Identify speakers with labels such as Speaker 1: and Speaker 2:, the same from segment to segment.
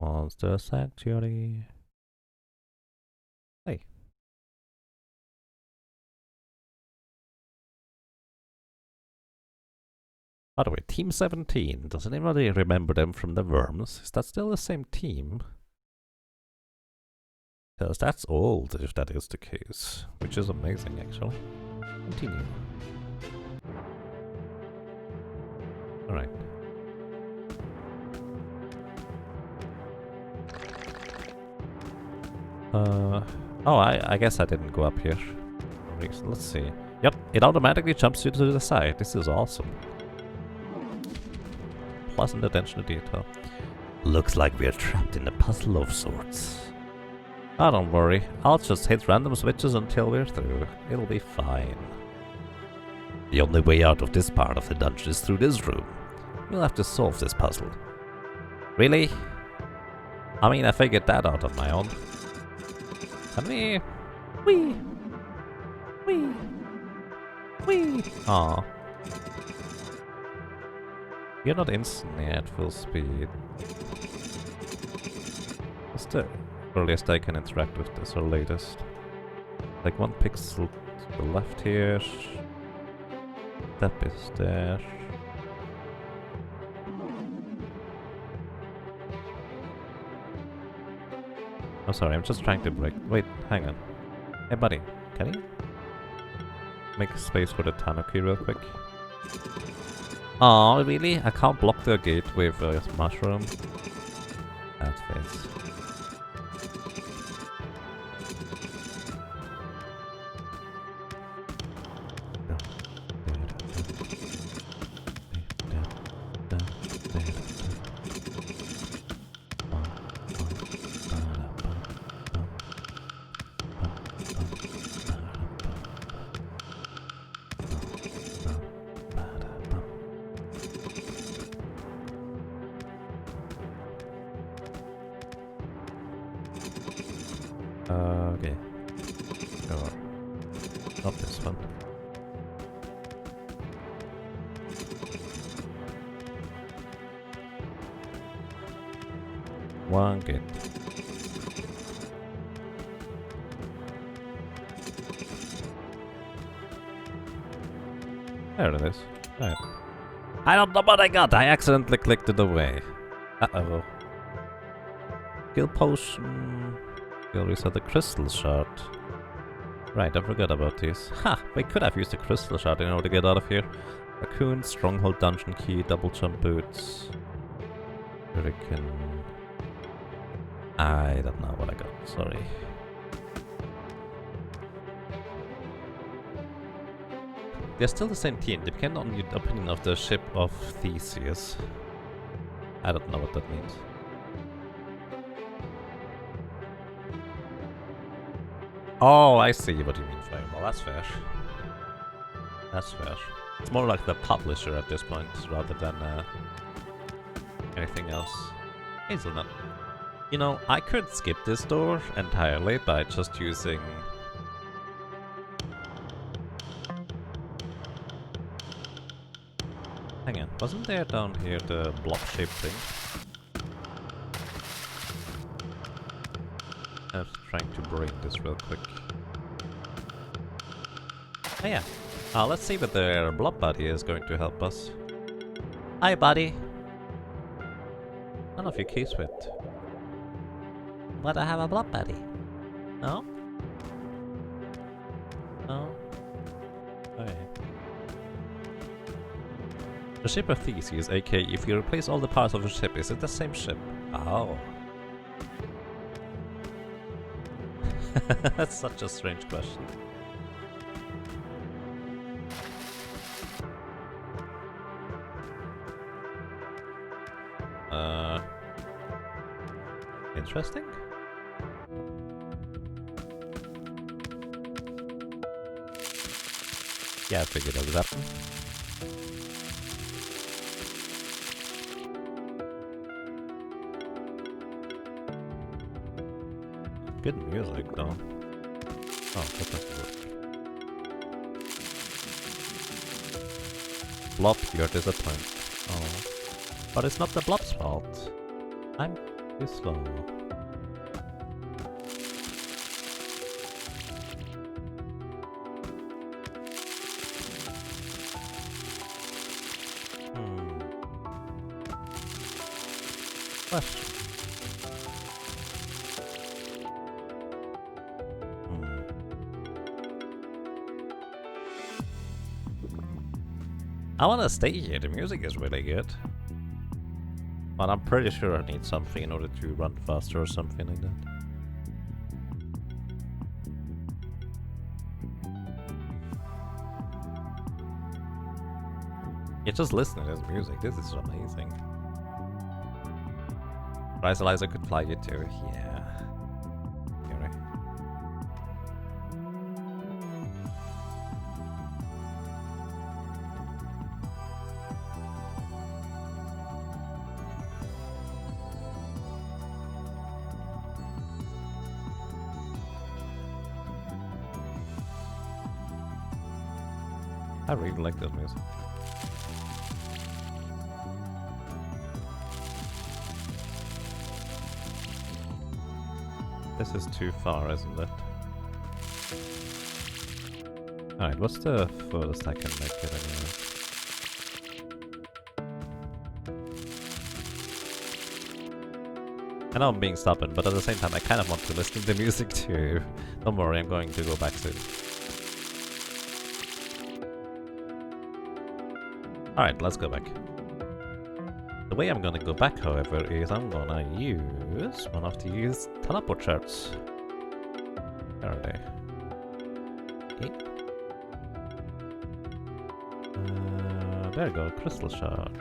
Speaker 1: Monster Sanctuary. Hey. By the way, Team 17. Does anybody remember them from the Worms? Is that still the same team? Because that's old, if that is the case. Which is amazing, actually. Continue. Alright. Oh, I guess I didn't go up here. Let's see. Yep, it automatically jumps you to the side. This is awesome. Pleasant attention to detail. Looks like we're trapped in a puzzle of sorts. Ah, don't worry. I'll just hit random switches until we're through. It'll be fine. The only way out of this part of the dungeon is through this room. We'll have to solve this puzzle. Really? I mean, I figured that out on my own. Can we... Whee! Whee! Whee! Aw. You're not instant at full speed. What's the earliest I can interact with this, or latest? Like 1 pixel to the left here. Step is there. I'm sorry, I'm just trying to break. Wait, hang on. Hey buddy, can you make a space for the Tanuki real quick? Oh, really? I can't block the gate with a mushroom? That face. Okay. Or not this one. One gate. There it is. Right. I don't know what I got. I accidentally clicked it away. Uh-oh. Skill potion. Skill reset the crystal shard. Right, I forgot about these. Ha! We could have used the crystal shard in order to get out of here. Raccoon, stronghold dungeon key, double jump boots. Hurricane. I don't know what I got. Sorry. They're still the same team, depending on your opinion of the ship of Theseus. I don't know what that means. Oh, I see what you mean, Fireball. That's fair. That's fair. It's more like the publisher at this point, rather than anything else. Hazelnut. You know, I could skip this door entirely by just using... Hang on, wasn't there down here the block-shaped thing? I'm trying to break this real quick. Oh yeah. Let's see whether Blob Buddy is going to help us. Hi, buddy. None of your keys with. But I have a Blob Buddy. No? No? Okay. The ship of Theseus, aka if you replace all the parts of a ship, is it the same ship? Oh. That's such a strange question. Interesting. Yeah, I figured that would happen. Good music, though. Oh, that doesn't work. Blob, you're disappointed. Oh. But it's not the Blob's fault. I'm Too slow. Question. I wanna stay here, the music is really good. But I'm pretty sure I need something in order to run faster or something like that. Yeah, just listening to this music, this is amazing. Rysalizer could fly you too, yeah. You're right. I really like this music. This is too far, isn't it? Alright, what's the furthest I can make it anyway? I know I'm being stubborn, but at the same time I kind of want to listen to the music too. Don't worry, I'm going to go back soon. Alright, let's go back. The way I'm gonna go back, however, is I'm gonna use one of these teleport shards. Where are they? Okay. There you go, crystal shard.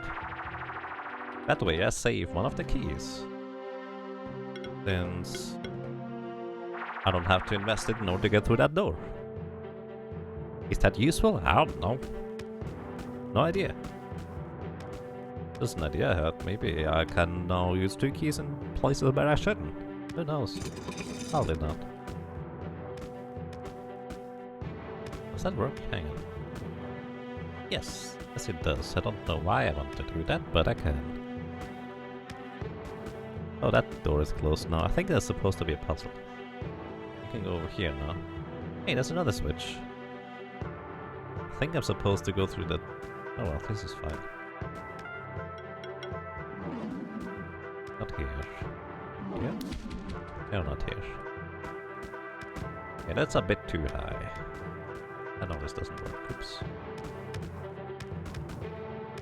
Speaker 1: That way I save one of the keys. Since I don't have to invest it in order to get through that door. Is that useful? I don't know. No idea. Just an idea I had. Maybe I can now use 2 keys in places where I shouldn't. Who knows? Probably not. Does that work? Hang on. Yes. Yes it does. I don't know why I want to do that, but I can. Oh, that door is closed now. I think that's supposed to be a puzzle. I can go over here now. Hey, there's another switch. I think I'm supposed to go through that. Oh well, this is fine. Not here. Here? No, not here. Yeah, that's a bit too high. I know this doesn't work. Oops.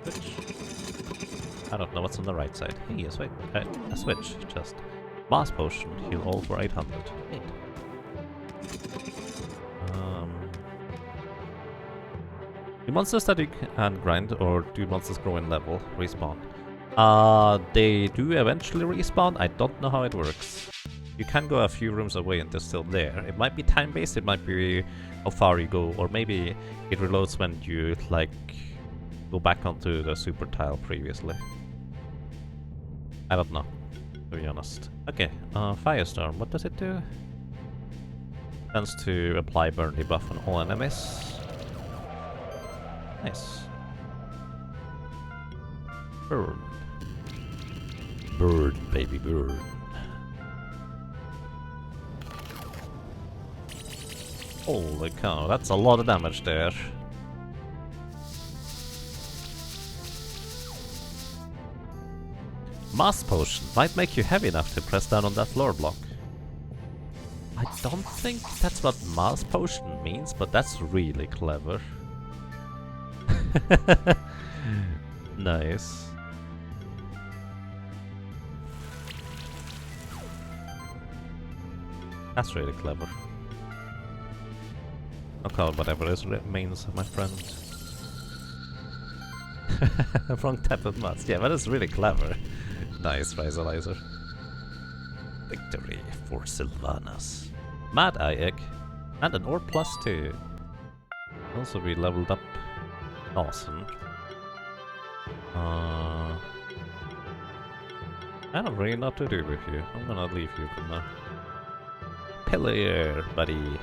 Speaker 1: Switch. I don't know what's on the right side. Hey, a switch. Just. Mass potion. Heal all for 800. Neat. Do monsters that you can grind, or do monsters grow in level, respawn? They do eventually respawn. I don't know how it works. You can go a few rooms away and they're still there. It might be time-based, it might be how far you go, or maybe it reloads when you, like, go back onto the super tile previously. I don't know, to be honest. Okay, Firestorm, what does it do? Tends to apply burn debuff on all enemies. Nice. Burn. Bird, baby, bird. Holy cow, that's a lot of damage there. Mass potion might make you heavy enough to press down on that floor block. I don't think that's what mass potion means, but that's really clever. Nice. That's really clever. I'll call it whatever this means, my friend. Wrong type of mask. Yeah, but it's really clever. Nice, Rysalizer. Victory for Sylvanas. Mad Eye Egg. And an orb +2. Also we leveled up. Awesome. I don't really know what to do with you. I'm gonna leave you for now. Pillar, buddy.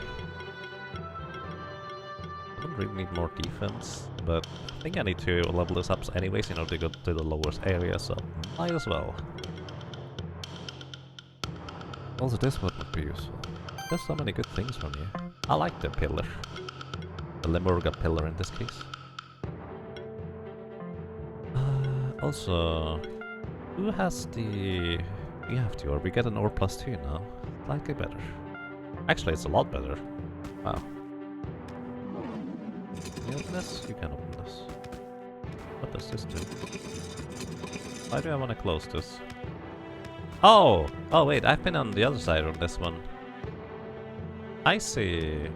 Speaker 1: I don't really need more defense, but I think I need to level this up anyways in order to go to the lowest area, so might as well. Also, this would be useful. There's so many good things from here. I like the pillar. The Lemurga pillar in this case. Also, who has the... We have the orb. We get an orb +2 now. Slightly better. Actually, it's a lot better. Wow. Can you open this? You can open this. What does this do? Why do I want to close this? Oh! Oh wait, I've been on the other side of this one. I see.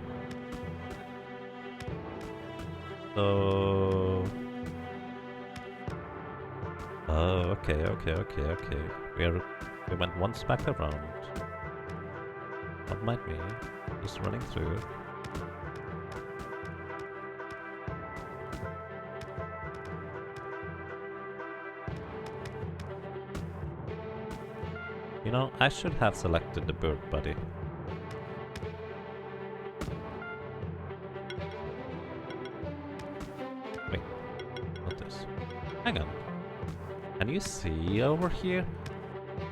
Speaker 1: So... Oh, okay. We went once back around. Not mind me. Just running through. You know, I should have selected the bird body. Wait, not this. Hang on. Can you see over here?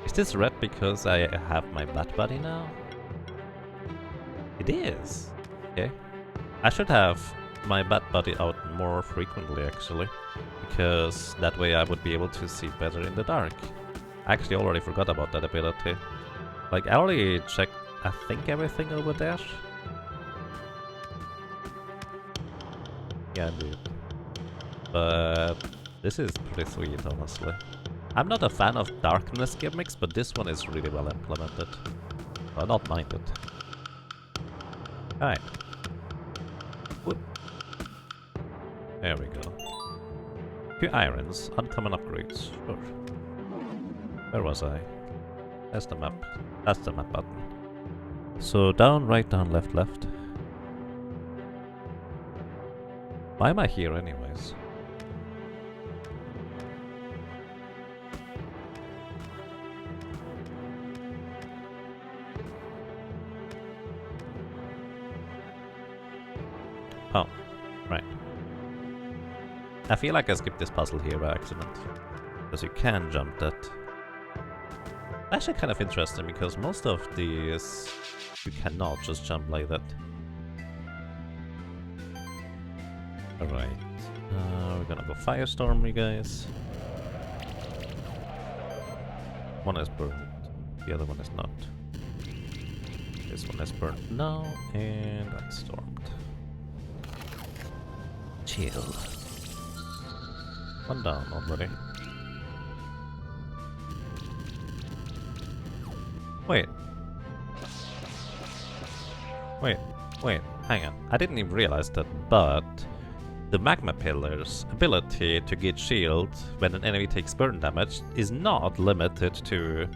Speaker 1: Is this red because I have my bat body now? It is. Okay. I should have my bat body out more frequently actually, because that way I would be able to see better in the dark. I actually already forgot about that ability. Like, I already checked, I think, everything over there. Yeah, I did. But this is pretty sweet, honestly. I'm not a fan of darkness gimmicks, but this one is really well implemented. I don't mind it. Alright. Whoop. There we go. 2 irons, uncommon upgrades. Sure. Where was I? That's the map. That's the map button. So down, right, down, left, left. Why am I here anyways? Oh, right. I feel like I skipped this puzzle here by accident. Because you can jump that. Actually kind of interesting, because most of these you cannot just jump like that. Alright. We're gonna go Firestorm, you guys. One is burned. The other one is not. This one is burned now, and I stormed. Chill. One down already. Wait. Hang on. I didn't even realize that, but the magma pillar's ability to get shield when an enemy takes burn damage is not limited to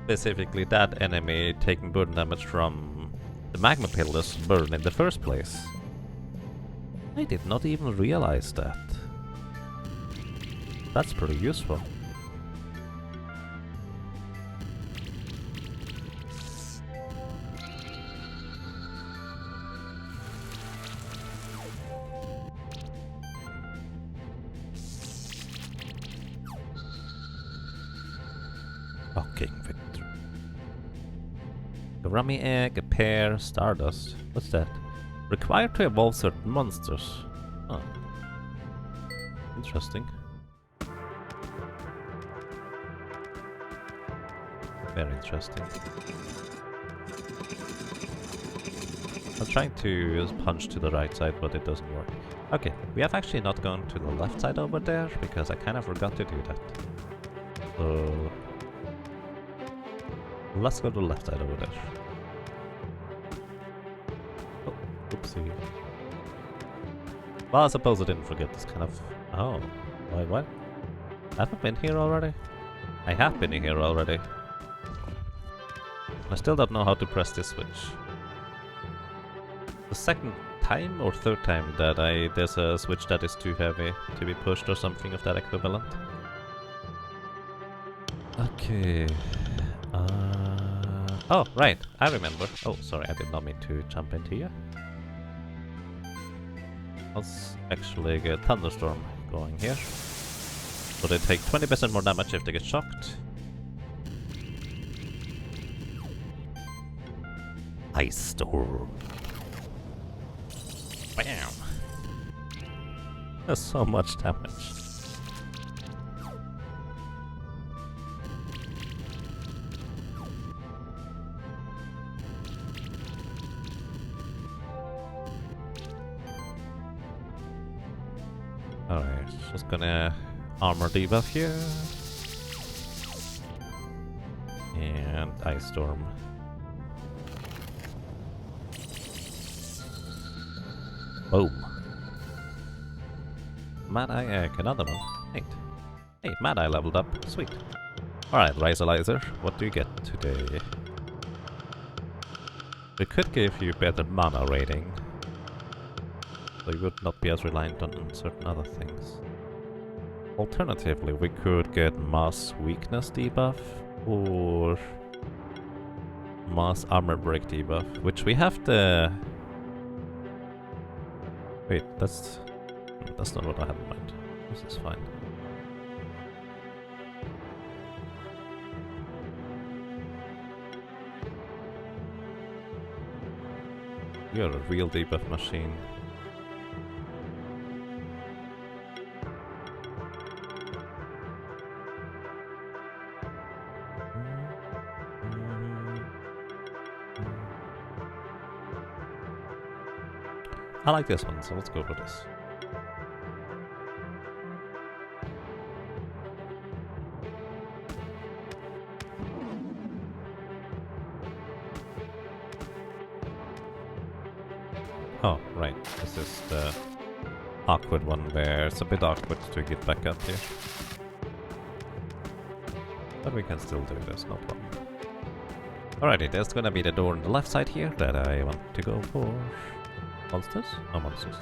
Speaker 1: specifically that enemy taking burn damage from the magma pillar's burn in the first place. I did not even realize that. That's pretty useful. Fucking victory. A rummy egg, a pear, stardust. What's that? Required to evolve certain monsters. Oh. Interesting. Very interesting. I'm trying to punch to the right side, but it doesn't work. Okay, we have actually not gone to the left side over there, because I kind of forgot to do that. So... let's go to the left side over there. Oh, oopsie. Well, I suppose I didn't forget this kind of... Oh, wait, what? Have I been here already? I have been here already. I still don't know how to press this switch. The second time or third time that there's a switch that is too heavy to be pushed or something of that equivalent. Okay. Oh, right, I remember. Oh, sorry, I did not mean to jump into you. Let's actually get Thunderstorm going here. So they take 20% more damage if they get shocked. Ice Storm. Bam! That's so much damage. Alright, just gonna armor debuff here. And Ice Storm. Boom. Mad Eye Egg, another one. Neat. Hey, Mad Eye leveled up. Sweet. Alright, Razorlizer, what do you get today? We could give you better mana rating. So you would not be as reliant on certain other things. Alternatively, we could get Mass Weakness debuff or Mass Armor Break debuff, which we have the... Wait, that's not what I had in mind. This is fine. You're a real debuff machine. I like this one, so let's go for this. Oh, right. This is the awkward one where it's a bit awkward to get back up here. But we can still do this, no problem. Alrighty, there's gonna be the door on the left side here that I want to go for. Monsters? No monsters.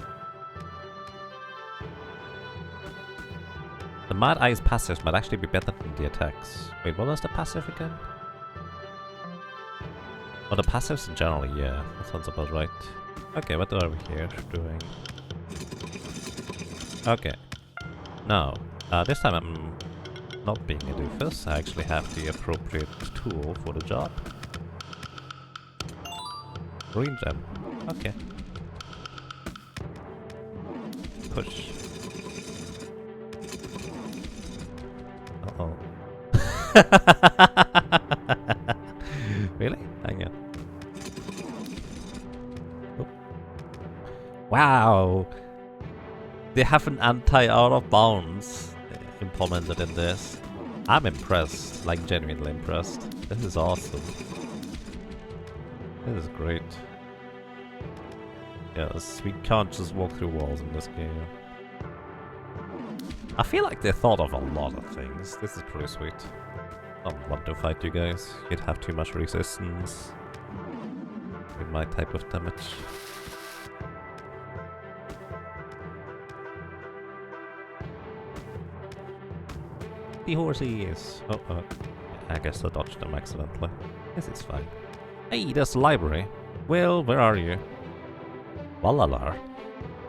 Speaker 1: The Mad Eye's passives might actually be better than the attacks. Wait, what was the passive again? Oh, the passives in general, yeah. That sounds about right. Okay, what are we here doing? Okay. Now, this time I'm not being a doofus. I actually have the appropriate tool for the job. Green gem. Okay. Push. Uh-oh. Really? Hang on. Oh. Wow! They have an anti-out of bounds implemented in this. I'm impressed, like genuinely impressed. This is awesome. This is great. Yes, we can't just walk through walls in this game. I feel like they thought of a lot of things. This is pretty sweet. I don't want to fight you guys. You'd have too much resistance with my type of damage. The horses! Oh, I guess I dodged them accidentally. This is fine. Hey, there's the library. Well, where are you? Wallalar.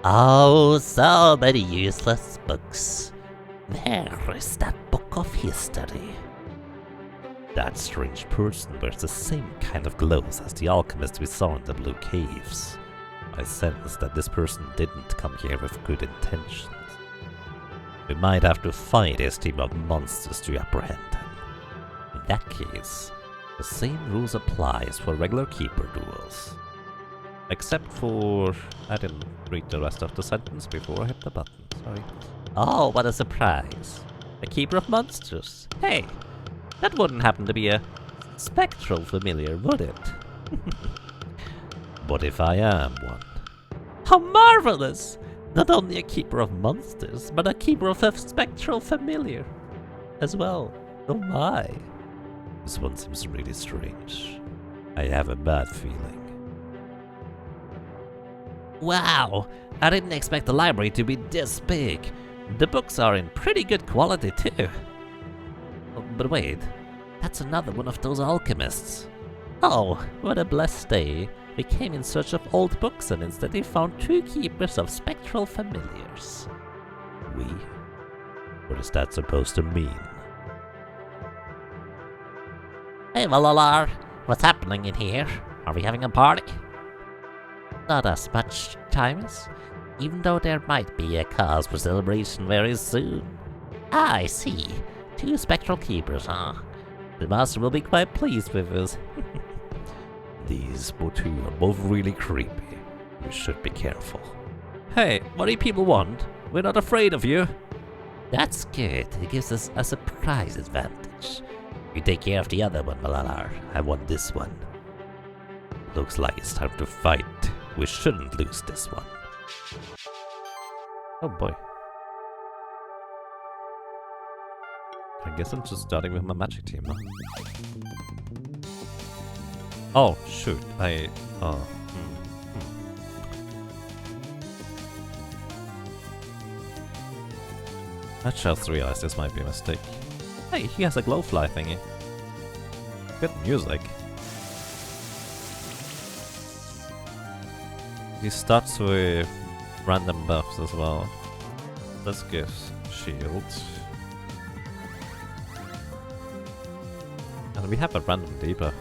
Speaker 2: Oh, so many useless books. There is that book of history.
Speaker 1: That strange person wears the same kind of gloves as the alchemist we saw in the Blue Caves. I sense that this person didn't come here with good intentions. We might have to fight his team of monsters to apprehend him. In that case, the same rules applies for regular keeper duels. Except for... I didn't read the rest of the sentence before I hit the button, sorry.
Speaker 2: Oh, what a surprise. A keeper of monsters. Hey, that wouldn't happen to be a spectral familiar, would it?
Speaker 1: What if I am one?
Speaker 2: How marvelous! Not only a keeper of monsters, but a keeper of a spectral familiar as well. Oh my.
Speaker 1: This one seems really strange. I have a bad feeling.
Speaker 2: Wow, I didn't expect the library to be this big. The books are in pretty good quality too. Oh, but wait, that's another one of those alchemists. Oh, what a blessed day. We came in search of old books and instead we found two keepers of spectral familiars.
Speaker 1: We? What is that supposed to mean?
Speaker 2: Hey, Valalar, what's happening in here? Are we having a party? Not as much, Timus. Even though there might be a cause for celebration very soon. Ah, I see. 2 spectral keepers, huh? The master will be quite pleased with us.
Speaker 1: These two are both really creepy. We should be careful.
Speaker 2: Hey, what do you people want? We're not afraid of you. That's good. It gives us a surprise advantage. You take care of the other one, Malalar. I want this one.
Speaker 1: Looks like it's time to fight. We shouldn't lose this one. Oh boy. I guess I'm just starting with my magic team, huh? Oh, shoot. I just realized this might be a mistake. Hey, he has a glowfly thingy. Good music. He starts with random buffs as well. Let's give shield. And we have a random debuff.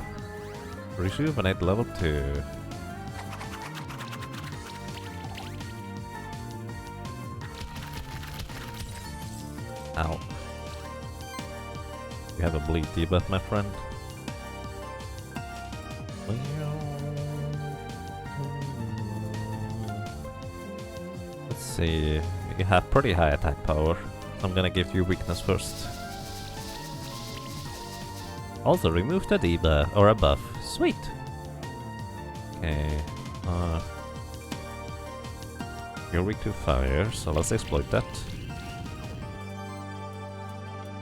Speaker 1: Rejuvenate level 2. Ow. You have a bleed debuff, my friend. Let's see. You have pretty high attack power. I'm gonna give you weakness first. Also remove the debuff or a buff. Sweet. Okay. You're weak to fire, so let's exploit that.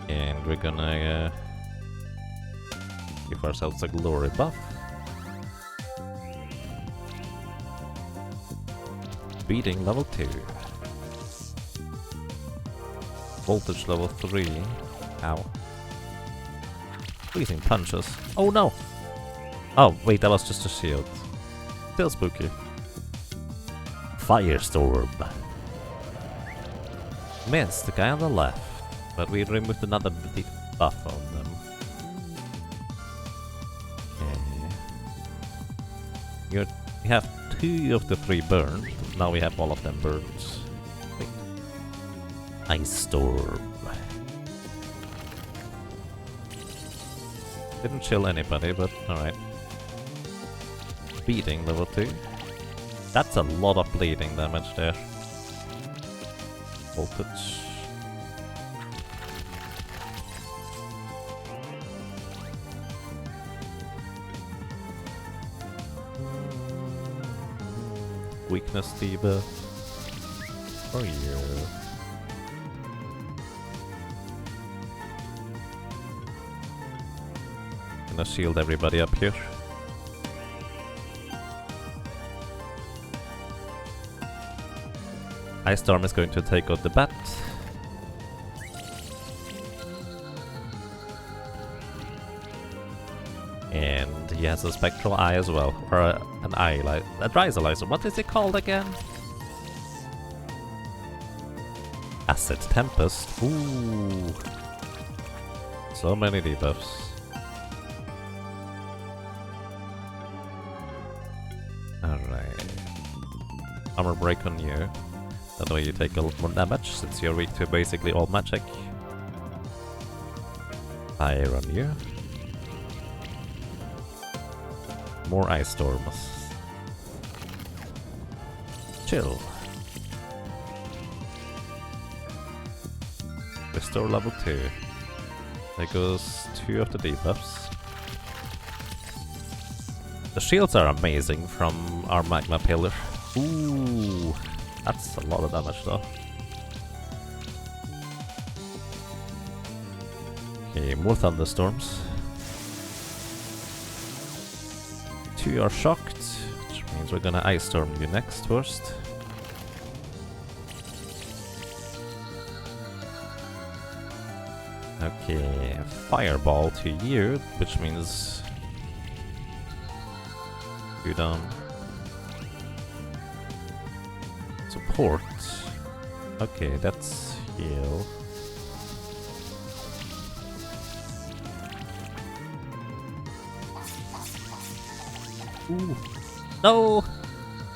Speaker 1: And we're gonna give ourselves a glory buff. Beating level 2. Voltage level 3. Ow. Freezing punches. Oh no! Oh wait, that was just a shield. Still spooky. Firestorm. Missed the guy on the left, but we removed another buff on them. Okay. We have 2 of the 3 burned. Now we have all of them burned. Wait. Ice Storm. Didn't chill anybody, but alright. Beating level 2. That's a lot of bleeding damage there. Voltage. Weakness debuff. Oh yeah. Gonna shield everybody up here. Ice Storm is going to take out the bat. And he has a spectral eye as well, or an eye light, a Dryzalizer. What is it called again? Acid Tempest. Ooh, so many debuffs. Alright. Armor break on you. That way you take a lot more damage, since you're weak to basically all magic. Fire on you. More ice storms. Chill. Restore level 2. There goes 2 of the debuffs. The shields are amazing from our magma pillar. Ooh, that's a lot of damage though. Okay, more thunderstorms. 2 are shocked, which means we're gonna ice storm you next first. Okay, fireball to you, which means you down. Support. Okay, that's heal. Ooh. No!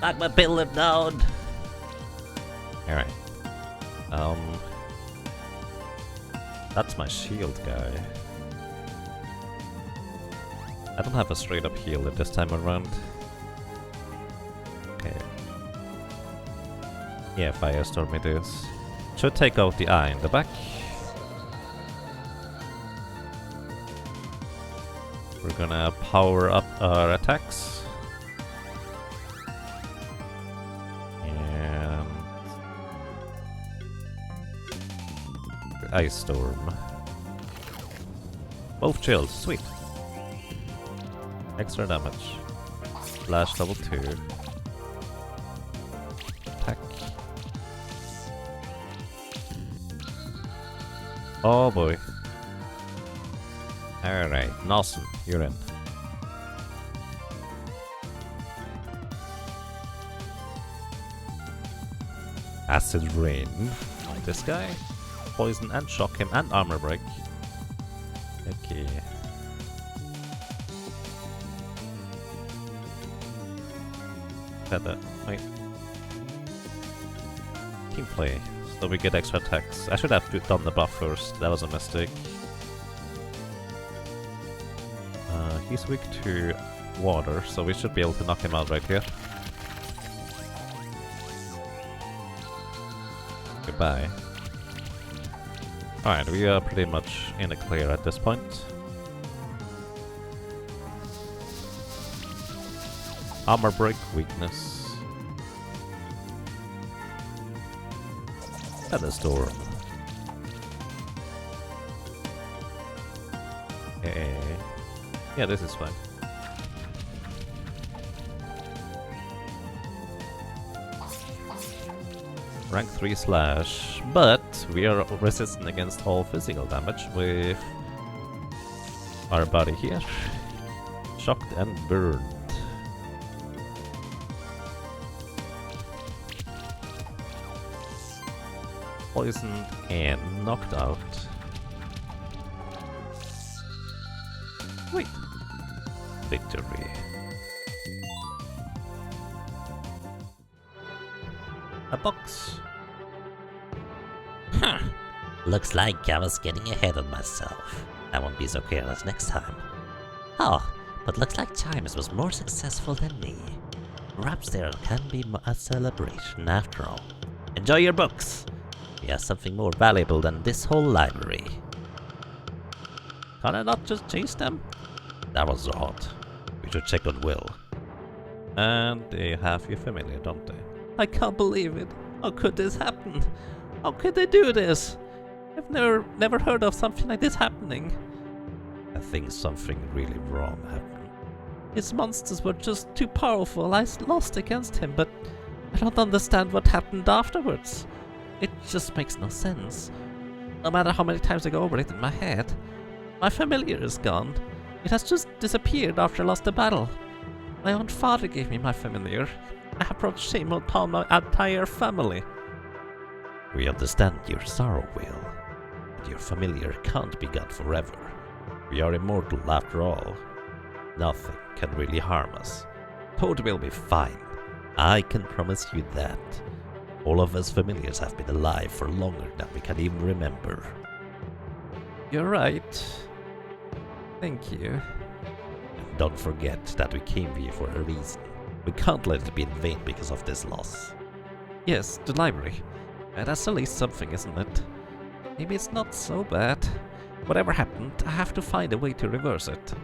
Speaker 2: Knock my pillar down.
Speaker 1: Alright. That's my shield guy. I don't have a straight up healer this time around. Okay. Yeah, Firestorm it is. Should take out the eye in the back. We're gonna power up our attacks. And Ice Storm. Both chills, sweet. Extra damage. Flash level 2. Attack. Oh boy. Alright, Nelson, you're in. Acid Rain on this guy. Poison and shock him and armor break. Okay. Wait. Team play. So we get extra attacks. I should have done the buff first. That was a mistake. He's weak to water, so we should be able to knock him out right here. Goodbye. Alright, we are pretty much in the clear at this point. Armor break, weakness. And a storm. Yeah, this is fine. Rank 3 slash, but we are resistant against all physical damage with our body here. Shocked and burned. Poisoned and knocked out. Wait. Victory. A box.
Speaker 2: Huh. Looks like I was getting ahead of myself. I won't be so careless next time. Oh, but looks like Chimes was more successful than me. Perhaps there can be a celebration after all. Enjoy your books. We have something more valuable than this whole library.
Speaker 1: Can I not just chase them? That was odd. We should check on Will. And they have you familiar, don't they?
Speaker 2: I can't believe it. How could this happen? How could they do this? I've never heard of something like this happening.
Speaker 1: I think something really wrong happened.
Speaker 2: His monsters were just too powerful. I lost against him, but I don't understand what happened afterwards. It just makes no sense. No matter how many times I go over it in my head, my familiar is gone. It has just disappeared after I lost the battle. My own father gave me my familiar. I have brought shame upon my entire family.
Speaker 1: We understand your sorrow, Will. But your familiar can't be gone forever. We are immortal after all. Nothing can really harm us. Toad will be fine. I can promise you that. All of us familiars have been alive for longer than we can even remember.
Speaker 2: You're right. Thank you.
Speaker 1: And don't forget that we came here for a reason. We can't let it be in vain because of this loss.
Speaker 2: Yes, the library. That's at least something, isn't it? Maybe it's not so bad. Whatever happened, I have to find a way to reverse it.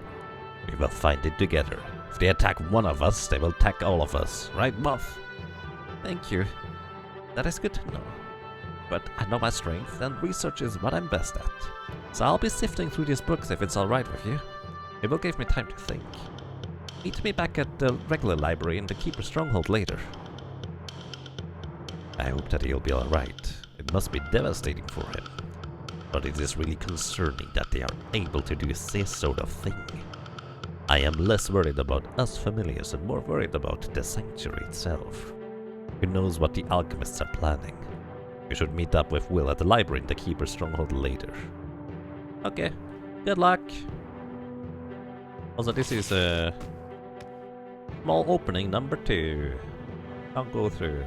Speaker 1: We will find it together. If they attack one of us, they will attack all of us. Right, Moth?
Speaker 2: Thank you. That is good to know. But I know my strength, and research is what I'm best at. So I'll be sifting through these books if it's alright with you. It will give me time to think. Meet me back at the regular library in the Keeper's Stronghold later.
Speaker 1: I hope that he'll be alright. It must be devastating for him. But it is really concerning that they are able to do this sort of thing. I am less worried about us familiars and more worried about the sanctuary itself. Who knows what the alchemists are planning? We should meet up with Will at the library in the Keeper's Stronghold later.
Speaker 2: Okay, good luck.
Speaker 1: Also, this is Small opening number 2. I'll go through.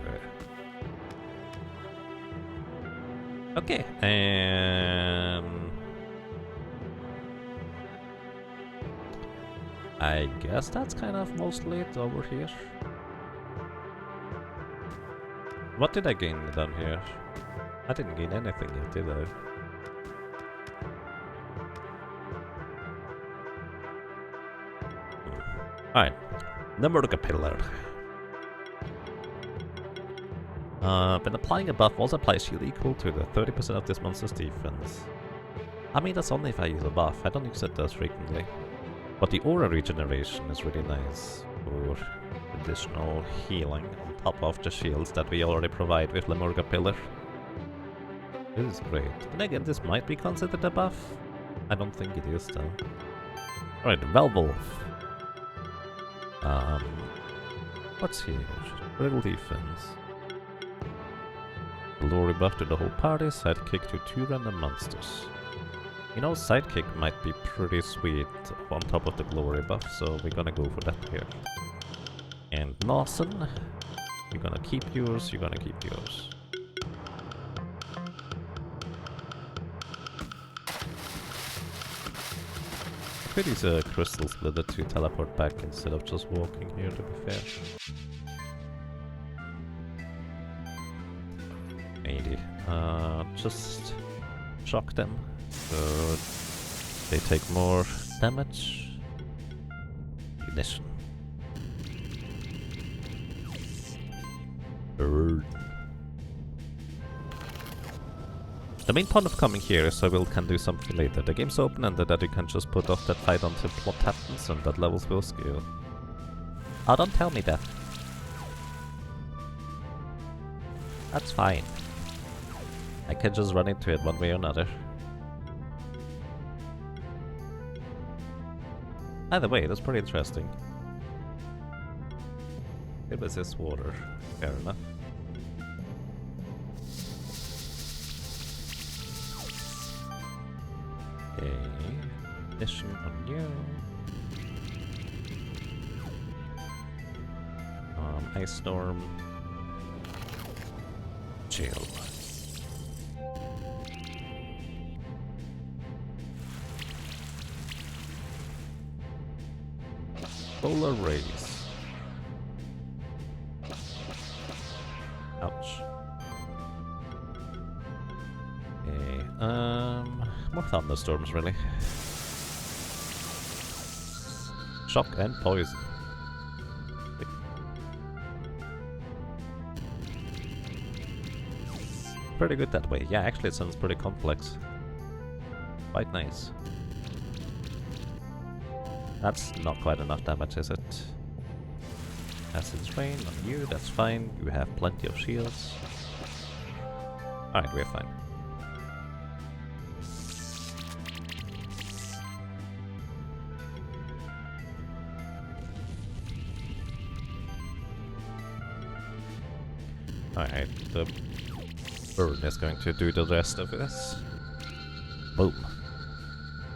Speaker 1: Okay, and I guess that's kind of mostly it over here. What did I gain down here? I didn't gain anything yet, did I? Alright, number of pillar. When applying a buff, multiply shield equal to the 30% of this monster's defense. I mean, that's only if I use a buff. I don't use it as frequently. But the aura regeneration is really nice for additional healing on top of the shields that we already provide with Lemurga Pillar. This is great. Then again, this might be considered a buff. I don't think it is though. Alright, Velvolf. What's here? Little defense. Glory buff to the whole party, sidekick to 2 random monsters. You know, sidekick might be pretty sweet on top of the glory buff, so we're gonna go for that here. And Lawson, you're gonna keep yours, you're gonna keep yours. Could use a crystal splitter to teleport back instead of just walking here, to be fair. Maybe. Just shock them. So they take more damage. Ignition. Burn. The main point of coming here is so we can do something later. The game's open and that you can just put off that fight until plot happens and that levels will scale. Oh, don't tell me that. That's fine. I can just run into it one way or another. Either way, that's pretty interesting. It was this water. Fair enough. Okay. Mission on you. Ice Storm. Chill. Polar Race. Ouch. Okay, more thunderstorms really. Shock and poison. Pretty good that way. Yeah, actually it sounds pretty complex. Quite nice. That's not quite enough damage, is it? Acid Rain on you, that's fine. You have plenty of shields. Alright, we're fine. Alright, the burn is going to do the rest of this. Boom.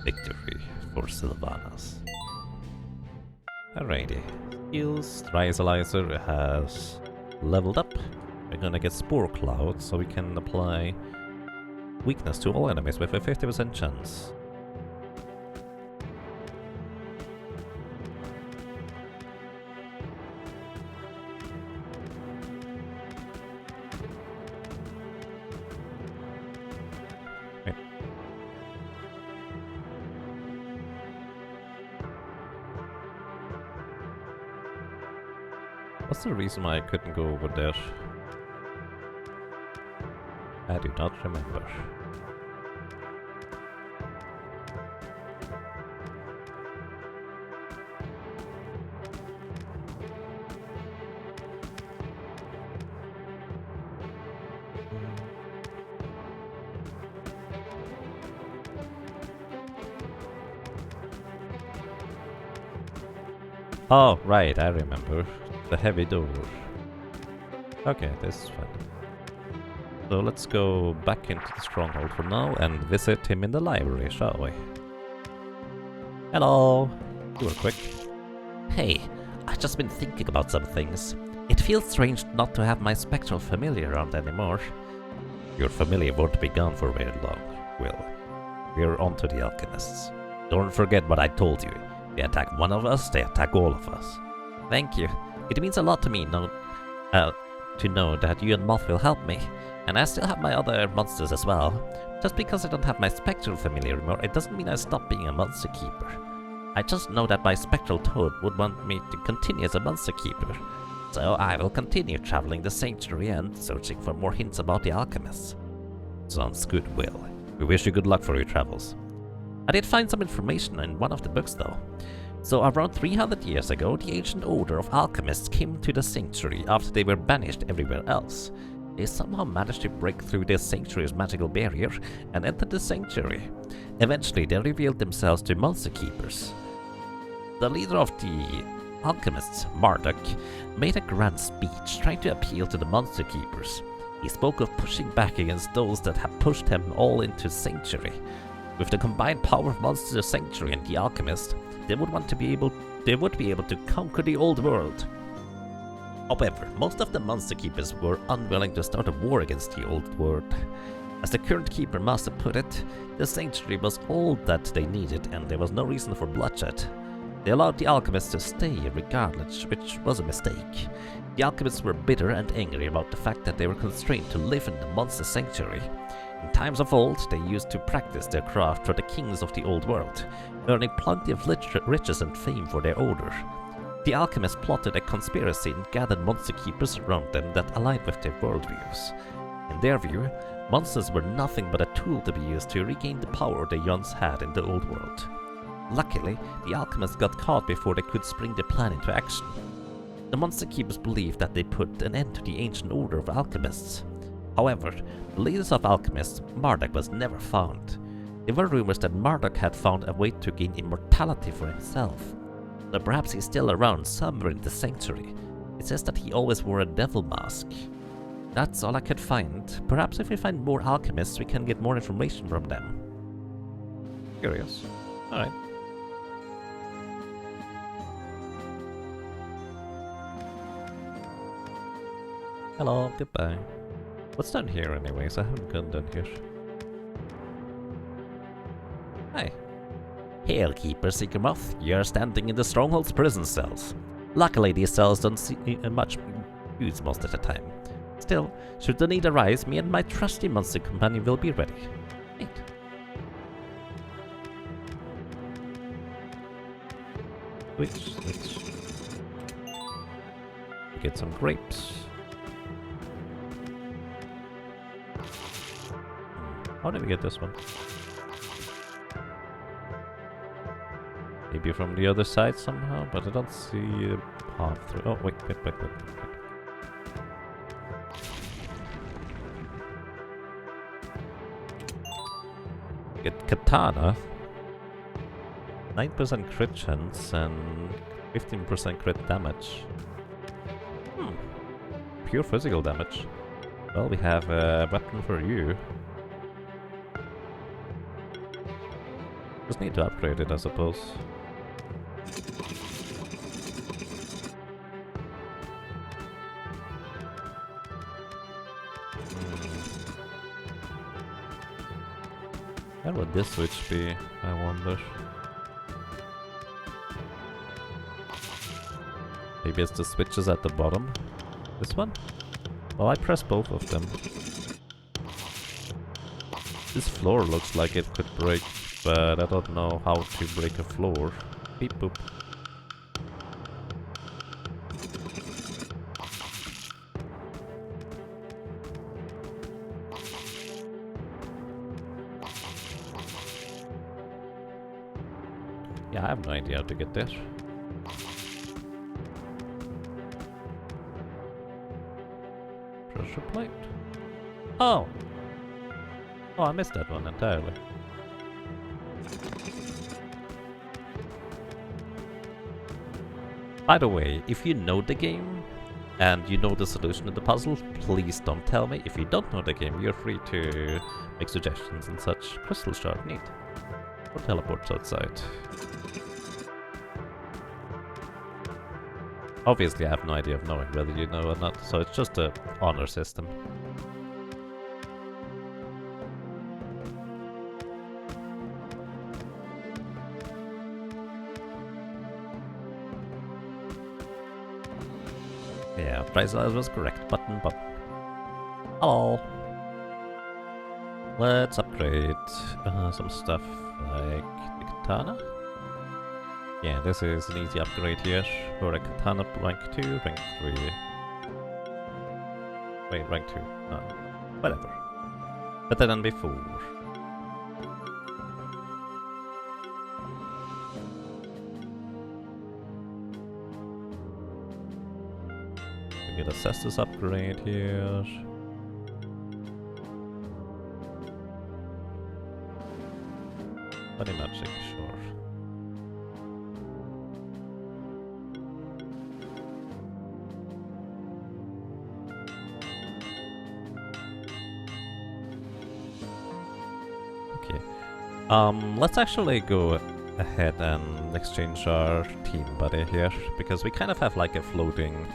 Speaker 1: Victory for Sylvanas. Alrighty. Skills, Trializer has leveled up. We're gonna get Spore Cloud, so we can apply weakness to all enemies with a 50% chance. What's the reason why I couldn't go over there? I do not remember. Oh, right, I remember. The heavy door. Okay, this is fine. So let's go back into the stronghold for now and visit him in the library, shall we? Hello! You were quick.
Speaker 2: Hey, I've just been thinking about some things. It feels strange not to have my spectral familiar around anymore.
Speaker 1: Your familiar won't be gone for very long, Will. We're on to the alchemists. Don't forget what I told you. They attack one of us, they attack all of us.
Speaker 2: Thank you. It means a lot to me to know that you and Moth will help me. And I still have my other monsters as well. Just because I don't have my spectral familiar anymore, it doesn't mean I stop being a monster keeper. I just know that my spectral toad would want me to continue as a monster keeper. So I will continue traveling the sanctuary and searching for more hints about the alchemists.
Speaker 1: Sounds good, Will. We wish you good luck for your travels.
Speaker 2: I did find some information in one of the books though. So around 300 years ago, the ancient order of alchemists came to the sanctuary after they were banished everywhere else. They somehow managed to break through the sanctuary's magical barrier and entered the sanctuary. Eventually, they revealed themselves to monster keepers. The leader of the alchemists, Marduk, made a grand speech trying to appeal to the monster keepers. He spoke of pushing back against those that had pushed them all into sanctuary. With the combined power of Monster Sanctuary and the Alchemist, they would be able to conquer the old world. However, most of the monster keepers were unwilling to start a war against the old world. As the current keeper master put it, the sanctuary was all that they needed and there was no reason for bloodshed. They allowed the alchemists to stay regardless, which was a mistake. The alchemists were bitter and angry about the fact that they were constrained to live in the monster sanctuary. In times of old, they used to practice their craft for the kings of the old world, earning plenty of riches and fame for their order. The alchemists plotted a conspiracy and gathered monster keepers around them that aligned with their worldviews. In their view, monsters were nothing but a tool to be used to regain the power they once had in the old world. Luckily, the alchemists got caught before they could spring their plan into action. The monster keepers believed that they put an end to the ancient order of alchemists. However, the leaders of alchemists, Marduk, was never found. There were rumors that Marduk had found a way to gain immortality for himself. So perhaps he's still around somewhere in the sanctuary. It says that he always wore a devil mask. That's all I could find. Perhaps if we find more alchemists, we can get more information from them.
Speaker 1: Curious. Alright. Hello, goodbye. What's down here anyways? I haven't gone down here.
Speaker 2: Hi. Hail, Keeper Seeker Moth. You're standing in the Stronghold's prison cells. Luckily, these cells don't see much use most of the time. Still, should the need arise, me and my trusty monster companion will be ready. Wait.
Speaker 1: Switch. Get some grapes. How did we get this one? Maybe from the other side somehow, but I don't see a path through. Oh, wait. Get katana. 9% crit chance and 15% crit damage. Pure physical damage. Well, we have a weapon for you. Just need to upgrade it, I suppose. Where would this switch be, I wonder? Maybe it's the switches at the bottom? This one? Well, I press both of them. This floor looks like it could break, but I don't know how to break a floor. Beep boop. Yeah, I have no idea how to get there. Pressure plate. Oh! Oh, I missed that one entirely. By the way, if you know the game and you know the solution to the puzzle, please don't tell me. If you don't know the game, you're free to make suggestions and such. Crystal shard, neat. Or teleports outside. Obviously, I have no idea of knowing whether you know or not, so it's just a honor system. Yeah, Bryce was correct. Button. Hello. Let's upgrade some stuff like the katana. Yeah, this is an easy upgrade here for a katana rank 2, rank 3. Wait, rank 2. Whatever. Better than before. We get a Cestus upgrade here. Body magic, sure. Let's actually go ahead and exchange our team buddy here, because we kind of have like a floating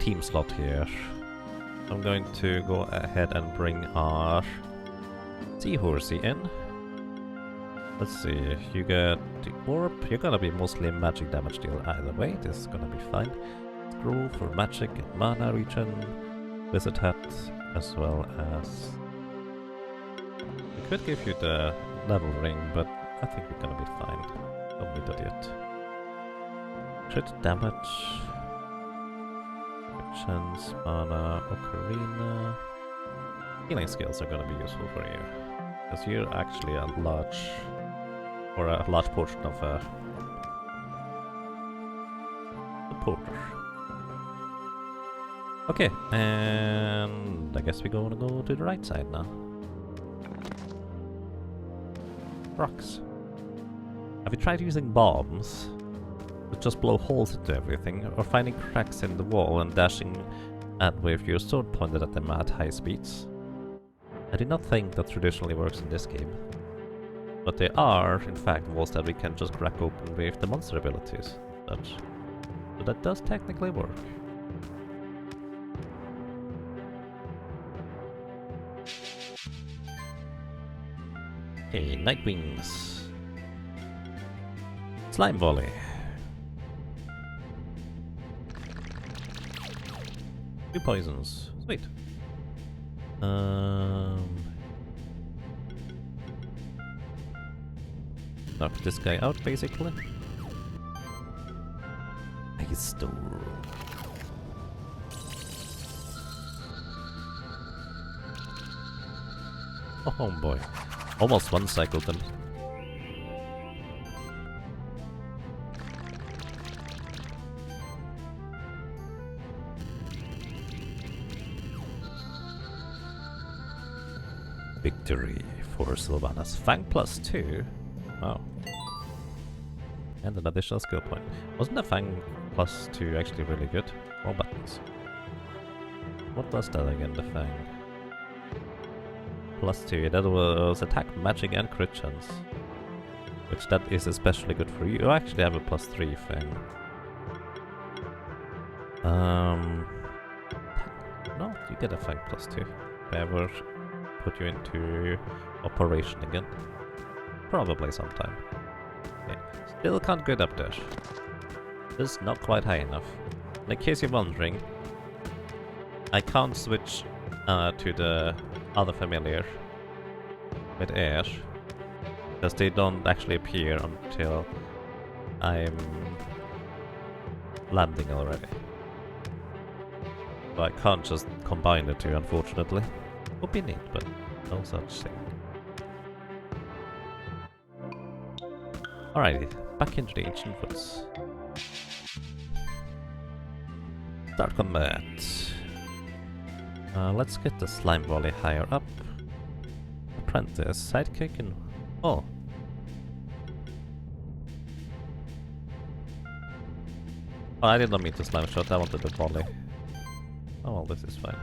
Speaker 1: team slot here. I'm going to go ahead and bring our seahorsey in. Let's see, you get the orb, you're gonna be mostly magic damage deal either way, this is gonna be fine. Scroll for magic and mana regen, wizard hat, as well as... We could give you the level ring, but I think we're gonna be fine. Don't need that yet. Crit damage, chance, mana, ocarina. Healing skills are gonna be useful for you, because you're actually a large portion of a supporter. Okay, and I guess we're gonna go to the right side now. Rocks. Have you tried using bombs that just blow holes into everything, or finding cracks in the wall and dashing at with your sword pointed at them at high speeds? I do not think that traditionally works in this game, but there are, in fact, walls that we can just crack open with the monster abilities and such. So that does technically work. Okay, Night Wings. Slime Volley. Two poisons. Sweet. Knock this guy out, basically. Ice Storm. Oh boy. Almost one-cycled them. Victory for Sylvanas. Fang +2. Wow. And an additional skill point. Wasn't the Fang +2 actually really good? More buttons. What was that again, the Fang? +2, that was attack, magic and crit chance. Which that is especially good for you. You actually have a +3 Fang. No, you get a Fang +2. If I ever put you into operation again. Probably sometime. Okay. Still can't get up there. This is not quite high enough. In case you're wondering, I can't switch to the other familiar with air, because they don't actually appear until I'm landing already. So I can't just combine the two, unfortunately. Would be neat, but no such thing. Alrighty, back into the ancient woods. Start combat. Let's get the slime volley higher up. Apprentice, sidekick, and oh. Oh, I did not mean to slime shot, I wanted the volley. Oh well, this is fine.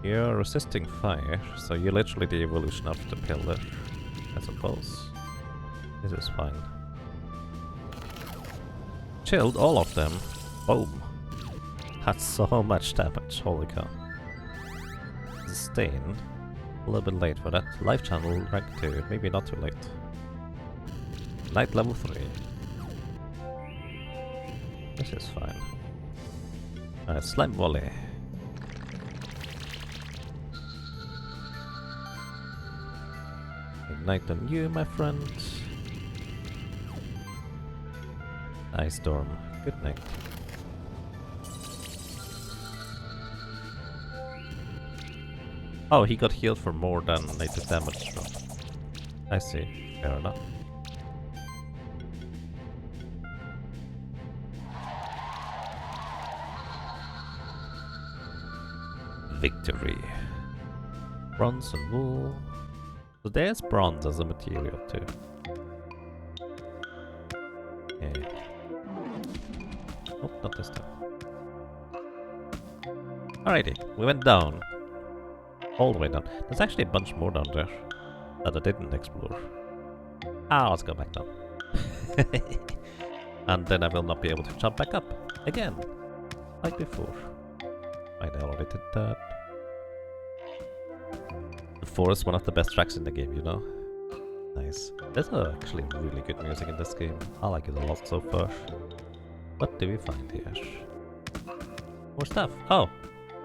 Speaker 1: You're resisting fire, so you're literally the evolution of the pillar. I suppose. This is fine. Chilled all of them. Boom. That's so much damage, holy cow. Sustain. A little bit late for that. Life channel rank 2, maybe not too late. Night level 3. This is fine. Alright, slime volley. Ignite on you, my friend. Ice storm. Good night. Oh, he got healed for more than native damage. I see. Fair enough. Victory. Bronze and wool. So there's bronze as a material too. Yeah. Oh, not this time. Alrighty, we went down. All the way down. There's actually a bunch more down there that I didn't explore. Ah, let's go back down. And then I will not be able to jump back up again, like before. Right, I already did that. The forest, one of the best tracks in the game, you know? Nice. There's actually really good music in this game. I like it a lot so far. What do we find here? More stuff. Oh,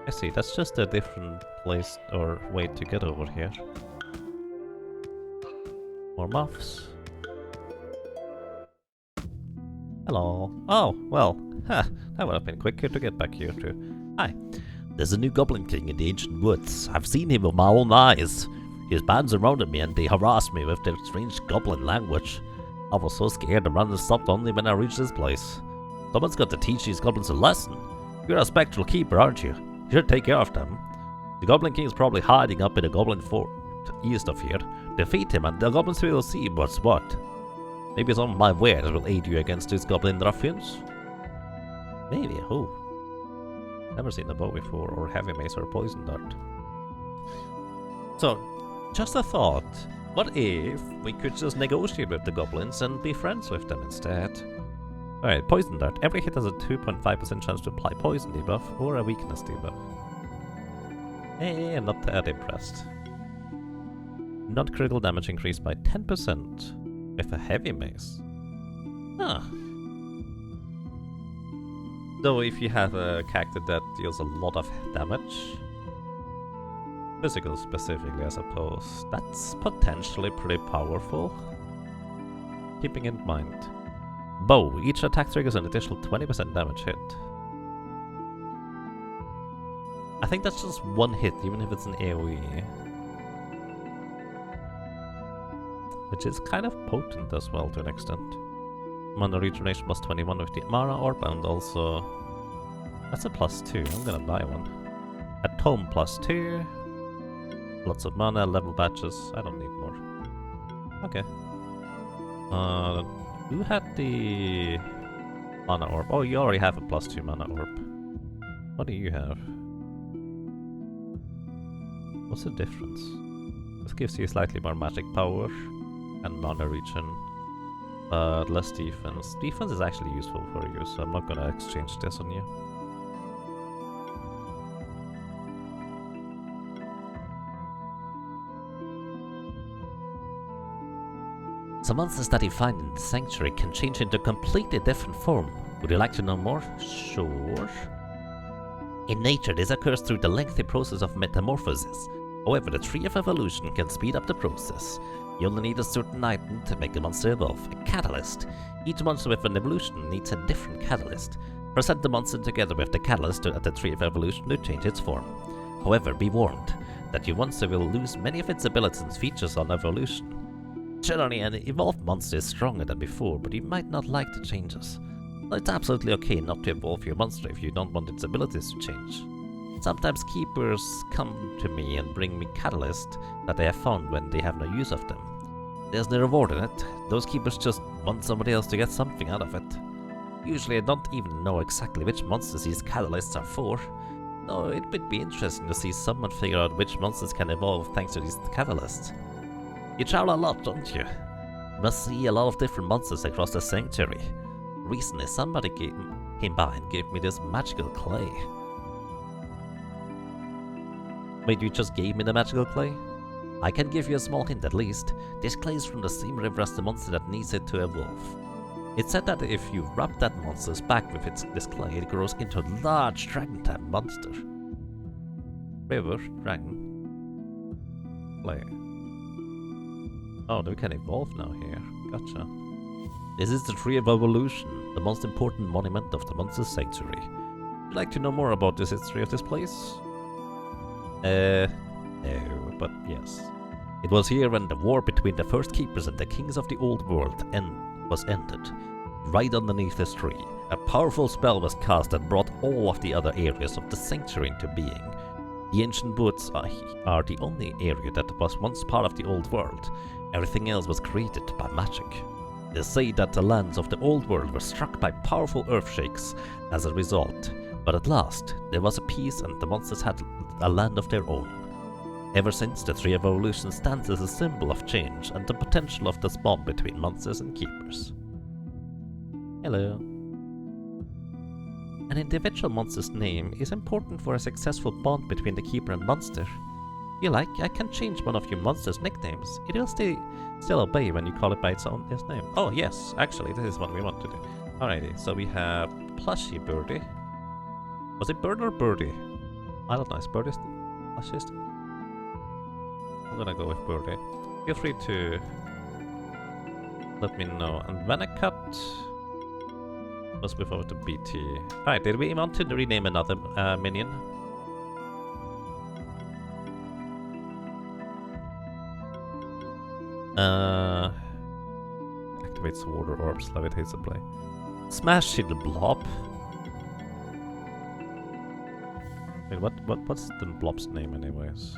Speaker 1: I see. That's just a different place or way to get over here. More moths. Hello. Oh, well. Huh, that would have been quicker to get back here too. Hi.
Speaker 2: There's a new Goblin King in the ancient woods. I've seen him with my own eyes. His bands surrounded me and they harassed me with their strange goblin language. I was so scared the run stopped only when I reached this place. Someone's got to teach these goblins a lesson. You're a spectral keeper, aren't you? You should take care of them. The Goblin King is probably hiding up in a goblin fort east of here. Defeat him and the goblins will see what's what. Maybe some of my wares will aid you against these goblin ruffians?
Speaker 1: Maybe, who? Never seen a bow before, or heavy mace or poison dart. So, just a thought. What if we could just negotiate with the goblins and be friends with them instead? Alright, poison dart. Every hit has a 2.5% chance to apply poison debuff or a weakness debuff. I'm not that impressed. Non-critical damage increased by 10% with a heavy mace. Huh. Though if you have a character that deals a lot of damage, physical specifically I suppose, that's potentially pretty powerful. Keeping in mind. Bow, each attack triggers an additional 20% damage hit. I think that's just one hit, even if it's an AoE. Which is kind of potent as well to an extent. Mana regeneration plus 21 with the Mana Orb, and also... That's a +2, I'm gonna buy one. A Tome +2. Lots of mana, level badges, I don't need more. Okay. Who had the Mana Orb? Oh, you already have a +2 Mana Orb. What do you have? What's the difference? This gives you slightly more magic power and mana regen, but less defense. Defense is actually useful for you, so I'm not gonna exchange this on you.
Speaker 2: The monsters that you find in the sanctuary can change into a completely different form. Would you like to know more?
Speaker 1: Sure.
Speaker 2: In nature, this occurs through the lengthy process of metamorphosis. However, the Tree of Evolution can speed up the process. You only need a certain item to make a monster evolve, a catalyst. Each monster with an evolution needs a different catalyst. Present the monster together with the catalyst at the Tree of Evolution to change its form. However, be warned that your monster will lose many of its abilities and features on evolution. Generally, an evolved monster is stronger than before, but you might not like the changes. So it's absolutely okay not to evolve your monster if you don't want its abilities to change. Sometimes keepers come to me and bring me catalysts that they have found when they have no use of them. There's no reward in it. Those keepers just want somebody else to get something out of it. Usually I don't even know exactly which monsters these catalysts are for, so it would be interesting to see someone figure out which monsters can evolve thanks to these catalysts. You travel a lot, don't you? Must see a lot of different monsters across the sanctuary. Recently, somebody came by and gave me this magical clay. Wait, you just gave me the magical clay? I can give you a small hint at least. This clay is from the same river as the monster that needs it to evolve. It's said that if you rub that monster's back with this clay, it grows into a large dragon-type monster. River, dragon, clay. Oh, we can evolve now here. Gotcha. This is the Tree of Evolution, the most important monument of the Monster Sanctuary. Would you like to know more about the history of this place? No, but yes. It was here when the war between the first keepers and the kings of the old world was ended. Right underneath this tree, a powerful spell was cast that brought all of the other areas of the sanctuary into being. The ancient woods are the only area that was once part of the old world. Everything else was created by magic. They say that the lands of the old world were struck by powerful earthshakes as a result, but at last there was a peace and the monsters had a land of their own. Ever since, the Tree of Evolution stands as a symbol of change and the potential of this bond between monsters and keepers. Hello. An individual monster's name is important for a successful bond between the keeper and monster. If you like, I can change one of your monster's nicknames. It will still obey when you call it by its name. Oh yes, actually, this is what we want to do. Alrighty, so we have Plushy Birdie. Was it Bird or Birdie? I don't know, is Birdie plushiest? I'm gonna go with Birdie. Feel free to let me know. And Venecut. Let's move over to BT. Alright, did we want to rename another minion? Activates water orbs, levitates the play. Smash the blob. Wait, what's the blob's name anyways?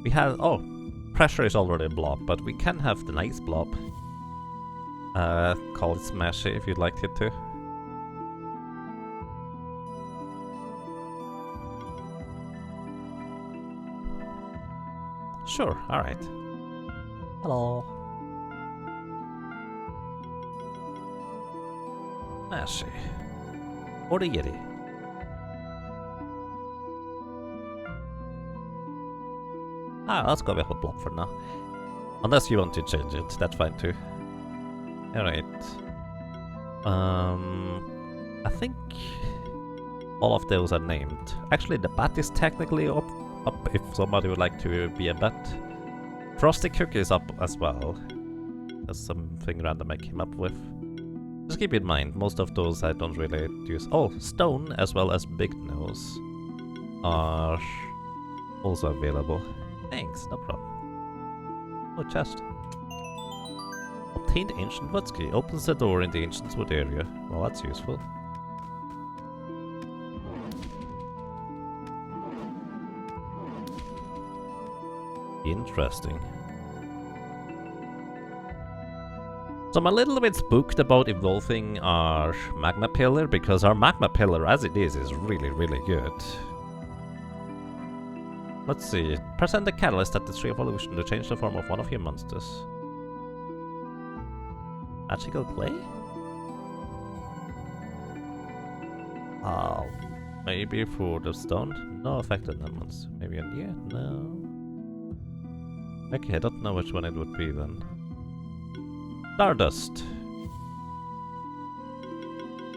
Speaker 2: We have pressure is already a blob, but we can have the nice blob. Call it Smashy if you'd like it to. Sure, alright. Hello. Smashy. Or the Yeti. Let's go with a blob for now. Unless you want to change it, that's fine too. Alright. I think all of those are named. Actually, the bat is technically up if somebody would like to be a bat. Frosty Cookie is up as well. That's something random I came up with. Just keep in mind, most of those I don't really use. Oh, Stone as well as Big Nose are also available. Thanks, no problem. Oh, chest. Obtained Ancient Woods Key. Opens the door in the Ancient Wood area. Well, that's useful. Interesting. So I'm a little bit spooked about evolving our Magma Pillar, because our Magma Pillar as it is really, really good. Let's see. Present the catalyst at the Tree of Evolution to change the form of one of your monsters. Magical clay? Oh, maybe for the stone? No effect on that monster. Maybe on you? No. Okay, I don't know which one it would be then. Stardust.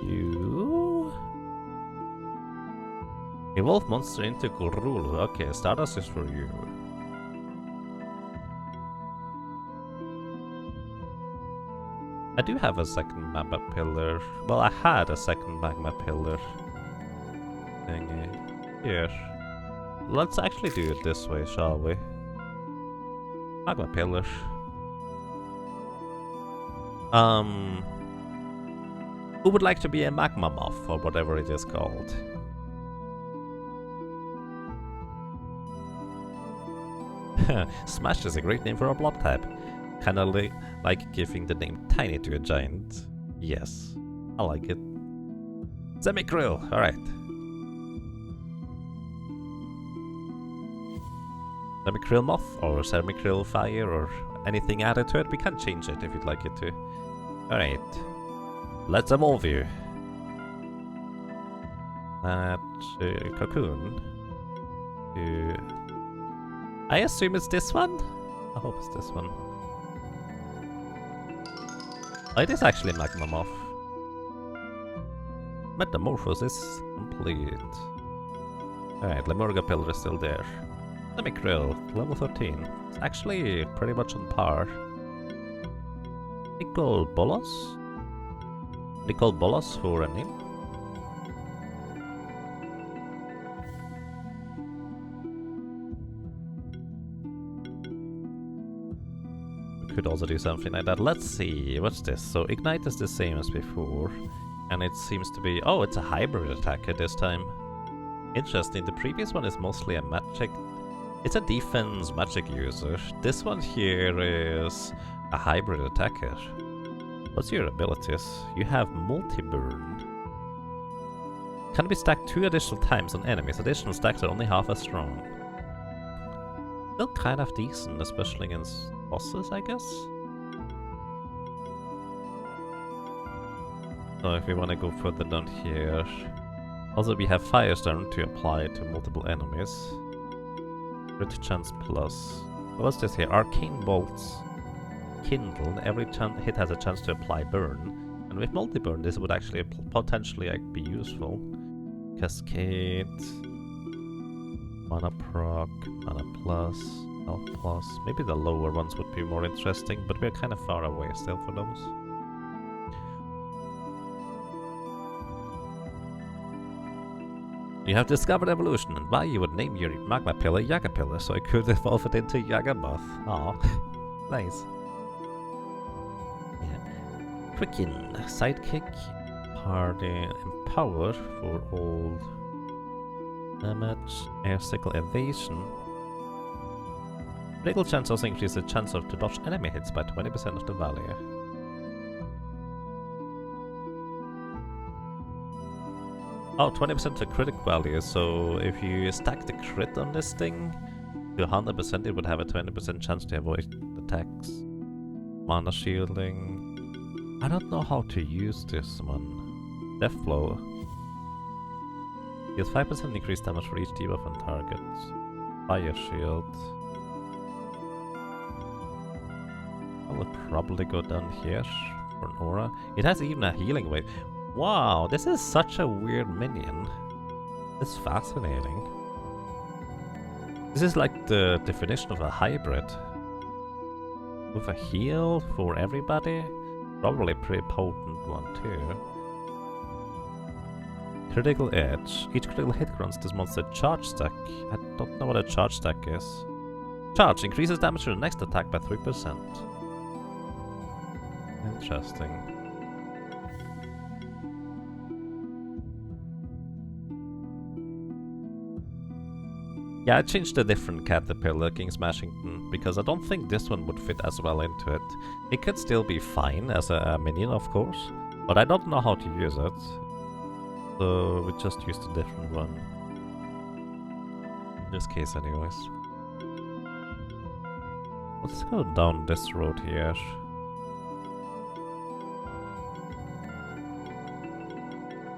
Speaker 2: You? Evolve monster into Gurulu. Okay, Stardust is for you. I do have a second magma pillar. Well, I had a second magma pillar thingy here. Let's actually do it this way, shall we? Magma pillar. Who would like to be a magma moth or whatever it is called? Smash is a great name for a blob type. Kinda like giving the name Tiny to a giant. Yes, I like it. Semi-Krill, alright.
Speaker 1: Semicryl Moth or Semicryl Fire or anything added to it. We can change it if you'd like it to. Alright. Let's evolve you. That cocoon. I assume it's this one? I hope it's this one. Oh, it is actually Magma Moth. Metamorphosis complete. Alright, Lemurga Pillar is still there. Semicryl, level 13. It's actually pretty much on par. Nicol Bolos? Nicol Bolos for a name? We could also do something like that. Let's see, what's this? So Ignite is the same as before. And it seems to be... oh, it's a hybrid attacker this time. Interesting, the previous one is mostly a magic... it's a defense magic user. This one here is a hybrid attacker. What's your abilities? You have multi-burn. Can be stacked 2 additional times on enemies. Additional stacks are only half as strong. Still kind of decent, especially against bosses, I guess? So if we want to go further down here... also we have Firestorm to apply to multiple enemies. Crit chance plus... what's this here? Arcane bolts. Kindle. Every hit has a chance to apply burn. And with multi-burn this would actually potentially be useful. Cascade... mana proc, mana plus, health plus. Maybe the lower ones would be more interesting, but we're kind of far away still for those. You have discovered evolution and why you would name your magma pillar Yaga Pillar so I could evolve it into Yaga Moth. Aw, nice. Yeah. Quicken, sidekick, party, empower for old damage, airsicle evasion. Critical chance also increases the chance to dodge enemy hits by 20% of the value. Oh, 20% the critic value, so if you stack the crit on this thing to 100%, it would have a 20% chance to avoid attacks. Mana shielding. I don't know how to use this one. Death Blow. Deals 5% increased damage for each debuff on target. Fire Shield. I would probably go down here for an aura. It has even a healing wave. Wow, this is such a weird minion. It's fascinating. This is like the definition of a hybrid. With a heal for everybody. Probably a pretty potent one too. Critical Edge. Each critical hit grants this monster charge stack. I don't know what a charge stack is. Charge increases damage to the next attack by 3%. Interesting. Yeah, I changed a different caterpillar, King Smashington, because I don't think this one would fit as well into it. It could still be fine as a minion, of course, but I don't know how to use it. So we just used a different one. In this case anyways. Let's go down this road here.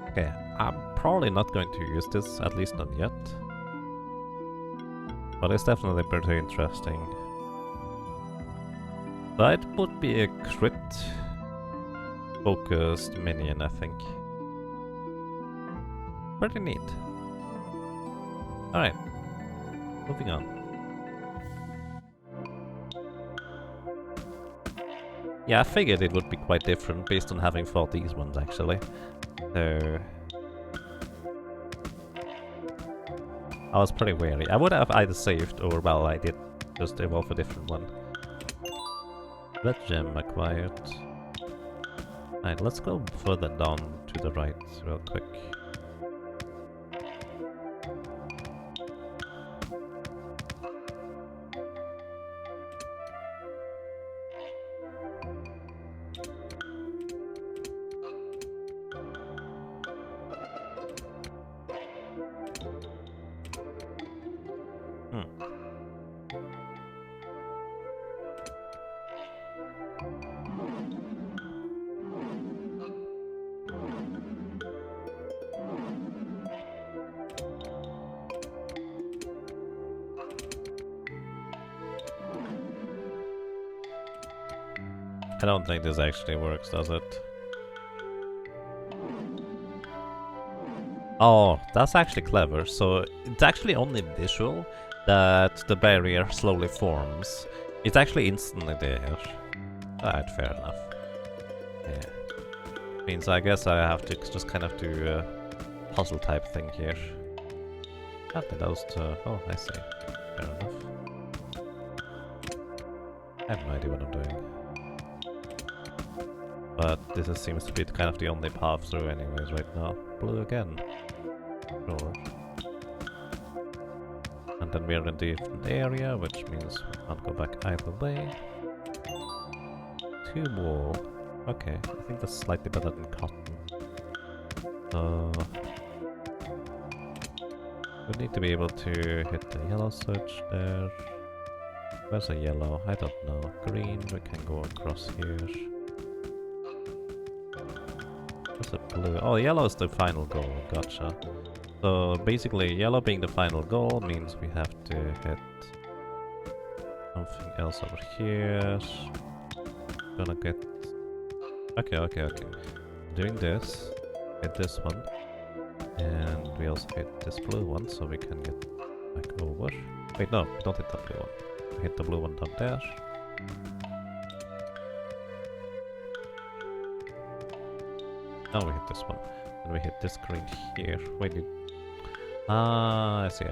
Speaker 1: Okay, I'm probably not going to use this, at least not yet. But it's definitely pretty interesting. That would be a crit focused minion, I think. Pretty neat. Alright, moving on. Yeah, I figured it would be quite different based on having fought these ones actually. So I was pretty wary. I would have either saved or, well, I did just evolve a different one. Red gem acquired. Alright, let's go further down to the right real quick. I don't think this actually works, does it? Oh, that's actually clever. So it's actually only visual that the barrier slowly forms. It's actually instantly there. Alright, fair enough. Yeah. Means I guess I have to just kind of do a puzzle type thing here. Okay, those two. Oh, I see. Fair enough. I have no idea what I'm doing. But this seems to be kind of the only path through anyways right now. Blue again. Sure. And then we're in a different area, which means we can't go back either way. 2 more. Okay, I think that's slightly better than cotton. We need to be able to hit the yellow switch there. Where's a yellow? I don't know. Green, we can go across here. Where's a blue? Oh, yellow is the final goal, gotcha. So basically, yellow being the final goal means we have to hit something else over here. Gonna get... Okay. Doing this, hit this one. And we also hit this blue one, so we can get back over. Wait, no, we don't hit that blue one. We hit the blue one down there. Now we hit this one. And we hit this green here. Wait, I see.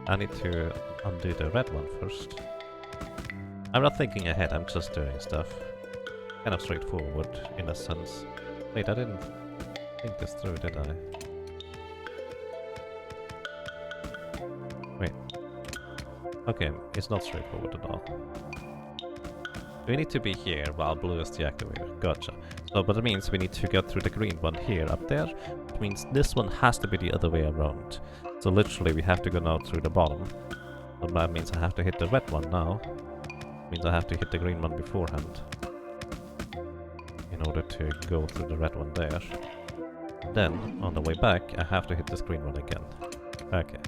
Speaker 1: I need to undo the red one first. I'm not thinking ahead, I'm just doing stuff. Kind of straightforward, in a sense. Wait, I didn't think this through, did I? Wait. Okay, it's not straightforward at all. We need to be here while blue is deactivated. Gotcha. So, but it means we need to get through the green one here up there. It means this one has to be the other way around. So literally we have to go now through the bottom. So that means I have to hit the red one now. It means I have to hit the green one beforehand. In order to go through the red one there. Then, on the way back, I have to hit this green one again. Okay.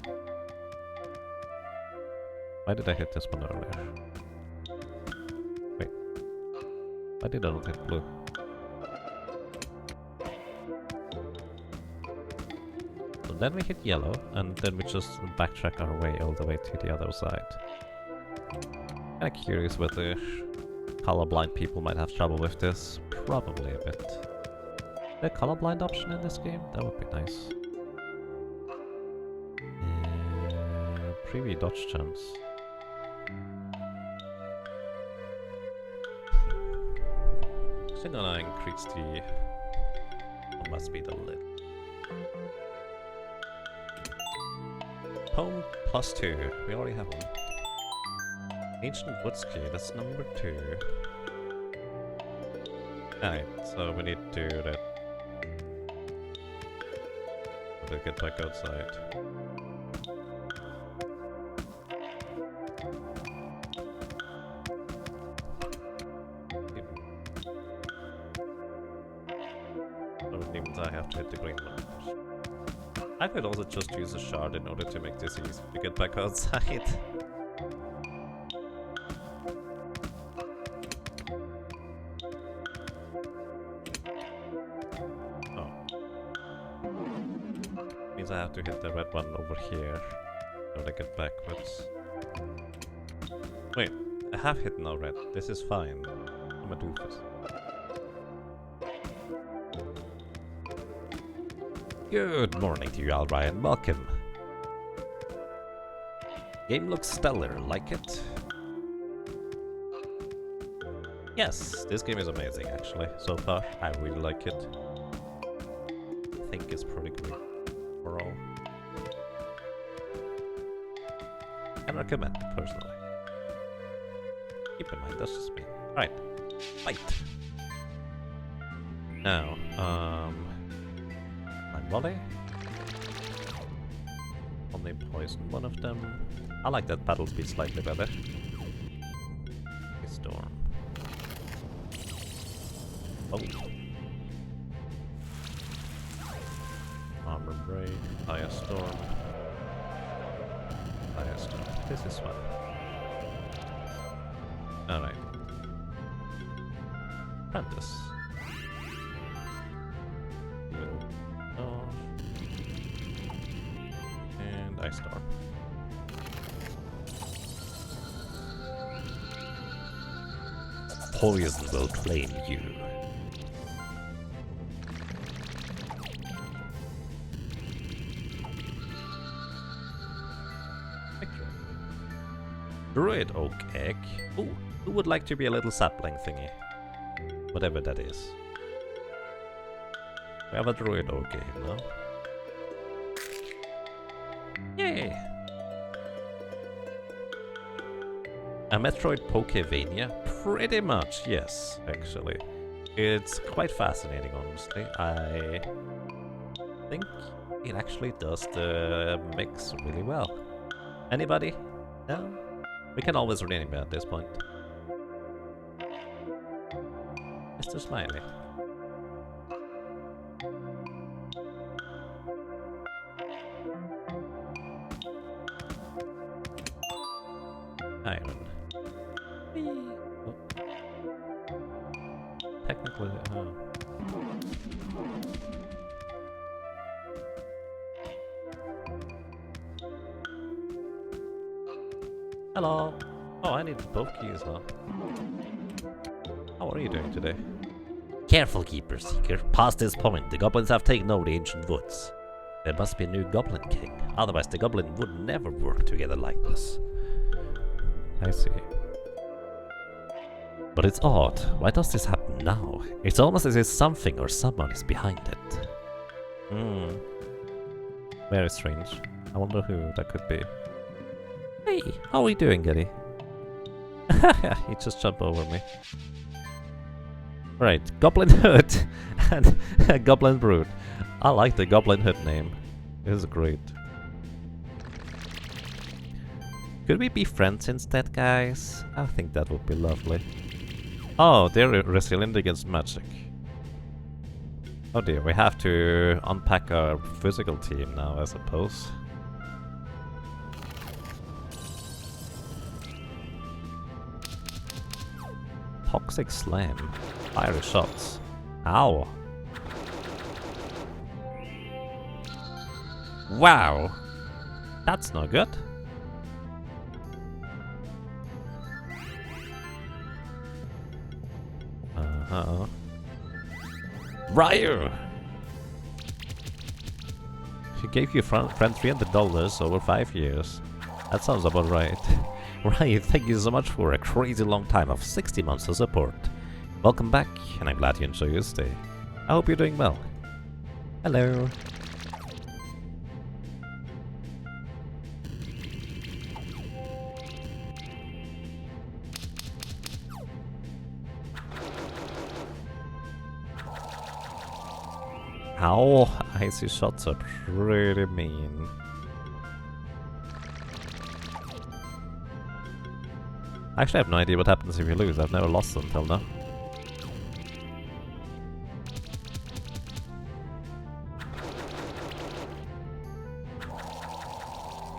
Speaker 1: Why did I hit this one earlier? Wait. Why did I not hit blue? So then we hit yellow, and then we just backtrack our way all the way to the other side. Kinda curious whether colorblind people might have trouble with this. Probably a bit. The colorblind option in this game? That would be nice. Preview dodge jumps. I'm gonna increase the combat speed a little. Home +2. We already have one. Ancient Woods Key, that's number 2. Alright, so we need to do that. To get back outside. So it means I have to hit the green one. I could also just use a shard in order to make this easy to get back outside. I have to hit the red one over here in order to get backwards. Wait, I have hit no red. This is fine. I'm a doofus. Good morning to you all, Ryan. Welcome. Game looks stellar. Like it? Yes, this game is amazing actually. So far, I really like it. I think it's pretty great. Overall. I recommend it personally. Keep in mind, that's just me. Alright, fight! Now, my volley. Only poison one of them. I like that battle speed slightly better. Storm. Oh. Armor break, Firestorm. Firestorm. This is fun. Alright. Apprentice. And Ice Storm. Poison will claim you. Druid Oak Egg. Ooh, who would like to be a little sapling thingy? Whatever that is. We have a Druid Oak Egg now. Yay! A Metroid Pokevania? Pretty much, yes, actually. It's quite fascinating, honestly. I think it actually does the mix really well. Anybody? No? We can always rename it at this point. Mr. Smiley. Iron. Oh. Technically, Hello. Oh, I need both keys, huh? How are you doing today?
Speaker 2: Careful, Keeper Seeker. Past this point, the goblins have taken over the ancient woods. There must be a new Goblin King, otherwise the goblin would never work together like this.
Speaker 1: I see.
Speaker 2: But it's odd. Why does this happen now? It's almost as if something or someone is behind it.
Speaker 1: Hmm. Very strange. I wonder who that could be.
Speaker 2: Hey, how are you doing, Geddy?
Speaker 1: He just jumped over me. Right, Goblin Hood and Goblin Brood. I like the Goblin Hood name. It is great. Could we be friends instead, guys? I think that would be lovely. Oh, they're resilient against magic. Oh dear, we have to unpack our physical team now, I suppose. Toxic Slam. Fiery shots. Ow. Wow. That's not good. Uh-huh. Ryu! She gave your friend $300 over 5 years. That sounds about right. Ryu, thank you so much for a crazy long time of 60 months of support. Welcome back, and I'm glad you enjoy your stay. I hope you're doing well. Hello. Ow, icy shots are pretty mean. Actually, I have no idea what happens if you lose. I've never lost until now.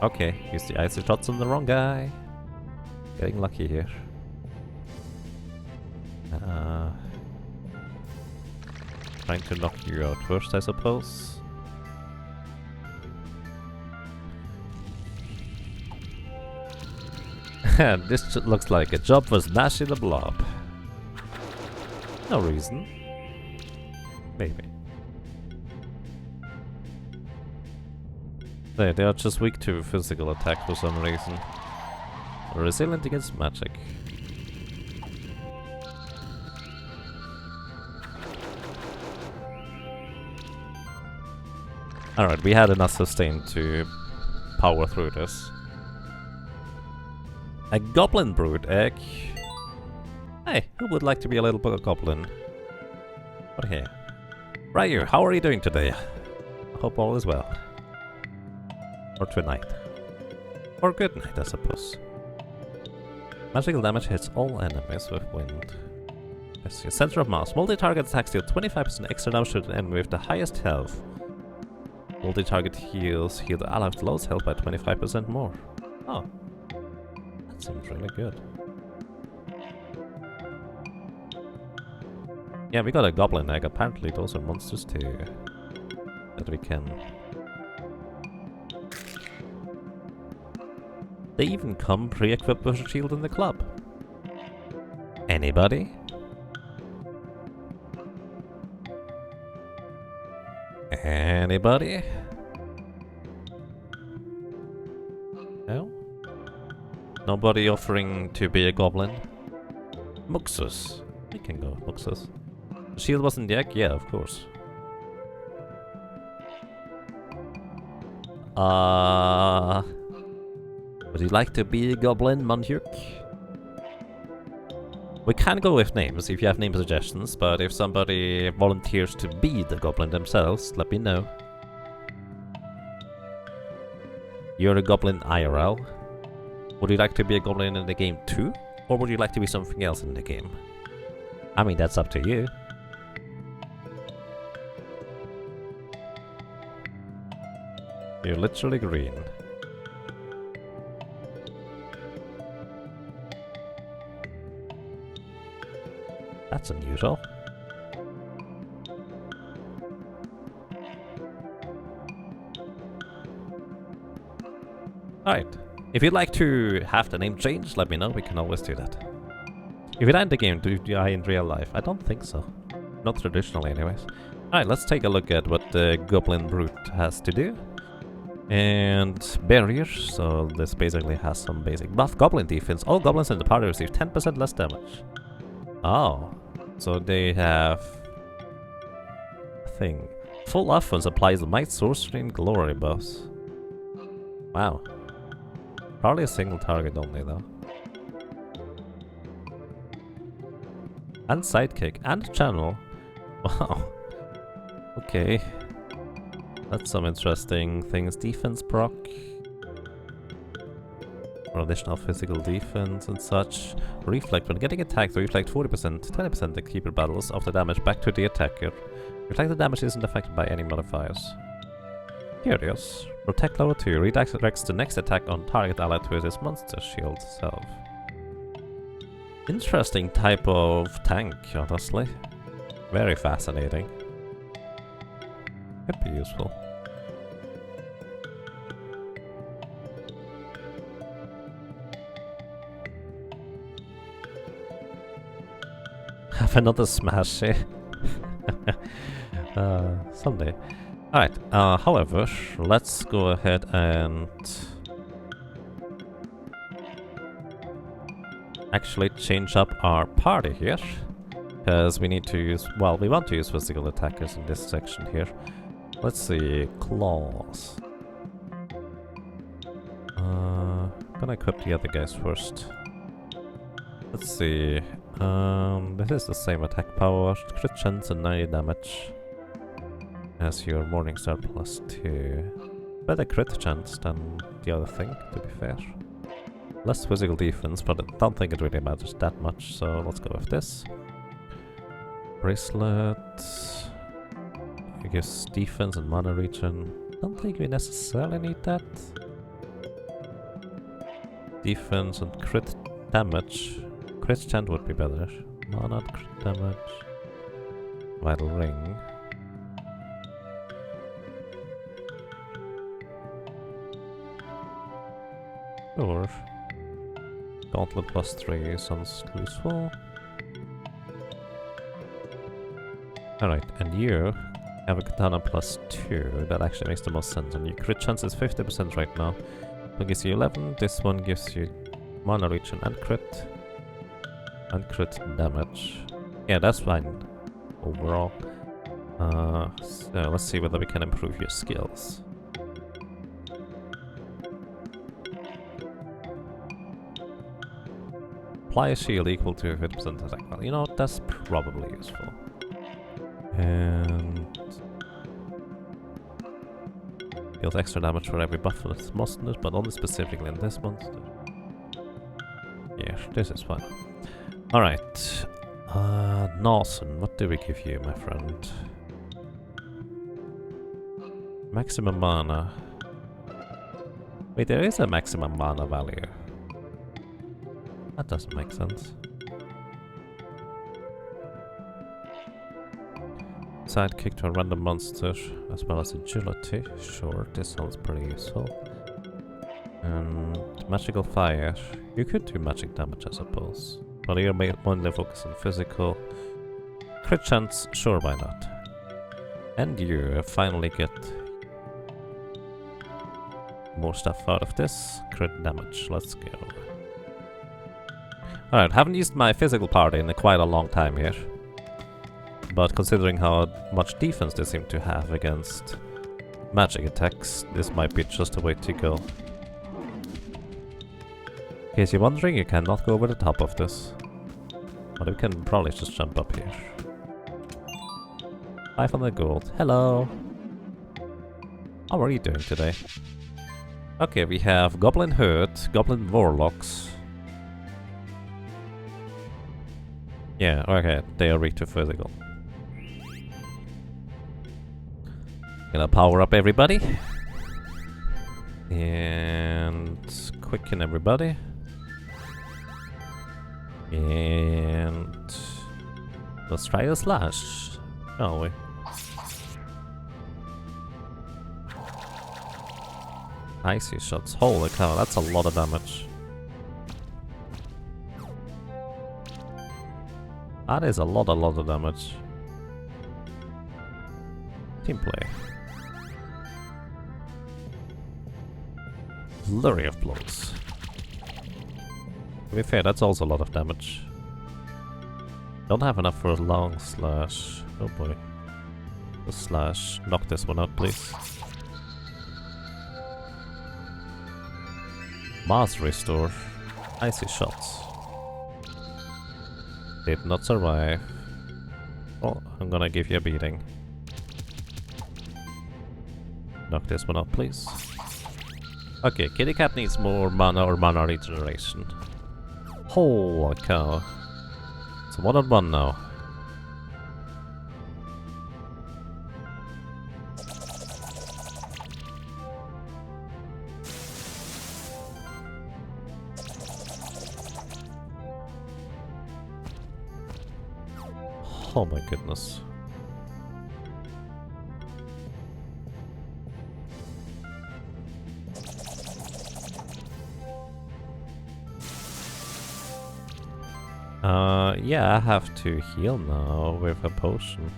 Speaker 1: Okay, use the icy shots on the wrong guy. Getting lucky here. Trying to knock you out first, I suppose. This looks like a job for smashing the blob. No reason. Maybe. They are just weak to physical attack for some reason. Resilient against magic. Alright, we had enough sustain to power through this. A Goblin Brood Egg. Hey, who would like to be a little goblin? What here? Ryu, how are you doing today? I hope all is well. Or tonight. Or good night, I suppose. Magical damage hits all enemies with wind. Let's see. Center of mass. Multi-target attacks deal 25% extra damage to the enemy with the highest health. Multi-target heals heal the ally with the lowest health by 25% more. Oh. That seems really good. Yeah, we got a Goblin Egg. Apparently those are monsters too. That we can... They even come pre-equipped with a shield in the club. Anybody? Anybody? No? Nobody offering to be a goblin? Muxus. We can go, Muxus. The shield wasn't the egg? Yeah, of course. Would you like to be a goblin, Manjuk? We can go with names if you have name suggestions, but if somebody volunteers to be the goblin themselves, let me know. You're a goblin IRL. Would you like to be a goblin in the game too? Or would you like to be something else in the game? I mean, that's up to you. You're literally green. That's unusual. Alright. If you'd like to have the name changed, let me know. We can always do that. If you die in the game, do you die in real life? I don't think so. Not traditionally anyways. Alright, let's take a look at what the Goblin Brood has to do. And barriers, so this basically has some basic buff. Goblin defense. All goblins in the party receive 10% less damage. Oh. So they have a thing. Full offense applies might, sorcery, and glory buffs. Wow. Probably a single target only though. And sidekick and channel. Wow. Okay. That's some interesting things. Defense proc. Or additional physical defense and such. Reflect. When getting attacked, reflect 40%, 20% the keeper battles of the damage back to the attacker. Reflect the damage isn't affected by any modifiers. Curious. Protect level 2. Redirects the next attack on target allied with his monster shield self. Interesting type of tank, honestly. Very fascinating. Could be useful. Have another smashy. Someday. Alright, however, let's go ahead and actually change up our party here. Because we need to use, well, we want to use physical attackers in this section here. Let's see, claws. Gonna equip the other guys first. Let's see. This is the same attack power, crit chance and 90 damage as your Morningstar +2. Better crit chance than the other thing, to be fair. Less physical defense, but I don't think it really matters that much, so let's go with this. Bracelet. It gives defense and mana regen. Don't think we necessarily need that. Defense and crit damage. Crit chant would be better. Mana, crit damage. Vital ring. Sure. Gauntlet +3 sounds useful. Alright, and you have a katana +2. That actually makes the most sense. And your crit chance is 50% right now. One gives you 11. This one gives you mana regen and crit. And crit damage. Yeah, that's fine overall. So let's see whether we can improve your skills. Apply a shield equal to 50% attack. Well, you know, that's probably useful. And deals extra damage for every buff for this monster, but only specifically in this monster. Yeah, this is fine. Alright. Nawson, what do we give you, my friend? Maximum mana. Wait, there is a maximum mana value. That doesn't make sense. sidekick to a random monster, as well as agility. Sure, this sounds pretty useful. And magical fire. You could do magic damage, I suppose. But you're mainly focused on physical. Crit chance, sure, why not? And you finally get more stuff out of this. Crit damage, let's go. Alright, haven't used my physical part in quite a long time here. But considering how much defense they seem to have against magic attacks, this might be just the way to go. In case you're wondering, you cannot go over the top of this. But you can probably just jump up here. 500 gold. Hello! How are you doing today? Okay, we have Goblin Herd, Goblin Warlocks. Yeah, okay, they are weak to physical. Gonna power up everybody. And quicken everybody. And let's try a slash, shall we? Icy shots, holy cow, that's a lot of damage. That is a lot of damage. Team play. Flurry of blows. To be fair, that's also a lot of damage. Don't have enough for a long slash. Oh boy. The slash. Knock this one out, please. Mass restore. Icy shots. Did not survive. Well, I'm gonna give you a beating. Knock this one out, please. Okay, Kitty Cat needs more mana or mana regeneration. Holy cow. It's 1-on-1 now. Oh my goodness. Yeah, I have to heal now with a potion.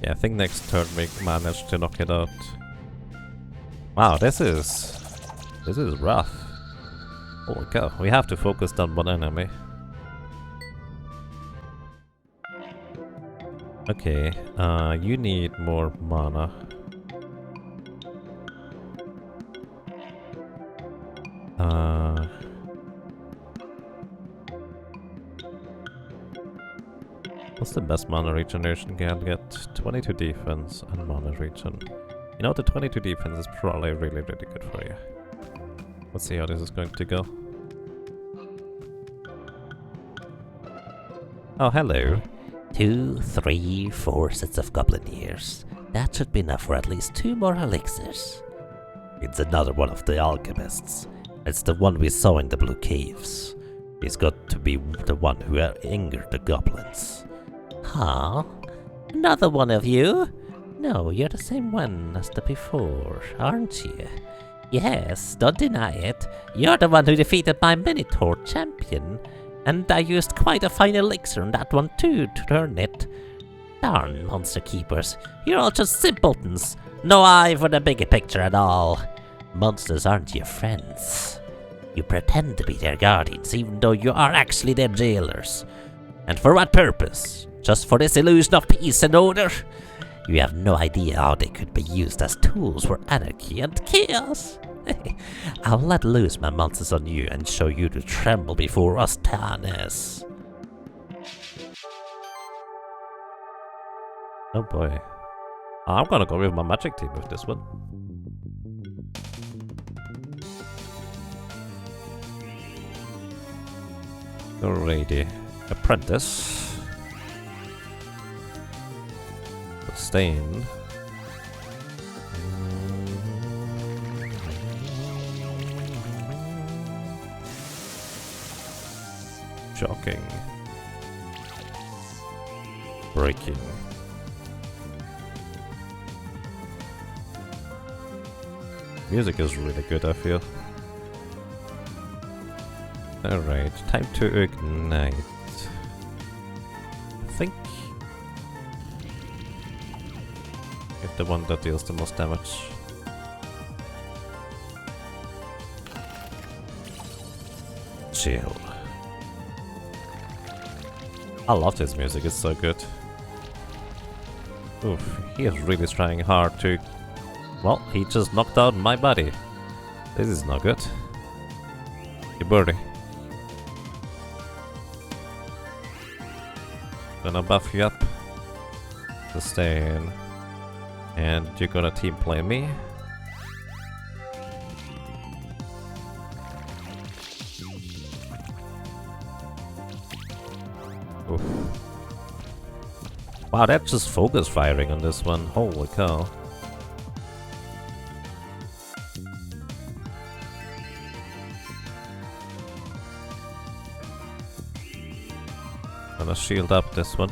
Speaker 1: Yeah, I think next turn we manage to knock it out. Wow, this is rough. Holy cow, we have to focus on one enemy. Okay, you need more mana. What's the best mana regeneration can get? 22 defense and mana regen. You know, the 22 defense is probably really good for you. Let's see how this is going to go. Oh, hello.
Speaker 2: 2, 3, 4 sets of goblin ears. That should be enough for at least 2 more elixirs. It's another one of the alchemists. It's the one we saw in the blue caves. He's got to be the one who angered the goblins. Huh? Another one of you? No, you're the same one as the before, aren't you? Yes, don't deny it. You're the one who defeated my Minotaur champion. And I used quite a fine elixir on that one too to turn it. Darn monster keepers, you're all just simpletons. No eye for the bigger picture at all. Monsters aren't your friends. You pretend to be their guardians even though you are actually their jailers. And for what purpose? Just for this illusion of peace and order? You have no idea how they could be used as tools for anarchy and chaos. I'll let loose my monsters on you and show you to tremble before us, Tannis.
Speaker 1: Oh boy. I'm gonna go with my magic team with this one. Alrighty. Apprentice. Sustain. Shocking. Breaking. Music is really good, I feel. Alright, time to ignite. I think get the one that deals the most damage. Chill. I love this music, it's so good. Oof, he is really trying hard to... Well, he just knocked out my body. This is not good. You birdie. Gonna buff you up. Sustain. And you're gonna team play me. Oof. Wow, that's just focus firing on this one. Holy cow. Gonna shield up this one.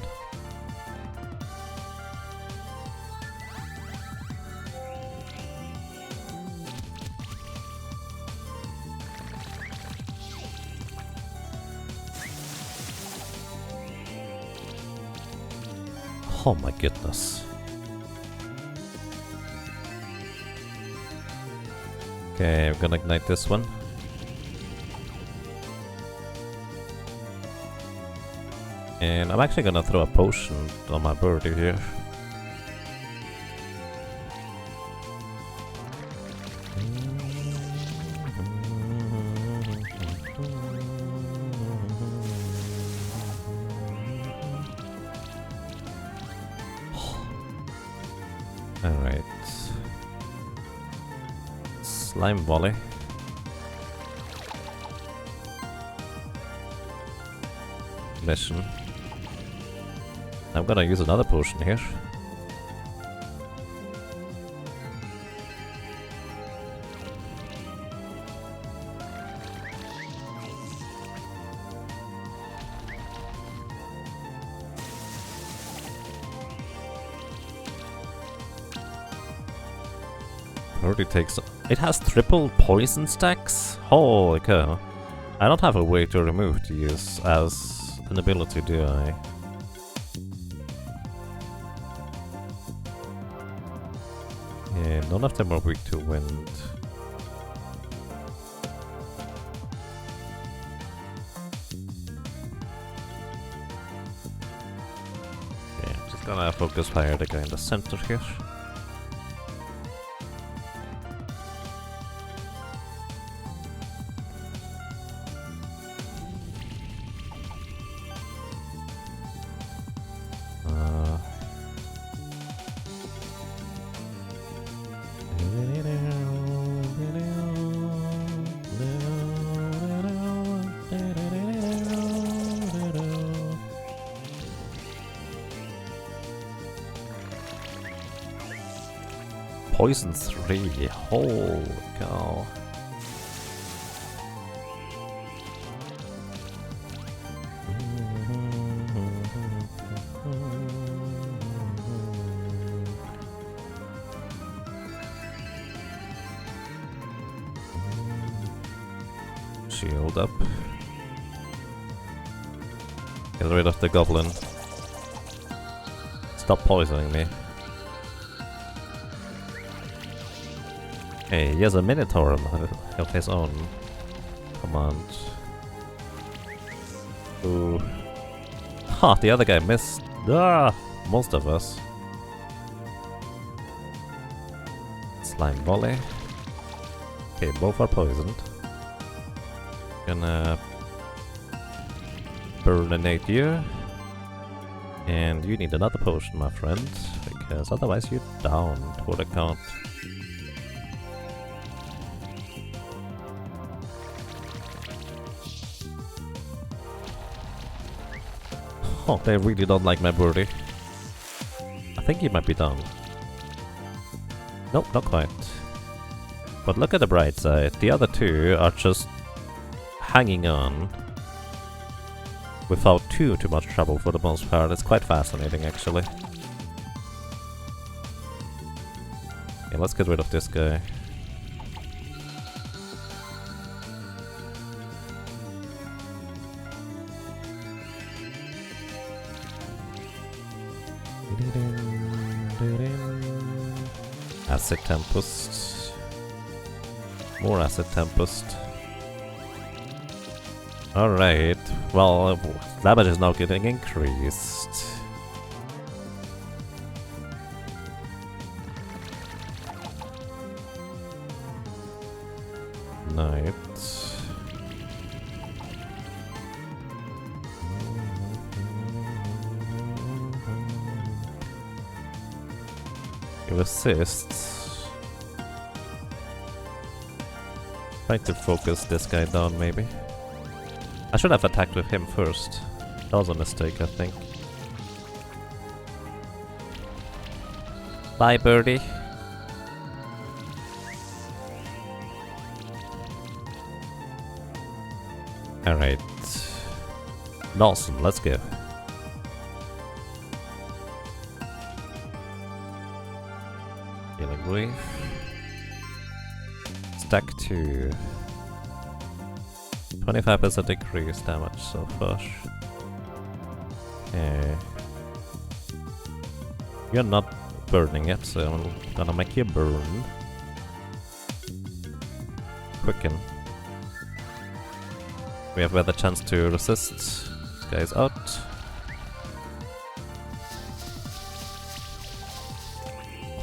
Speaker 1: Oh my goodness. Okay, I'm gonna ignite this one. And I'm actually gonna throw a potion on my birdie here. Alright. Slime volley. Mission. I'm gonna use another potion here. Already takes... It has triple poison stacks? Holy cow. I don't have a way to remove these as an ability, do I? Yeah, none of them are weak to wind. Okay, I'm just gonna focus fire the guy in the center here. Poison 3, holy cow. Shield up. Get rid of the goblin. Stop poisoning me. Hey, he has a Minotaur of his own command. Ooh. Ha, the other guy missed. Ah, most of us. Slime volley. Okay, both are poisoned. Gonna burninate you. And you need another potion, my friend, because otherwise you're down for the count. Oh, they really don't like my birdie. I think he might be down. Nope, not quite. But look at the bright side. The other two are just hanging on. without too much trouble for the most part. It's quite fascinating, actually. Yeah, let's get rid of this guy. Acid Tempest. More Acid Tempest. Alright, well, damage is now getting increased. Night. Give assists. Trying to focus this guy down, maybe. I should have attacked with him first. That was a mistake, I think. Bye, birdie. Alright. Dawson, let's go. Healing Wave. Stack 2. 25% decrease damage so far. Okay. You're not burning it, so I'm gonna make you burn. Quicken. We have better chance to resist. This guy's out.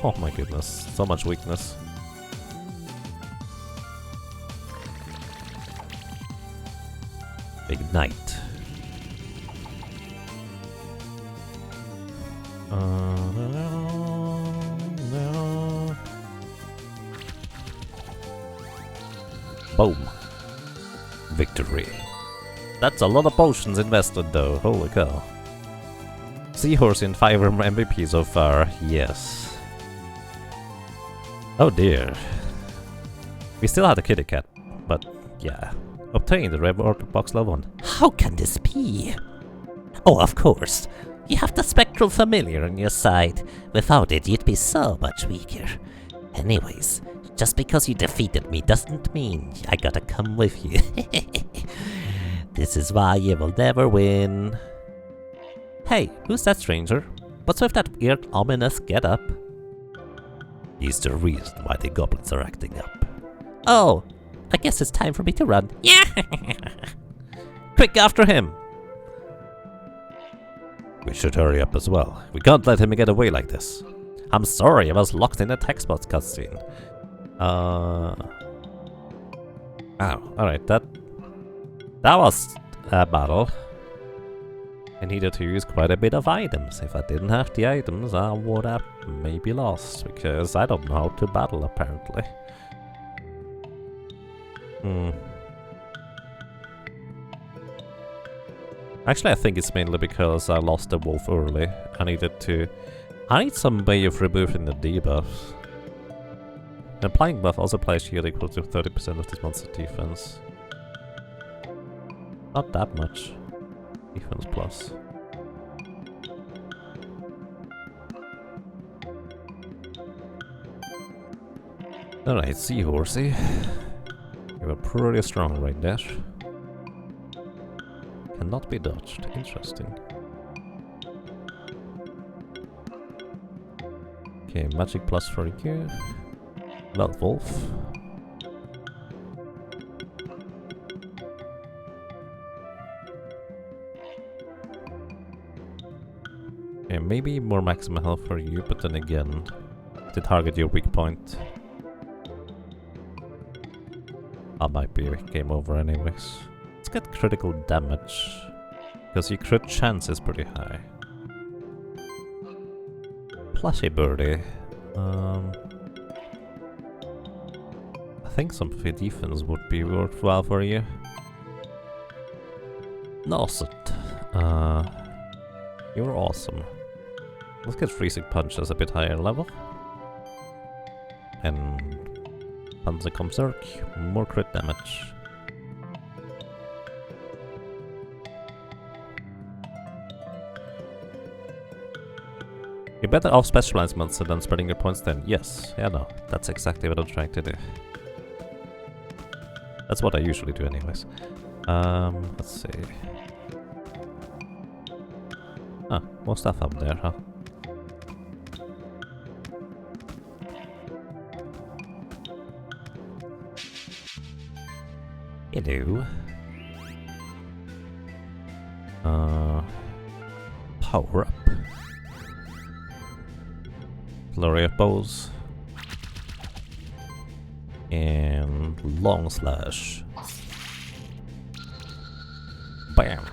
Speaker 1: Oh my goodness, so much weakness. Ignite. Boom. Victory. That's a lot of potions invested though, holy cow. Seahorse in 5 MVP so far, yes. Oh dear. We still had a kitty cat, but yeah. Obtain the reward box level 1.
Speaker 2: How can this be? Oh, of course. You have the spectral familiar on your side. Without it, you'd be so much weaker. Anyways, just because you defeated me doesn't mean I gotta come with you. This is why you will never win. Hey, who's that stranger? What's with that weird, ominous getup? He's the reason why the goblins are acting up. Oh, I guess it's time for me to run. Yeah! Quick, after him!
Speaker 1: We should hurry up as well. We can't let him get away like this.
Speaker 2: I'm sorry, I was locked in a text box cutscene.
Speaker 1: Oh, alright, that was a battle. I needed to use quite a bit of items. If I didn't have the items, I would have maybe lost, because I don't know how to battle, apparently. Actually, I think it's mainly because I lost the wolf early. I need some way of removing the debuffs. The applying buff also applies shield equal to 30% of this monster's defense. Not that much. Defense plus. Alright, Seahorsey. You were pretty strong right there. Cannot be dodged. Interesting. Okay, magic plus for you. Well, wolf. Okay, maybe more maximum health for you, but then again, to target your weak point. I might be game over anyways. Let's get critical damage, because your crit chance is pretty high. Plushy birdie. I think some defense would be worthwhile for you. Awesome. You're awesome. Let's get freezing punches a bit higher level. And Panzer Berserk, more crit damage. better off specializing monster than spreading your points then. Yes, yeah, no. That's exactly what I'm trying to do. That's what I usually do anyways. Let's see. Ah, more stuff up there, huh? Hello. Power up. Flurry of bows. And long slash. Bam.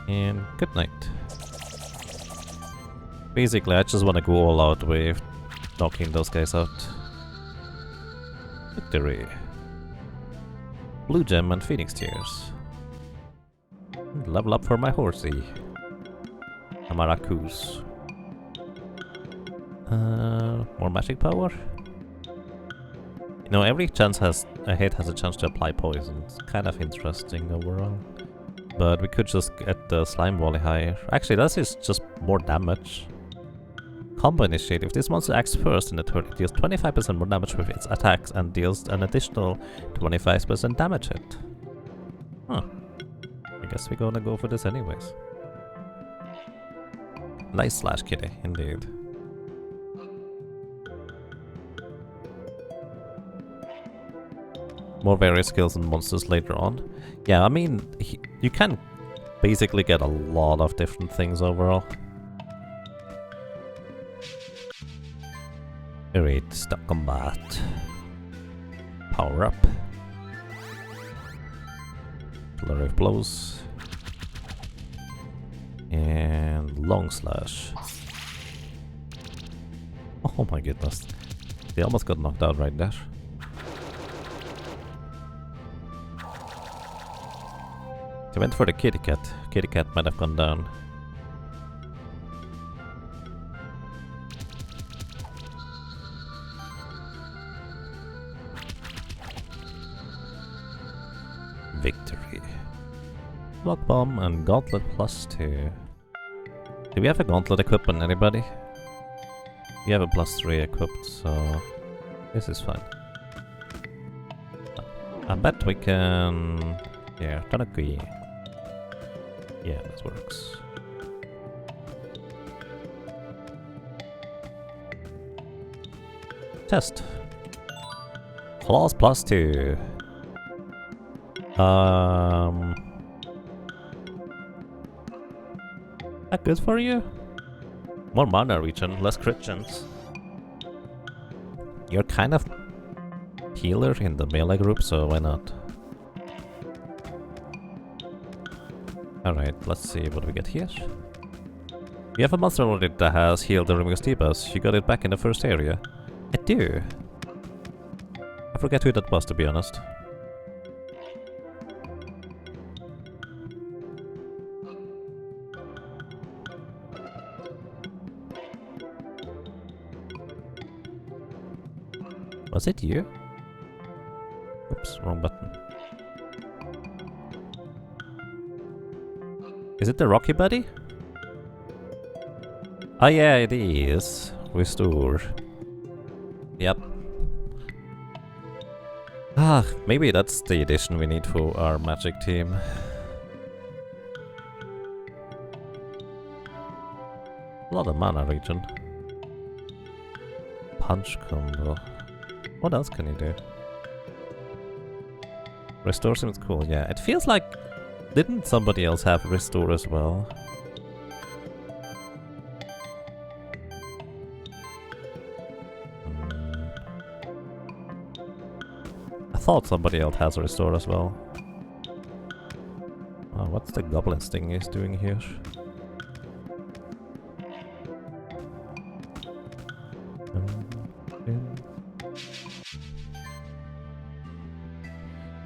Speaker 1: And good night. Basically, I just want to go all out with knocking those guys out. Victory. Blue gem and phoenix tears. Level up for my horsey. Amarakus. More magic power. You know, every chance a hit has a chance to apply poison. It's kind of interesting overall. But we could just get the slime volley higher. Actually, that is just more damage. Combo initiative. This monster acts first in the turn. It deals 25% more damage with its attacks and deals an additional 25% damage hit. Huh. I guess we're gonna go for this anyways. Nice slash kitty, indeed. More various skills and monsters later on. Yeah, I mean, you can basically get a lot of different things overall. Alright, stop combat. Power up. Flurry of blows. And long slash. Oh my goodness. They almost got knocked out right there. They went for the kitty cat. Kitty cat might have gone down. Victory. Block bomb and gauntlet +2. Do we have a gauntlet equipped on anybody? We have a +3 equipped, so this is fine. I bet we can... Yeah, Tanaki. Yeah, this works. Test. Claws +2. That good for you? More mana regen, less crit chance. You're kind of healer in the melee group, so why not? Alright, let's see what we get here. We have a monster already that has healed the Rimgostibas. You got it back in the first area. I do. I forget who that was, to be honest. Was it you? Oops, wrong button. Is it the Rocky Buddy? Oh yeah, it is. Restore. Yep. Ah, maybe that's the addition we need for our magic team. A lot of mana regen. Punch combo. What else can you do? Restore seems cool, yeah. It feels like... Didn't somebody else have Restore as well? I thought somebody else has Restore as well. Oh, what's the Goblin Sting is doing here?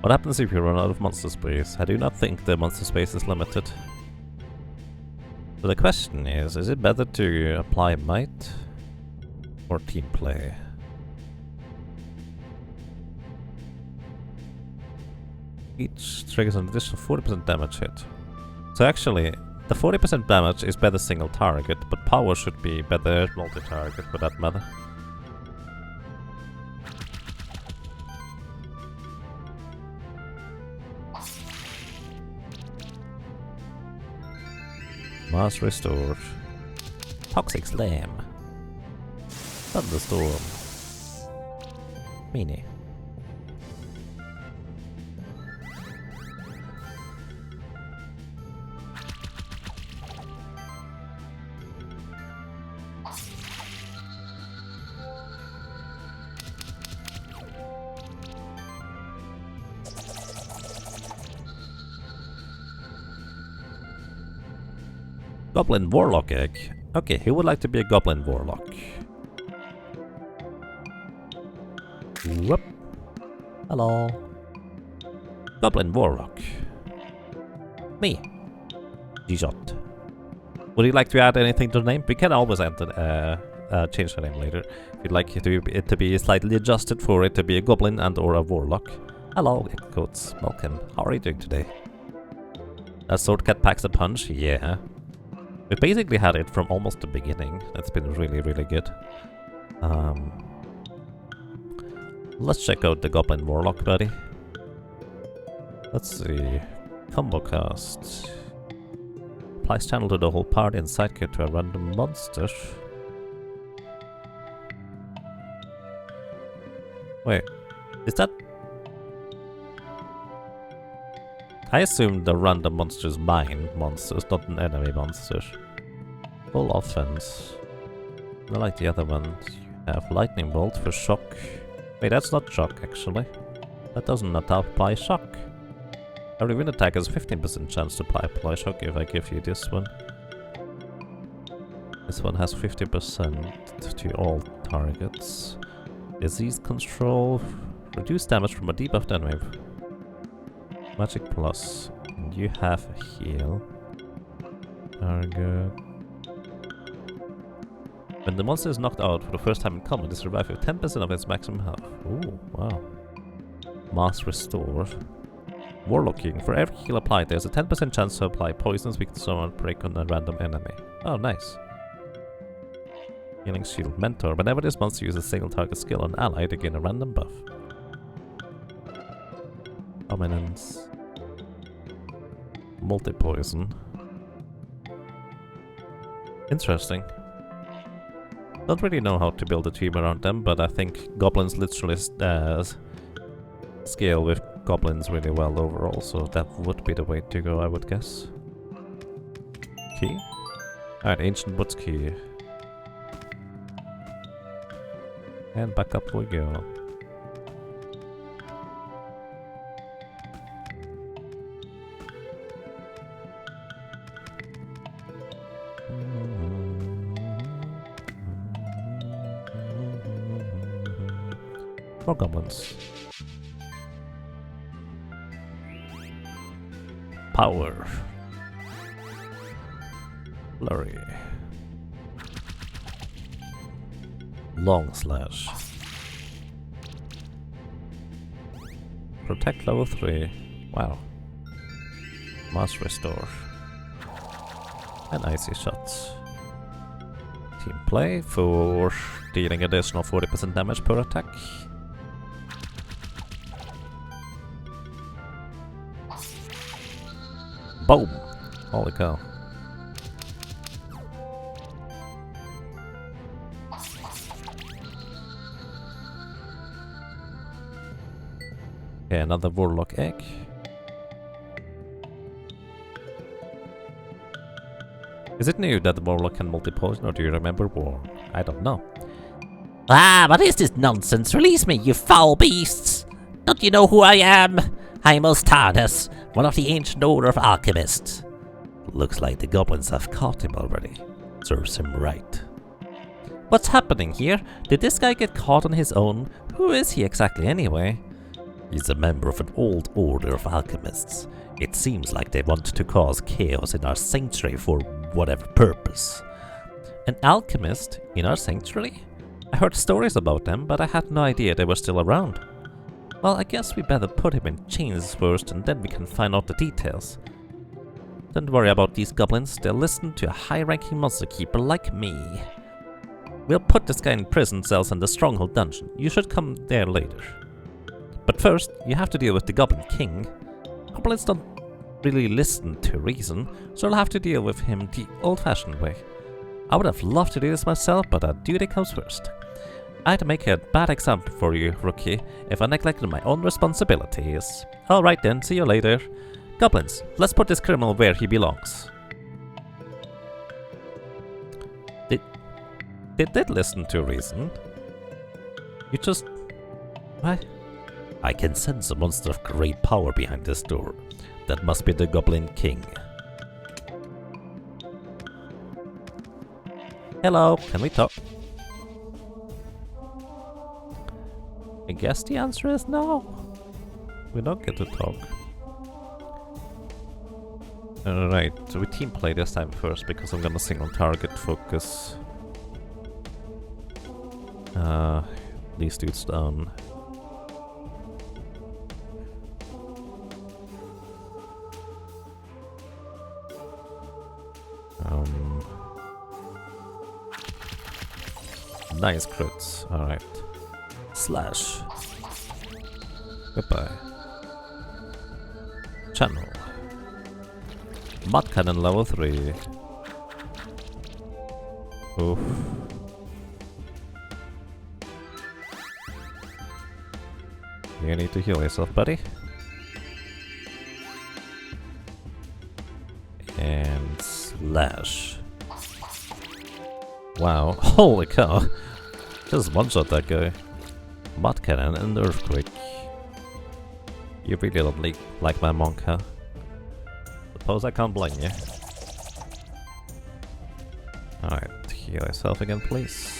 Speaker 1: What happens if you run out of monster space? I do not think the monster space is limited. So the question is it better to apply might or team play? Each triggers an additional 40% damage hit. So actually, the 40% damage is better single target, but power should be better multi-target for that matter. Mass Restore. Toxic Slam. Thunderstorm. Mini. Goblin Warlock Egg. Okay, who would like to be a Goblin Warlock? Whoop. Hello. Goblin Warlock. Me. G-Shot. Would you like to add anything to the name? We can always change the name later. If you'd like it to be slightly adjusted for it to be a Goblin and or a Warlock. Hello, Echoes. Welcome. How are you doing today? A Sword Cat packs a punch? Yeah. We basically had it from almost the beginning. That's been really, really good. Let's check out the Goblin Warlock, buddy. Let's see. Combo cast. Applies channel to the whole party and sidekick to a random monster. Wait, is that... I assume the random monster is mine monsters, not an enemy monster. Full offense. I like the other ones. You have lightning bolt for shock. Wait, that's not shock actually. That doesn't apply shock. Every wind attack has 15% chance to apply shock if I give you this one. This one has 50% to all targets. Disease control. Reduce damage from a debuffed enemy. Magic plus. And you have a heal. Target. When the monster is knocked out for the first time in combat, it revives with 10% of its maximum health. Ooh, wow. Mass Restore. Warlocking. For every heal applied, there's a 10% chance to apply poisons, weakness, or break on a random enemy. Oh, nice. Healing Shield. Mentor. Whenever this monster uses a single target skill on an ally, they gain a random buff. Dominance. Multi-poison. Interesting. Don't really know how to build a team around them, but I think goblins literally scale with goblins really well overall, so that would be the way to go, I would guess. Key? Alright, Ancient Woods Key. And back up we go. More goblins. Power. Flurry. Long slash. Protect level 3. Wow. Mass Restore. And Icy Shots. Team play for dealing additional 40% damage per attack. Boom! Holy cow. Okay, another Warlock Egg. Is it new that the Warlock can multi-poison, or do you remember War? I don't know.
Speaker 2: Ah, what is this nonsense? Release me, you foul beasts! Don't you know who I am? I'm Ostardus, one of the ancient order of alchemists.
Speaker 1: Looks like the goblins have caught him already. Serves him right.
Speaker 2: What's happening here? Did this guy get caught on his own? Who is he exactly anyway?
Speaker 1: He's a member of an old order of alchemists. It seems like they want to cause chaos in our sanctuary for whatever purpose.
Speaker 2: An alchemist in our sanctuary? I heard stories about them, but I had no idea they were still around. Well, I guess we better put him in chains first and then we can find out the details.
Speaker 1: Don't worry about these goblins, they'll listen to a high-ranking monster keeper like me. We'll put this guy in prison cells in the Stronghold dungeon. You should come there later. But first, you have to deal with the Goblin King. Goblins don't really listen to reason, so I'll have to deal with him the old-fashioned way. I would have loved to do this myself, but our duty comes first. I had to make a bad example for you, rookie, if I neglected my own responsibilities. Alright then, see you later. Goblins, let's put this criminal where he belongs. They did listen to reason. You just... What? I can sense a monster of great power behind this door. That must be the Goblin King. Hello, can we talk? I guess the answer is no. We don't get to talk. Alright, so we team play this time first because I'm gonna single target focus. These dudes down. Nice crits, alright. Slash. Goodbye. Channel. Mud Cannon level 3. Oof. You need to heal yourself, buddy. And slash. Wow, holy cow. Just one-shot that guy. Mud Cannon and Earthquake. You really don't like my monk, huh? Suppose I can't blame you. Alright, heal yourself again, please.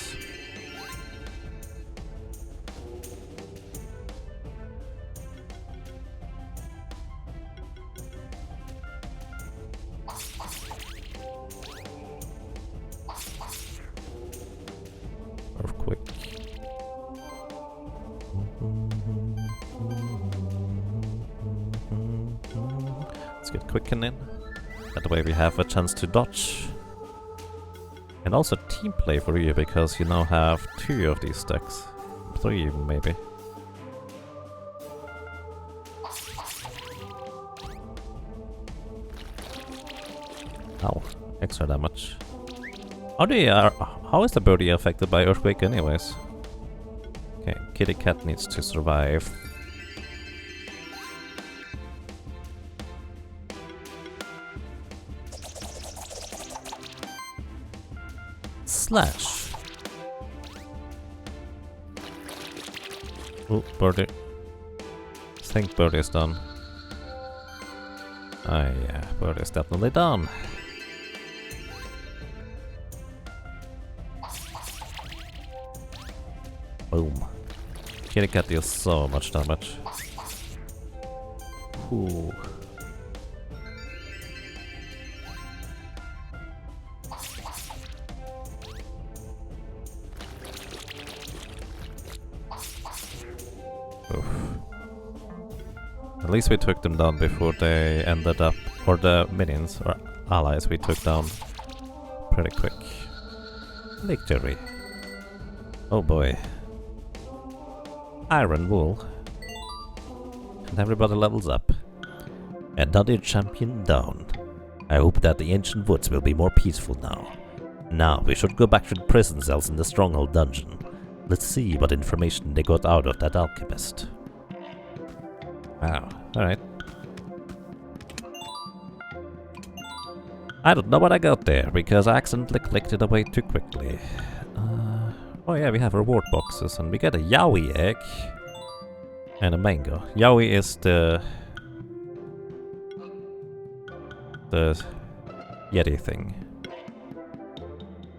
Speaker 1: Earthquake. Let's get Quicken in. That way we have a chance to dodge. And also team play for you, because you now have 2 of these stacks. 3 even, maybe. Ow, extra damage. How is the birdie affected by Earthquake anyways? Okay, Kitty Cat needs to survive. Slash. Oh, birdie. I think birdie is done. Ah yeah, birdie is definitely done. Boom. Kitty Cat deals so much damage. Ooh. Oof. At least we took them down before they ended up, or the minions or allies we took down pretty quick. Victory. Oh boy. Iron Wool. And everybody levels up. Another champion down. I hope that the ancient woods will be more peaceful now. Now we should go back to the prison cells in the Stronghold dungeon. Let's see what information they got out of that alchemist. Wow, alright. I don't know what I got there, because I accidentally clicked it away too quickly. Oh yeah, we have reward boxes, and we get a Yowie egg and a mango. Yowie is the Yeti thing.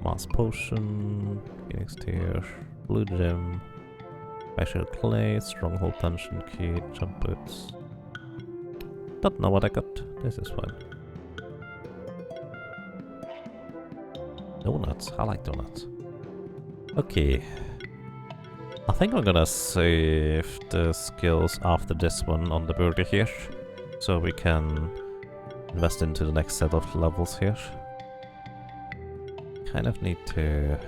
Speaker 1: Mass potion, Phoenix tear, blue gem, special clay, stronghold dungeon key, jump boots. Don't know what I got. This is fine. Donuts. I like donuts. Okay. I think I'm gonna save the skills after this one on the birdie here, so we can invest into the next set of levels here. Kind of need to...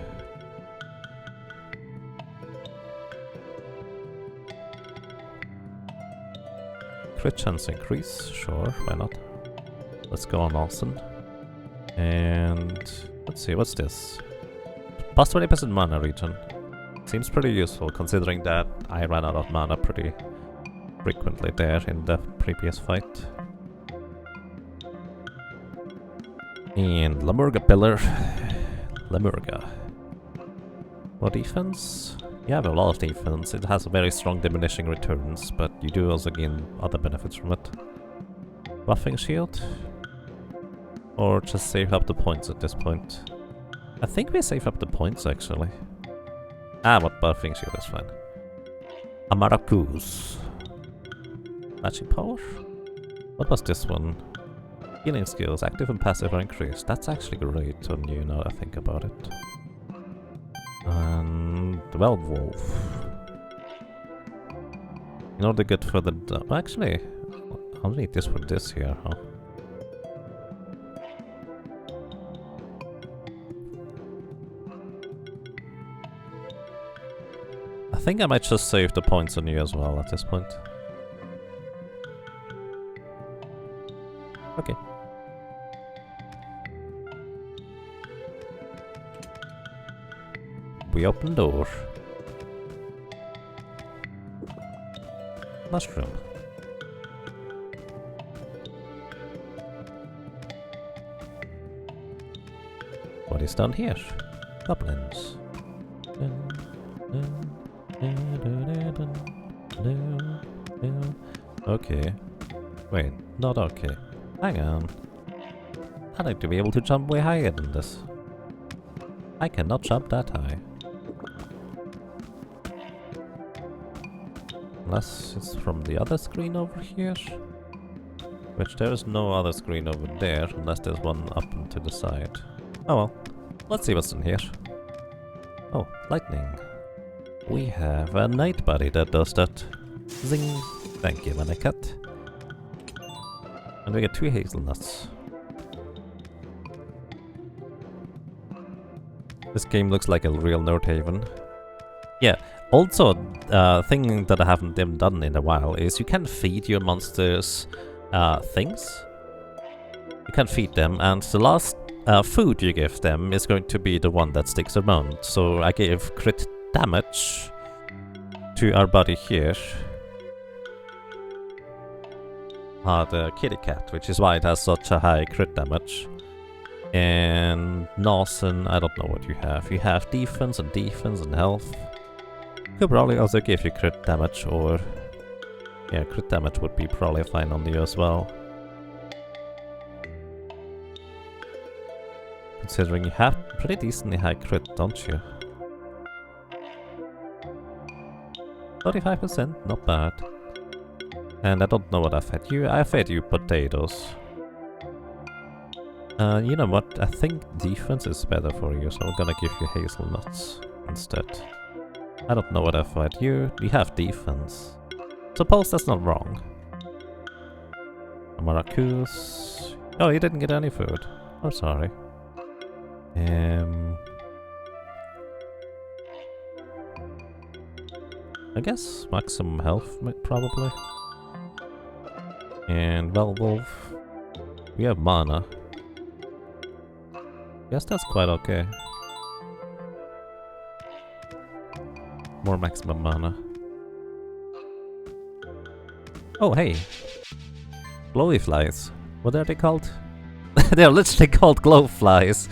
Speaker 1: Crit chance increase, sure, why not? Let's go on Olsen. And let's see, what's this? Plus 20% mana regen. Seems pretty useful considering that I ran out of mana pretty frequently there in the previous fight. And Lamurga Pillar. Lamurga. More defense? You have a lot of defense. It has very strong diminishing returns, but you do also gain other benefits from it. Buffing shield? Or just save up the points at this point? I think we save up the points actually. Ah, but buffing shield is fine. Amaracus. Magic power? What was this one? Healing skills, active and passive are increased. That's actually great on you now that I think about it. And Wolf. In order to get further down. Actually, I'll need this for this here, huh? I think I might just save the points on you as well at this point. Okay. We open door. Mushroom. What is done here? Goblins. Okay. Wait, not okay. Hang on. I'd like to be able to jump way higher than this. I cannot jump that high. Unless it's from the other screen over here. Which there is no other screen over there, unless there's one up and to the side. Oh well. Let's see what's in here. Oh, lightning. We have a night buddy that does that. Zing! Thank you, Manicat. And we get 2 hazelnuts. This game looks like a real nerd haven. Yeah, also, thing that I haven't even done in a while is you can feed your monsters things. You can feed them, and the last food you give them is going to be the one that sticks around. So I gave crit damage to our buddy here. The kitty cat, which is why it has such a high crit damage. And Nawson, I don't know what you have. You have defense and health. Could probably also give you crit damage, or... yeah, crit damage would be probably fine on you as well. Considering you have pretty decently high crit, don't you? 35%, not bad. And I don't know what I fed you. I fed you potatoes. You know what? I think defense is better for you, so I'm gonna give you hazelnuts instead. I don't know what I fed you. You have defense. Suppose that's not wrong. Maracus. Oh, you didn't get any food. I'm sorry. I guess maximum health, probably. And Wolf. We have mana. Guess that's quite okay. More maximum mana. Oh, hey! Glowy flies. What are they called? They're literally called glow flies.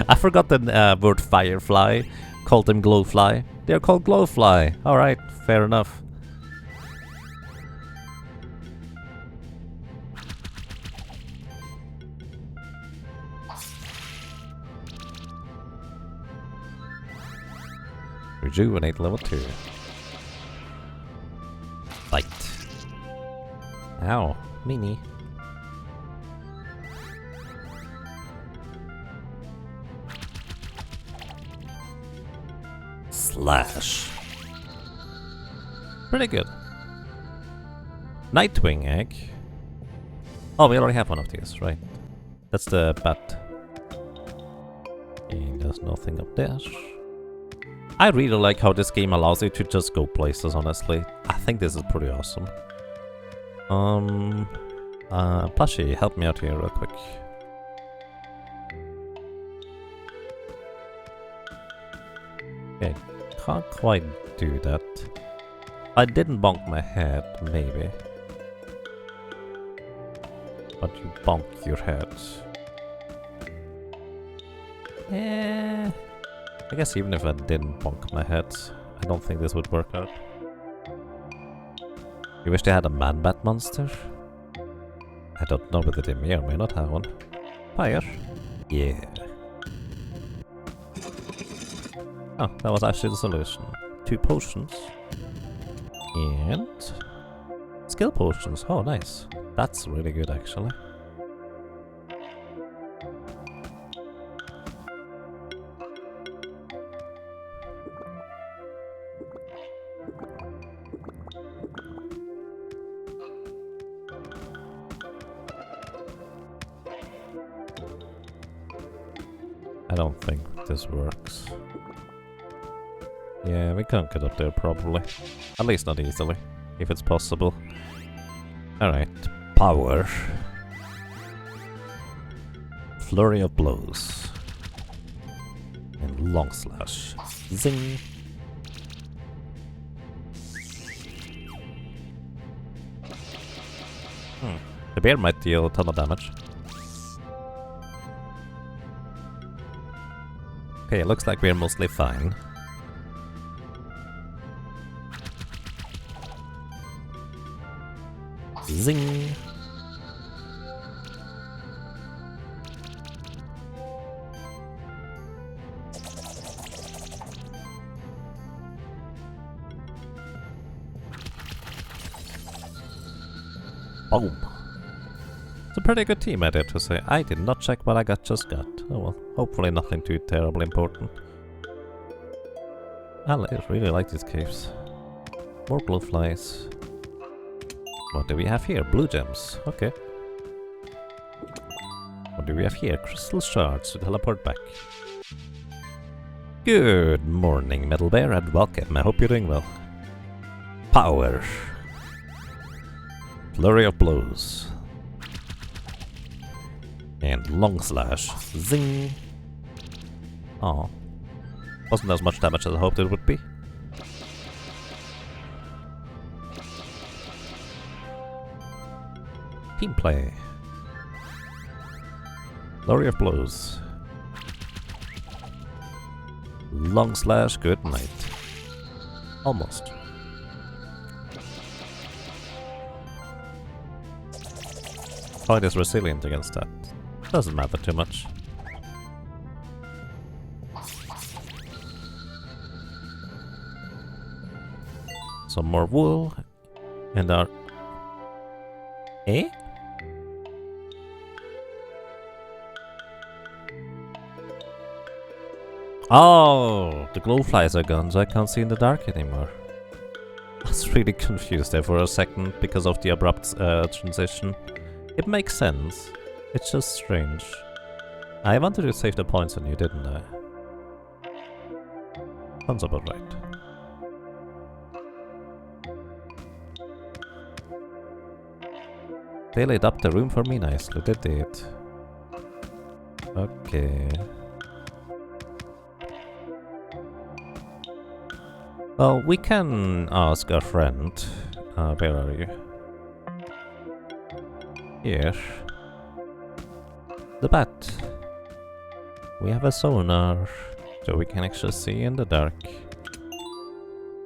Speaker 1: I forgot the word firefly. Called them glowfly. They're called glowfly. Alright, fair enough. Rejuvenate level 2. Fight. Ow, meanie. Slash. Pretty good. Nightwing egg. Oh, we already have one of these, right. That's the bat. And there's nothing up there. I really like how this game allows you to just go places, honestly. I think this is pretty awesome. Plushie, help me out here real quick. Okay, can't quite do that. I didn't bonk my head, maybe. But you bonk your head. Eh, I guess even if I didn't bonk my head, I don't think this would work out. You wish they had a man-bat monster? I don't know whether they may or may not have one. Fire? Yeah. Oh, that was actually the solution. 2 potions. And... skill potions. Oh, nice. That's really good, actually. I don't think this works. Yeah, we can't get up there probably. At least not easily, if it's possible. Alright, power. Flurry of blows. And long slash. Zing! The bear might deal a ton of damage. Okay, it looks like we're mostly fine. Zing! Boom! It's a pretty good team, I dare to say. I did not check what I just got. Oh well, hopefully nothing too terribly important. I really like these caves. More blowflies. What do we have here? Blue gems. Okay. What do we have here? Crystal shards to teleport back. Good morning, Metal Bear, and welcome. I hope you're doing well. Power. Flurry of blows. And long slash. Zing. Oh. Wasn't as much damage as I hoped it would be. Team play. Flurry of blows. Long slash, good night. Almost. Quite is resilient against that. Doesn't matter too much. Some more wool. And our... Eh? Oh, the glowflies are gone, so I can't see in the dark anymore. I was really confused there for a second because of the abrupt transition. It makes sense. It's just strange. I wanted to save the points on you, didn't I? Sounds about right. They lit up the room for me nicely, they did. Okay. Well, we can ask our friend. Where are you? Here. The bat. We have a sonar, so we can actually see in the dark.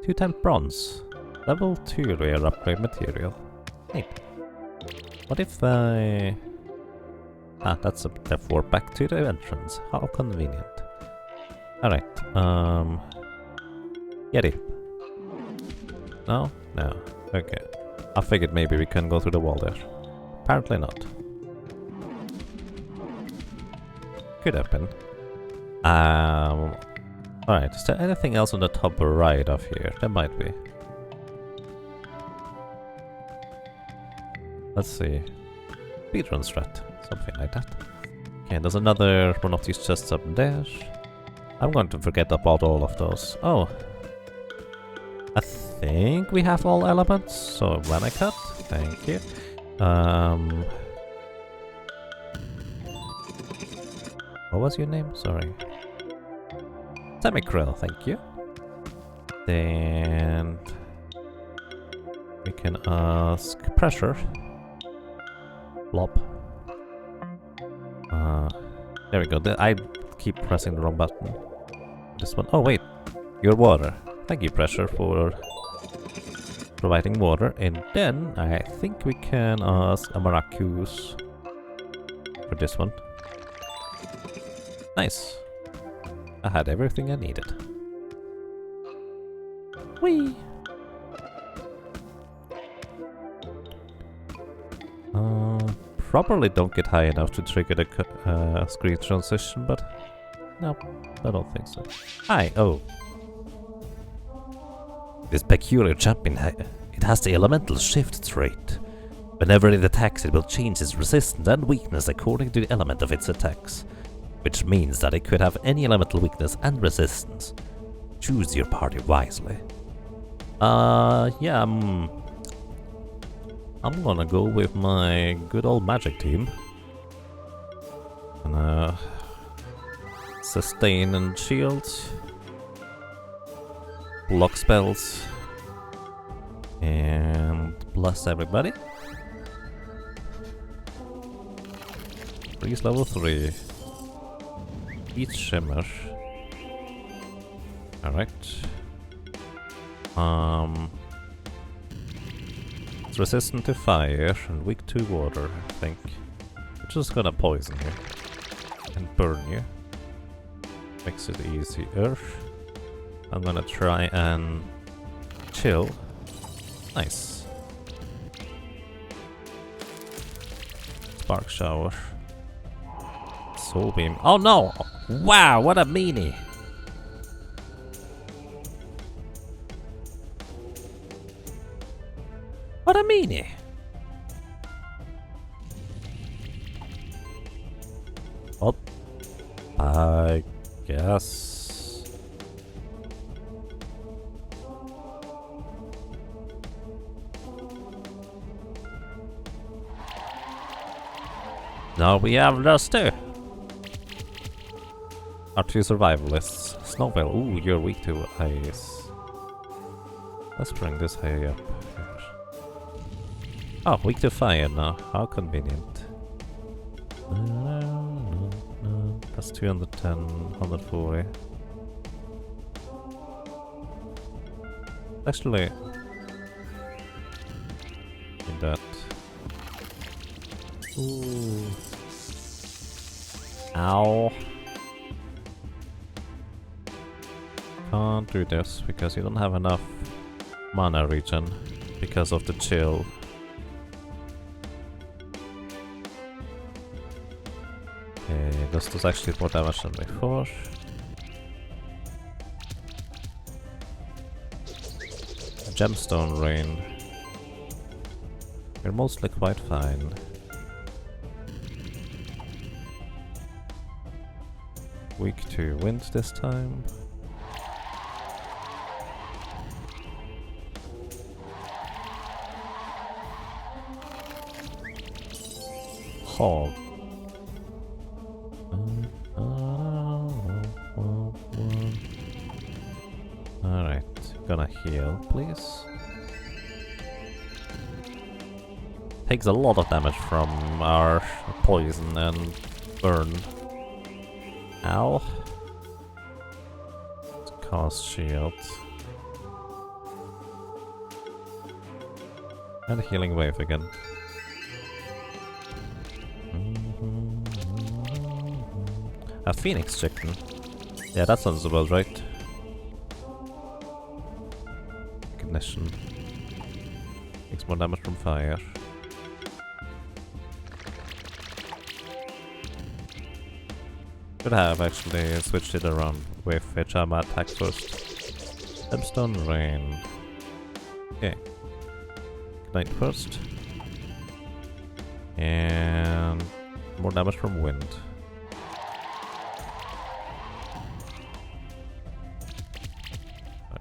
Speaker 1: 2-10 bronze. Level 2 rare upgrade material. Neat. What if I... Ah, that's a death warp back to the entrance. How convenient. Alright, Yeti. No? No. Okay. I figured maybe we can go through the wall there. Apparently not. Could have been. Alright, is there anything else on the top right of here? There might be. Let's see. speedrun strat. Something like that. Okay, there's another one of these chests up there. I'm going to forget about all of those. Oh. I think we have all elements. So mana cut. Thank you. What was your name? Sorry. Semicryl, thank you. Then we can ask pressure. Blob. There we go. I keep pressing the wrong button. This one. Oh wait, your water. Thank you, pressure, for providing water. And then I think we can ask a Maracus for this one. Nice. I had everything I needed. Whee! Probably don't get high enough to trigger the screen transition, but no, I don't think so. Hi, oh. This peculiar champion, it has the elemental shift trait. Whenever it attacks, it will change its resistance and weakness according to the element of its attacks, which means that it could have any elemental weakness and resistance. Choose your party wisely. Yeah, I'm gonna go with my good old magic team. And sustain and shield. Block spells. And bless everybody. Freeze level 3. Eat shimmer. Alright. It's resistant to fire and weak to water, I think. We're just gonna poison you and burn you. Makes it easier. I'm gonna try and chill. Nice. Spark shower. Soul beam. Oh no! Wow, what a meanie! What a meanie! Oh, I guess. Now we have those two. Our two survivalists. Snowbell, ooh, you're weak to ice. Let's bring this high up. Oh, weak to fire now. How convenient. That's 210, 140. Actually, need that. Ooh. Ow. Can't do this because you don't have enough mana regen because of the chill. Okay, this does actually more damage than before. Gemstone rain. We're mostly quite fine. Weak to wind this time. Hog. Alright, gonna heal, please. Takes a lot of damage from our poison and burn. Ow. Let's cast shield. And healing wave again. A phoenix chicken. Yeah, that sounds about right. Ignition. Takes more damage from fire. Could have actually switched it around with Chama attack first. Gemstone rain. Okay. Ignite first. And more damage from wind.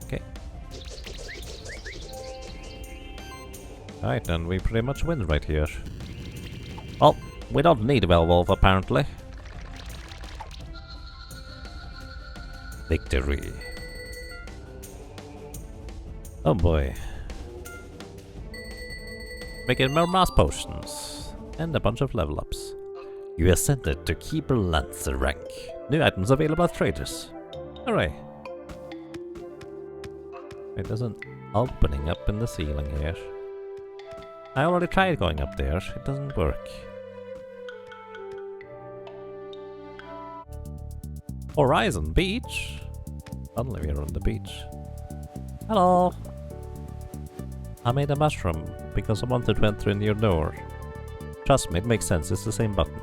Speaker 1: Okay. Alright, then we pretty much win right here. Well, we don't need Velvolve apparently. Victory. Oh boy. Making more mass potions. And a bunch of level ups. You ascended to Keeper Lancer rank. New items available at traders. Hooray. Wait, there's an opening up in the ceiling here. I already tried going up there. It doesn't work. Horizon Beach? Suddenly we're on the beach. Hello! I made a mushroom because I wanted to enter in your door. Trust me, it makes sense, it's the same button.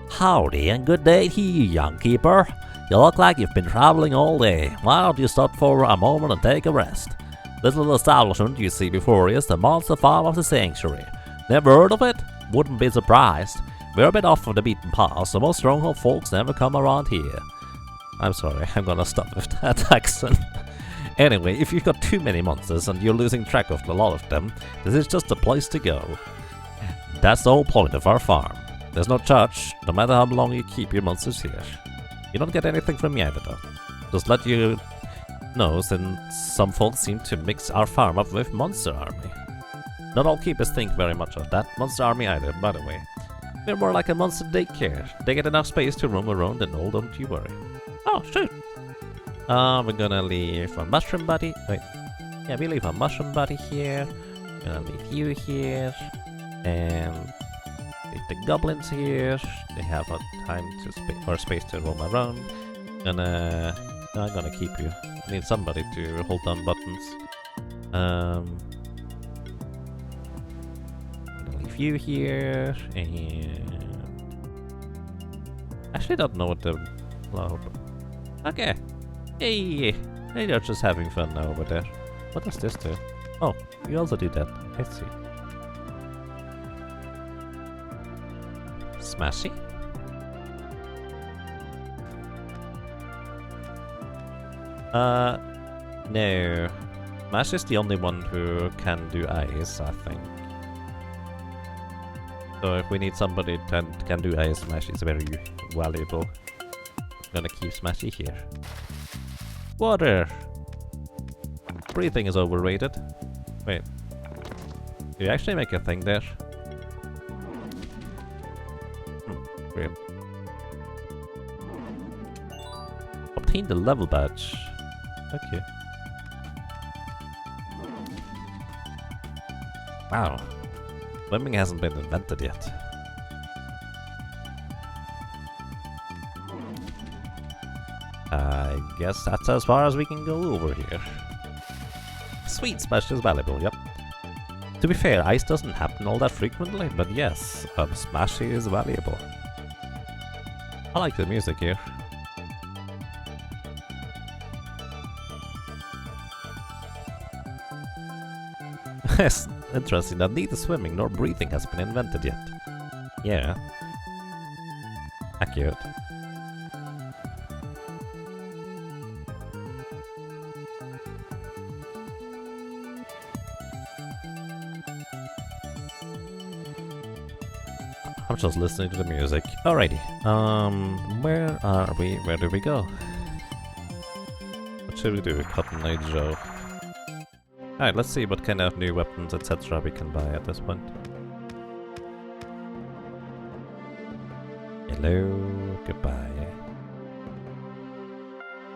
Speaker 2: Howdy and good day to you, young keeper. You look like you've been traveling all day. Why don't you stop for a moment and take a rest? This little establishment you see before you is the monster farm of the sanctuary. Never heard of it? Wouldn't be surprised. We're a bit off of the beaten path, so most stronghold folks never come around here.
Speaker 1: I'm sorry, I'm gonna stop with that accent. Anyway, if you've got too many monsters and you're losing track of a lot of them, this is just the place to go. That's the whole point of our farm. There's no charge, no matter how long you keep your monsters here. You don't get anything from me either though. Just let you know, since some folks seem to mix our farm up with Monster Army. Not all keepers think very much of that Monster Army either, by the way. They're more like a monster daycare. They get enough space to roam around and all, don't you worry. Oh, shoot! We're gonna leave a mushroom buddy. Wait. Yeah, we leave a mushroom buddy here. We're gonna leave you here. And leave the goblins here. They have a time to or space to roam around. No, I'm gonna keep you. I need somebody to hold down buttons. I'm gonna leave you here. And actually don't know what the okay. Hey, they're just having fun now over there. What does this do? Oh, you also do that. I see. Smashy? No. Smash is the only one who can do ice, I think. So if we need somebody that can do ice, Smash is very valuable. I'm gonna keep Smashy here. Water! Breathing is overrated. Wait. Do you actually make a thing there? Weird. Obtain the level badge. Okay. Wow. Swimming hasn't been invented yet. I guess that's as far as we can go over here. Sweet, Smash is valuable, yep. To be fair, ice doesn't happen all that frequently, but yes, Smash is valuable. I like the music here. It's interesting that neither swimming nor breathing has been invented yet. Yeah. Accurate. I'm just listening to the music. Alrighty. Where are we? Where do we go? What should we do? Cotton Eye Joe. Alright, let's see what kind of new weapons, etc. we can buy at this point. Hello, goodbye.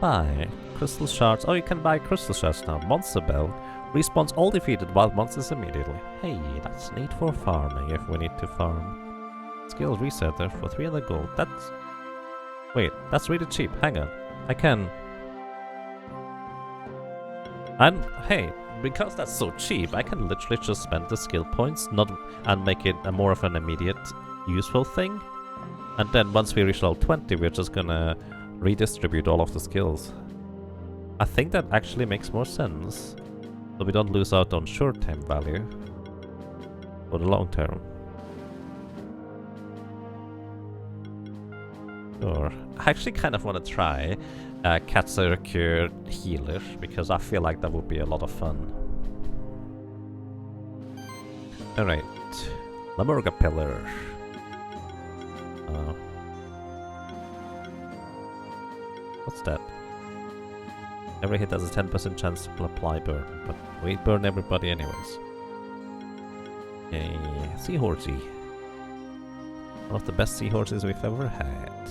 Speaker 1: Buy crystal shards. Oh, you can buy crystal shards now. Monster Bell respawns all defeated wild monsters immediately. Hey, that's neat for farming if we need to farm. Skill resetter for 300 gold. That's... Wait, that's really cheap. Hang on. I can... And hey, because that's so cheap, I can literally just spend the skill points and make it a more of an immediate useful thing. And then once we reach level 20, we're just gonna redistribute all of the skills. I think that actually makes more sense. So we don't lose out on short-term value for the long term. Sure. I actually kind of want to try Katsurkur Healer, because I feel like that would be a lot of fun. Alright. Lamurga Pillar. What's that? Every hit has a 10% chance to apply burn, but we burn everybody anyways. Okay, Seahorsey. One of the best seahorses we've ever had.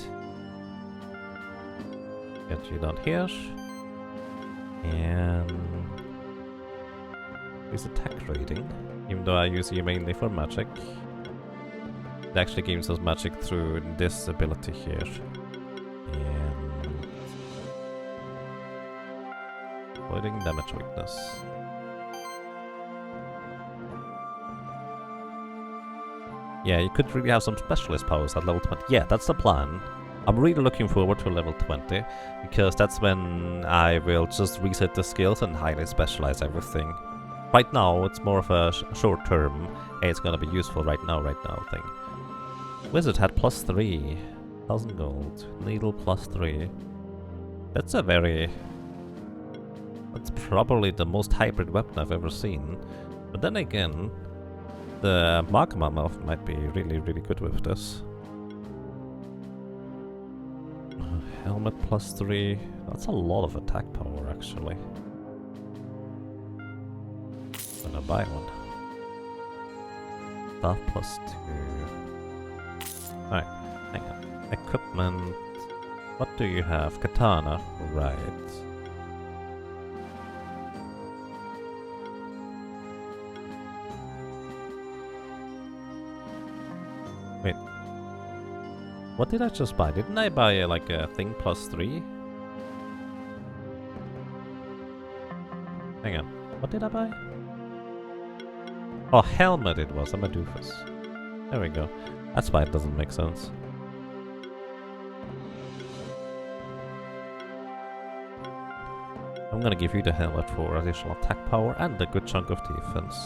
Speaker 1: Get you down here. And his attack rating, even though I use you mainly for magic, it actually gives us magic through this ability here. And avoiding damage weakness. Yeah, you could really have some specialist powers at level 20. Yeah, that's the plan. I'm really looking forward to level 20, because that's when I will just reset the skills and highly specialize everything. Right now, it's more of a short term, hey, it's gonna be useful right now thing. Wizard had +3, 1000 gold, needle +3. That's a very... That's probably the most hybrid weapon I've ever seen. But then again, the Magma Mouth might be really, really good with this. Helmet +3. That's a lot of attack power, actually. I'm gonna buy one. Staff +2. Alright, hang on. Equipment. What do you have? Katana. Right. Wait. What did I just buy? Didn't I buy like a thing +3? Hang on. What did I buy? Oh, helmet it was. I'm a doofus. There we go. That's why it doesn't make sense. I'm gonna give you the helmet for additional attack power and a good chunk of defense.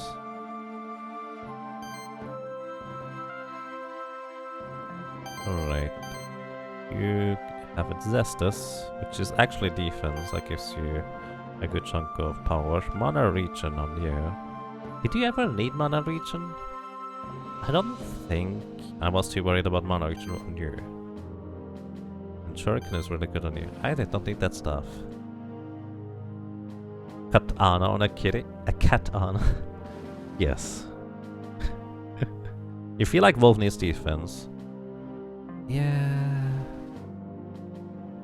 Speaker 1: Alright. You have a Zestus, which is actually defense. That gives you a good chunk of power. Mana Regen on you. Did you ever need Mana Regen? I don't think I was too worried about Mana Regen on you. And Shuriken is really good on you. I did not need that stuff. Katana on a kitty? A katana? Yes. You feel like Wolf needs defense. Yeah.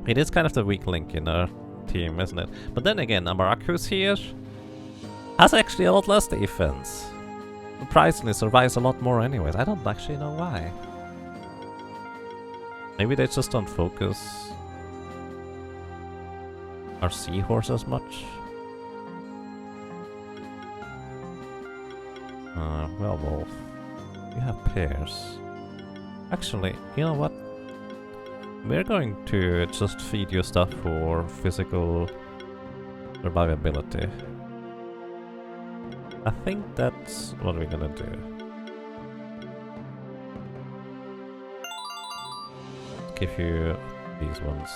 Speaker 1: It is kind of the weak link in our team, isn't it? But then again, Amaraku's here has actually a lot less defense. Surprisingly survives a lot more anyways. I don't actually know why. Maybe they just don't focus our seahorse as much. Well, Wolf, you have pairs. Actually, you know what? We're going to just feed you stuff for physical survivability. I think that's what we're gonna do. Give you these ones.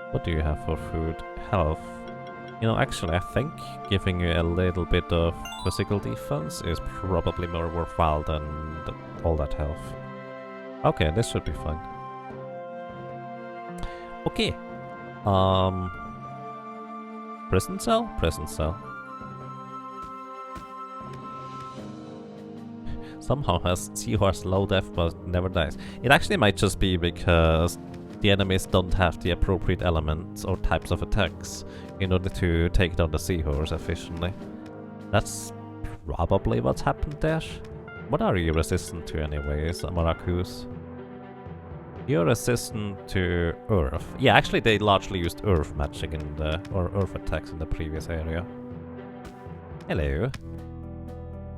Speaker 1: What do you have for food? Health. You know, actually, I think giving you a little bit of physical defense is probably more worthwhile than all that health. Okay, this should be fine. Okay. Prison cell? Prison cell. Somehow has seahorse low death but never dies. It actually might just be because the enemies don't have the appropriate elements or types of attacks in order to take down the seahorse efficiently. That's probably what's happened there. What are you resistant to anyways, Amarakus? You're resistant to earth. Yeah, actually they largely used earth magic in the, or earth attacks in the previous area. Hello.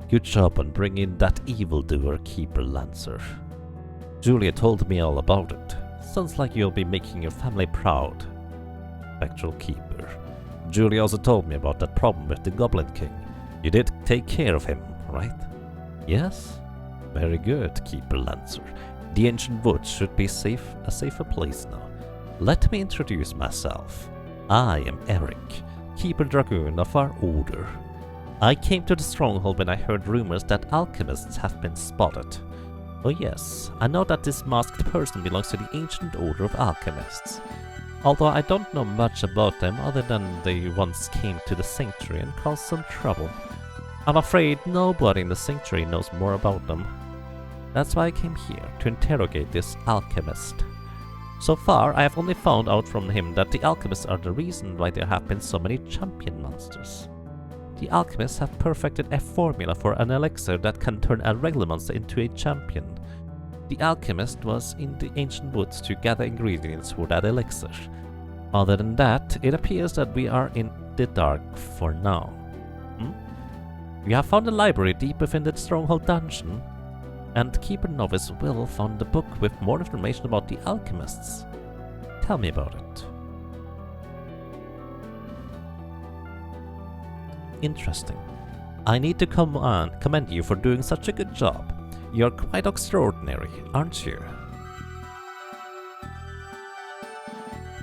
Speaker 1: Good job on bringing that evildoer Keeper Lancer. Julia told me all about it. Sounds like you'll be making your family proud. Spectral Keeper. Julia also told me about that problem with the Goblin King. You did take care of him, right? Yes? Very good, Keeper Lancer. The ancient woods should be a safer place now. Let me introduce myself. I am Eric, Keeper Dragoon of our order. I came to the stronghold when I heard rumors that alchemists have been spotted. Oh yes, I know that this masked person belongs to the ancient order of alchemists. Although I don't know much about them other than they once came to the sanctuary and caused some trouble. I'm afraid nobody in the sanctuary knows more about them. That's why I came here, to interrogate this alchemist. So far, I have only found out from him that the alchemists are the reason why there have been so many champion monsters. The alchemists have perfected a formula for an elixir that can turn a regular monster into a champion. The alchemist was in the ancient woods to gather ingredients for that elixir. Other than that, it appears that we are in the dark for now. We have found a library deep within the stronghold dungeon, and Keeper Novice Will found a book with more information about the alchemists. Tell me about it. Interesting. I need to commend you for doing such a good job. You're quite extraordinary, aren't you?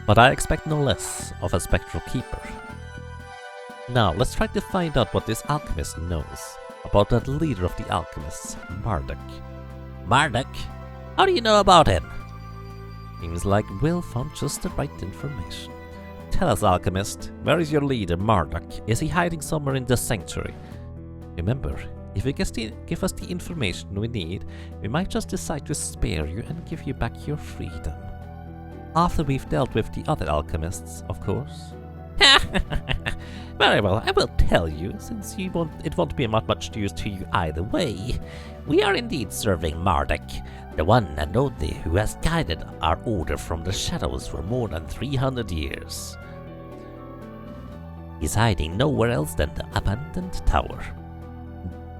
Speaker 1: But I expect no less of a spectral keeper. Now, let's try to find out what this alchemist knows about the leader of the alchemists, Marduk.
Speaker 2: Marduk? How do you know about him?
Speaker 1: Seems like Will found just the right information. Tell us, alchemist, where is your leader, Marduk? Is he hiding somewhere in the sanctuary? Remember, if you give us the information we need, we might just decide to spare you and give you back your freedom. After we've dealt with the other alchemists, of course.
Speaker 2: Very well, I will tell you, since it won't be much use to you either way. We are indeed serving Marduk, the one and only who has guided our order from the shadows for more than 300 years. He's hiding nowhere else than the abandoned tower.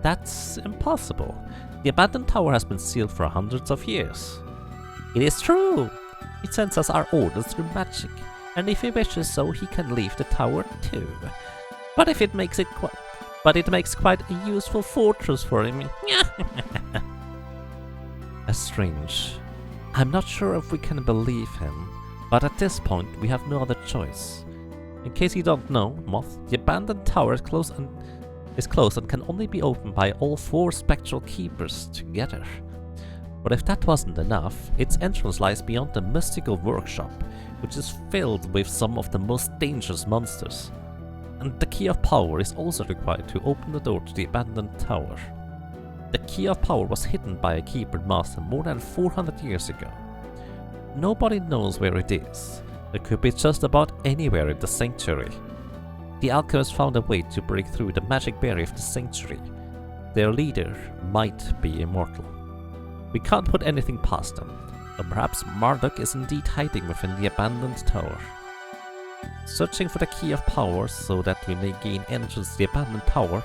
Speaker 1: That's impossible. The abandoned tower has been sealed for hundreds of years.
Speaker 2: It is true.
Speaker 1: It sends us our orders through magic, and if he wishes so, he can leave the tower too. But it makes quite a useful fortress for him. Strange. I'm not sure if we can believe him, but at this point we have no other choice. In case you don't know, Moth, the abandoned tower is closed and can only be opened by all 4 spectral keepers together. But if that wasn't enough, its entrance lies beyond the mystical workshop, which is filled with some of the most dangerous monsters. And the key of power is also required to open the door to the abandoned tower. The key of power was hidden by a keeper master more than 400 years ago. Nobody knows where it is. It could be just about anywhere in the sanctuary. The alchemists found a way to break through the magic barrier of the sanctuary. Their leader might be immortal. We can't put anything past them, but perhaps Marduk is indeed hiding within the abandoned tower. Searching for the key of power so that we may gain entrance to the abandoned tower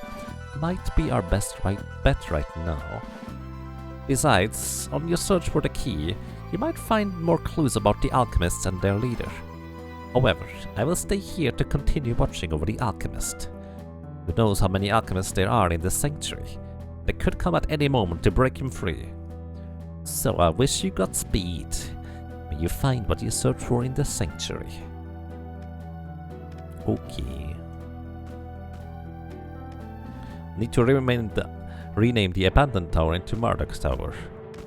Speaker 1: might be our best bet right now. Besides, on your search for the key, you might find more clues about the alchemists and their leader. However, I will stay here to continue watching over the alchemist. Who knows how many alchemists there are in the sanctuary? They could come at any moment to break him free. So I wish you Godspeed. May you find what you search for in the sanctuary. Okay. Need to rename the abandoned tower into Marduk's tower.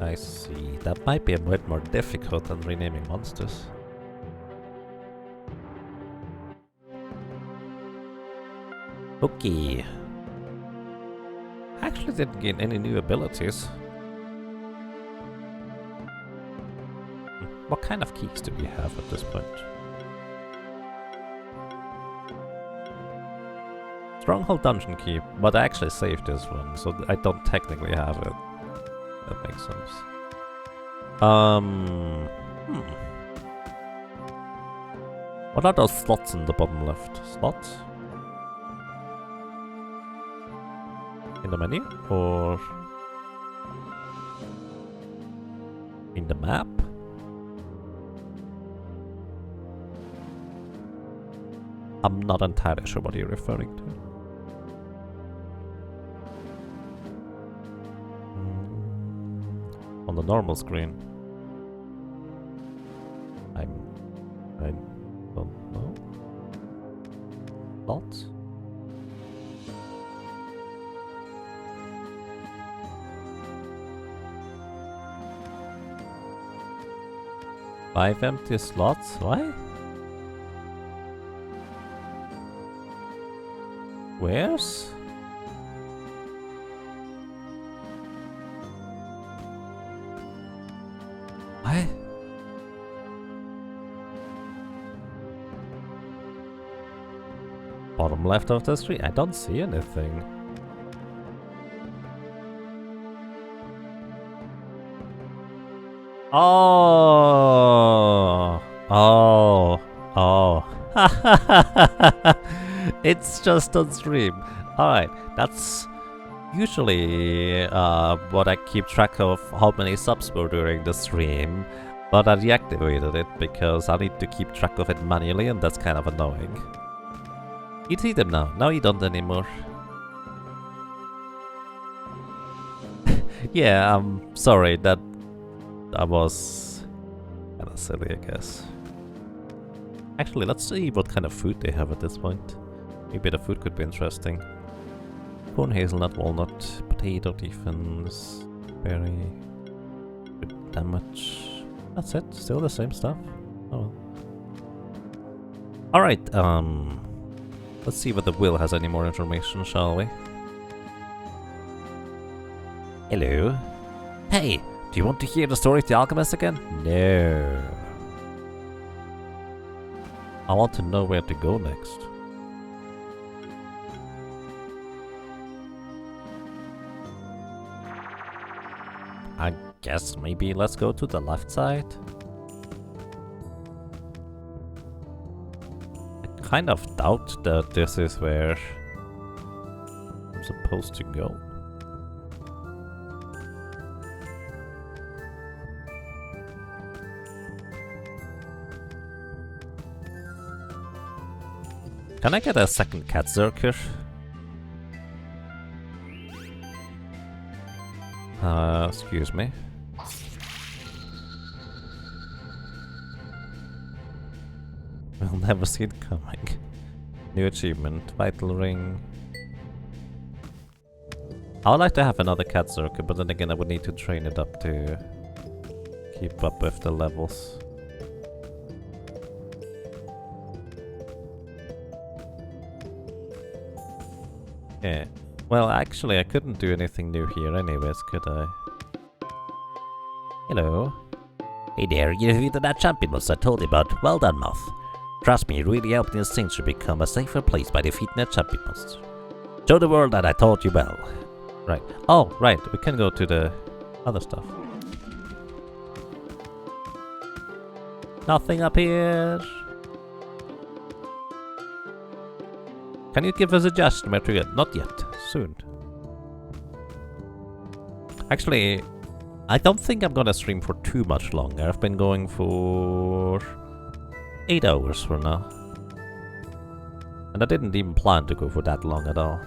Speaker 1: I see. That might be a bit more difficult than renaming monsters. Okay. Actually didn't gain any new abilities. What kind of keys do we have at this point? Stronghold dungeon key, but I actually saved this one, so I don't technically have it. That makes sense. What are those slots in the bottom left? Slots? In the menu? Or in the map? I'm not entirely sure what you're referring to. on the normal screen. I don't know. Lots? Five empty slots? Why? Where's? What? Bottom left of the screen? I don't see anything. Oh! Oh! Oh! It's just on stream. Alright, that's usually what I keep track of, how many subs were during the stream. But I deactivated it because I need to keep track of it manually, and that's kind of annoying. You see them now. Now you don't anymore. Yeah, I'm sorry that I was kind of silly, I guess. Actually, let's see what kind of food they have at this point. Maybe the food could be interesting. Corn, hazelnut, walnut, potato, defense, berry, good damage. That's it. Still the same stuff. Oh well. Alright, let's see whether Will has any more information, shall we? Hello? Hey, do you want to hear the story of the alchemist again? No. I want to know where to go next. I guess maybe let's go to the left side. I kind of doubt that this is where I'm supposed to go. Can I get a second cat zerker? Excuse me. We'll never see it coming. New achievement, vital ring. I would like to have another cat zerker, but then again I would need to train it up to keep up with the levels. Yeah. Well, actually, I couldn't do anything new here anyways, could I? Hello. Hey there, you defeated that champion boss I told you about. Well done, Moth. Trust me, you really helped the Sanctuary to become a safer place by defeating that champion boss. Show the world that I taught you well. Right. Oh, right, we can go to the other stuff. Nothing up here. Can you give a suggestion where to get? Not yet. Soon. Actually, I don't think I'm gonna stream for too much longer. I've been going for 8 hours for now. And I didn't even plan to go for that long at all.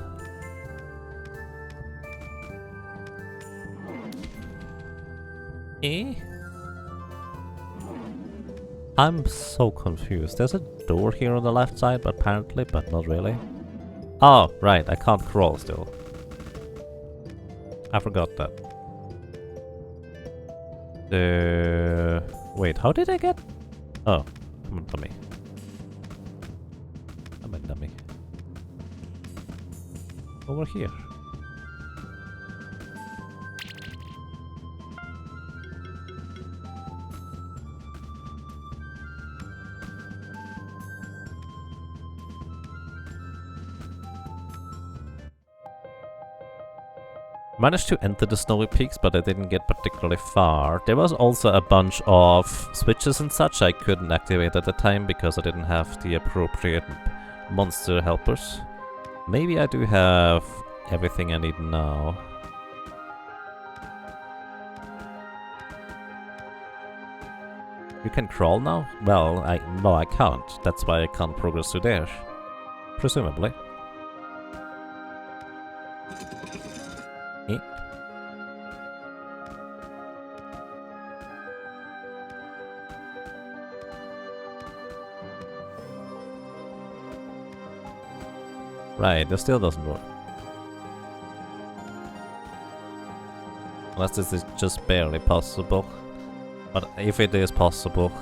Speaker 1: Eh? I'm so confused. There's a door here on the left side, but apparently, but not really. Oh, right, I can't crawl still. I forgot that. Wait, how did I get? Oh, I'm a dummy. I'm a dummy. Over here. Managed to enter the snowy peaks, but I didn't get particularly far. There was also a bunch of switches and such I couldn't activate at the time because I didn't have the appropriate monster helpers. Maybe I do have everything I need now. You can crawl now? Well, no, I can't. That's why I can't progress to there. Presumably. Right, it still doesn't work. Unless this is just barely possible. But if it is possible,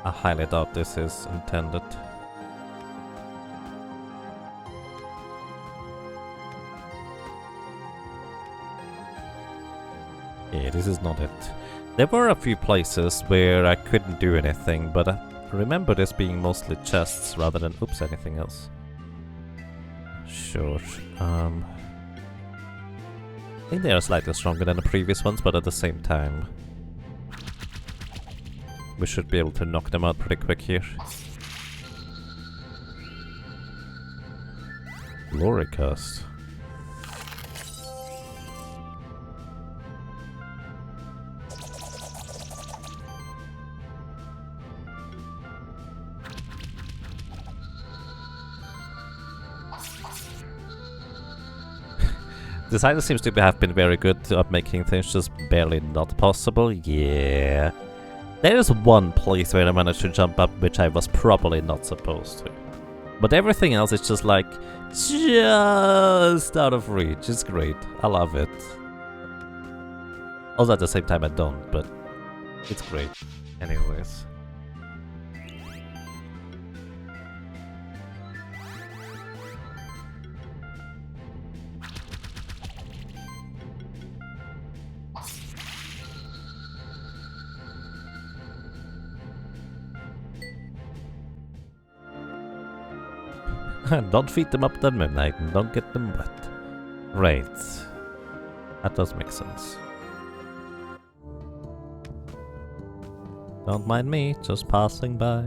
Speaker 1: I highly doubt this is intended. Yeah, this is not it. There were a few places where I couldn't do anything, but I remember this being mostly chests rather than anything else. Sure. I think they are slightly stronger than the previous ones, but at the same time, we should be able to knock them out pretty quick here. Glory cast. Designer seems to have been very good at making things just barely not possible. Yeah. There is one place where I managed to jump up which I was probably not supposed to. But everything else is just like, just out of reach. It's great. I love it. Also at the same time I don't, but it's great. Anyways. Don't feed them up at midnight and don't get them wet. Right. That does make sense. Don't mind me, just passing by.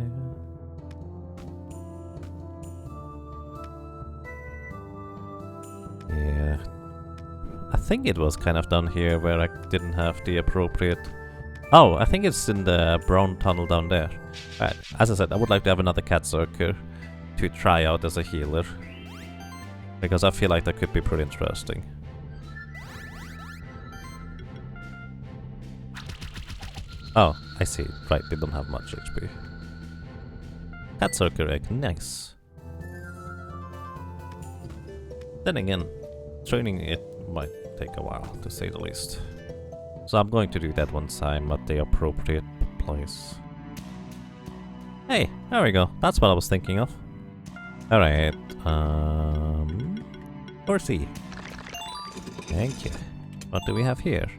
Speaker 1: Yeah. I think it was kind of down here where I didn't have the appropriate... Oh, I think it's in the brown tunnel down there. Right. As I said, I would like to have another cat circle to try out as a healer, because I feel like that could be pretty interesting. Oh, I see. Right, they don't have much HP. Cat circle egg, nice. Then again, training it might take a while, to say the least. So I'm going to do that once I'm at the appropriate place. Hey, there we go. That's what I was thinking of. Alright, Horsey. Thank you. What do we have here?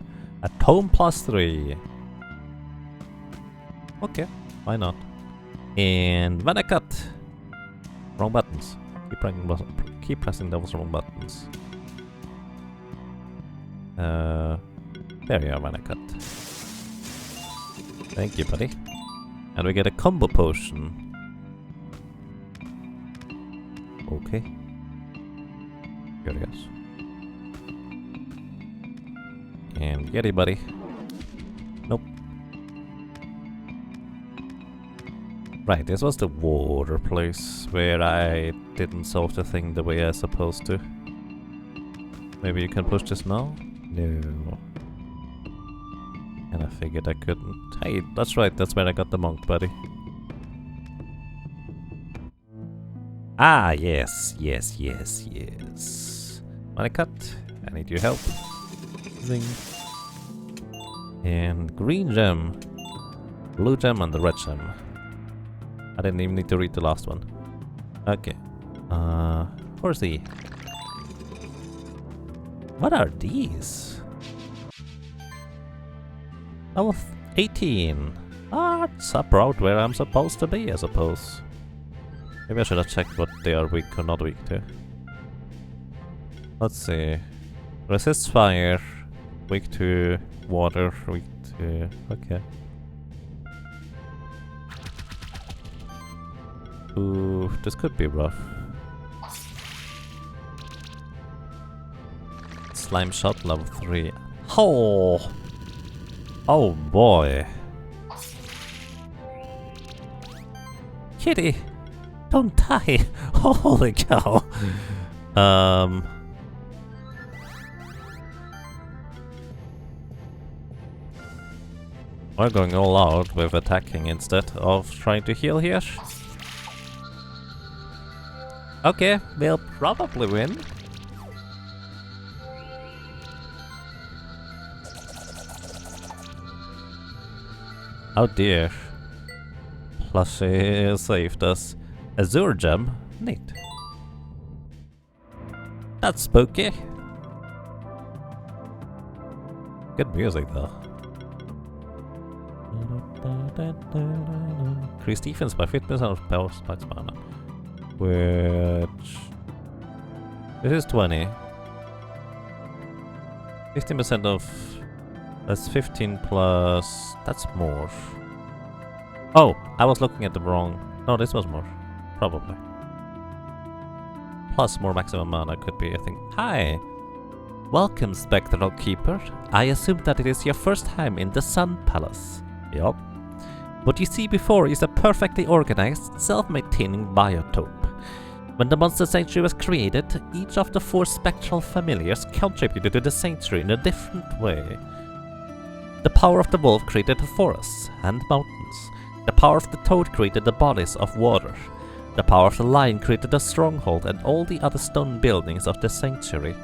Speaker 1: A tome +3. Okay, why not? And Vanacut. Wrong buttons. Keep pressing those wrong buttons. There you are, Vanacut. Thank you, buddy. And we get a combo potion. Okay. Curious. And get it, buddy. Nope. Right, this was the water place where I didn't solve the thing the way I was supposed to. Maybe you can push this now? No. And I figured I couldn't. Hey, that's right, that's where I got the monk, buddy. Ah, yes, yes, yes, yes. Vanacut, I need your help. Zing. And green gem, blue gem, and the red gem. I didn't even need to read the last one. Okay. Horsey. What are these? Level 18. Ah, it's about where I'm supposed to be, I suppose. Maybe I should have checked what they are weak or not weak to. Let's see. Resists fire, weak to water, weak to... okay. Ooh, this could be rough. Slime shot level 3. Oh! Oh boy. Kitty! Don't die! Holy cow! We're going all out with attacking instead of trying to heal here. Okay, we'll probably win. Oh dear. Plushie saved us. Azure gem? Neat. That's spooky. Good music though. Increase defense by 50% of power spikes mana. Which... This is 20. 15% of... That's 15 plus... That's more. Oh! I was looking at the wrong... No, this was more. Probably. Plus more maximum mana could be, I think. Hi! Welcome, Spectral Keeper. I assume that it is your first time in the Sun Palace. Yup. What you see before is a perfectly organized, self-maintaining biotope. When the Monster Sanctuary was created, each of the 4 spectral familiars contributed to the sanctuary in a different way. The power of the wolf created the forests and mountains. The power of the toad created the bodies of water. The power of the lion created the stronghold and all the other stone buildings of the sanctuary.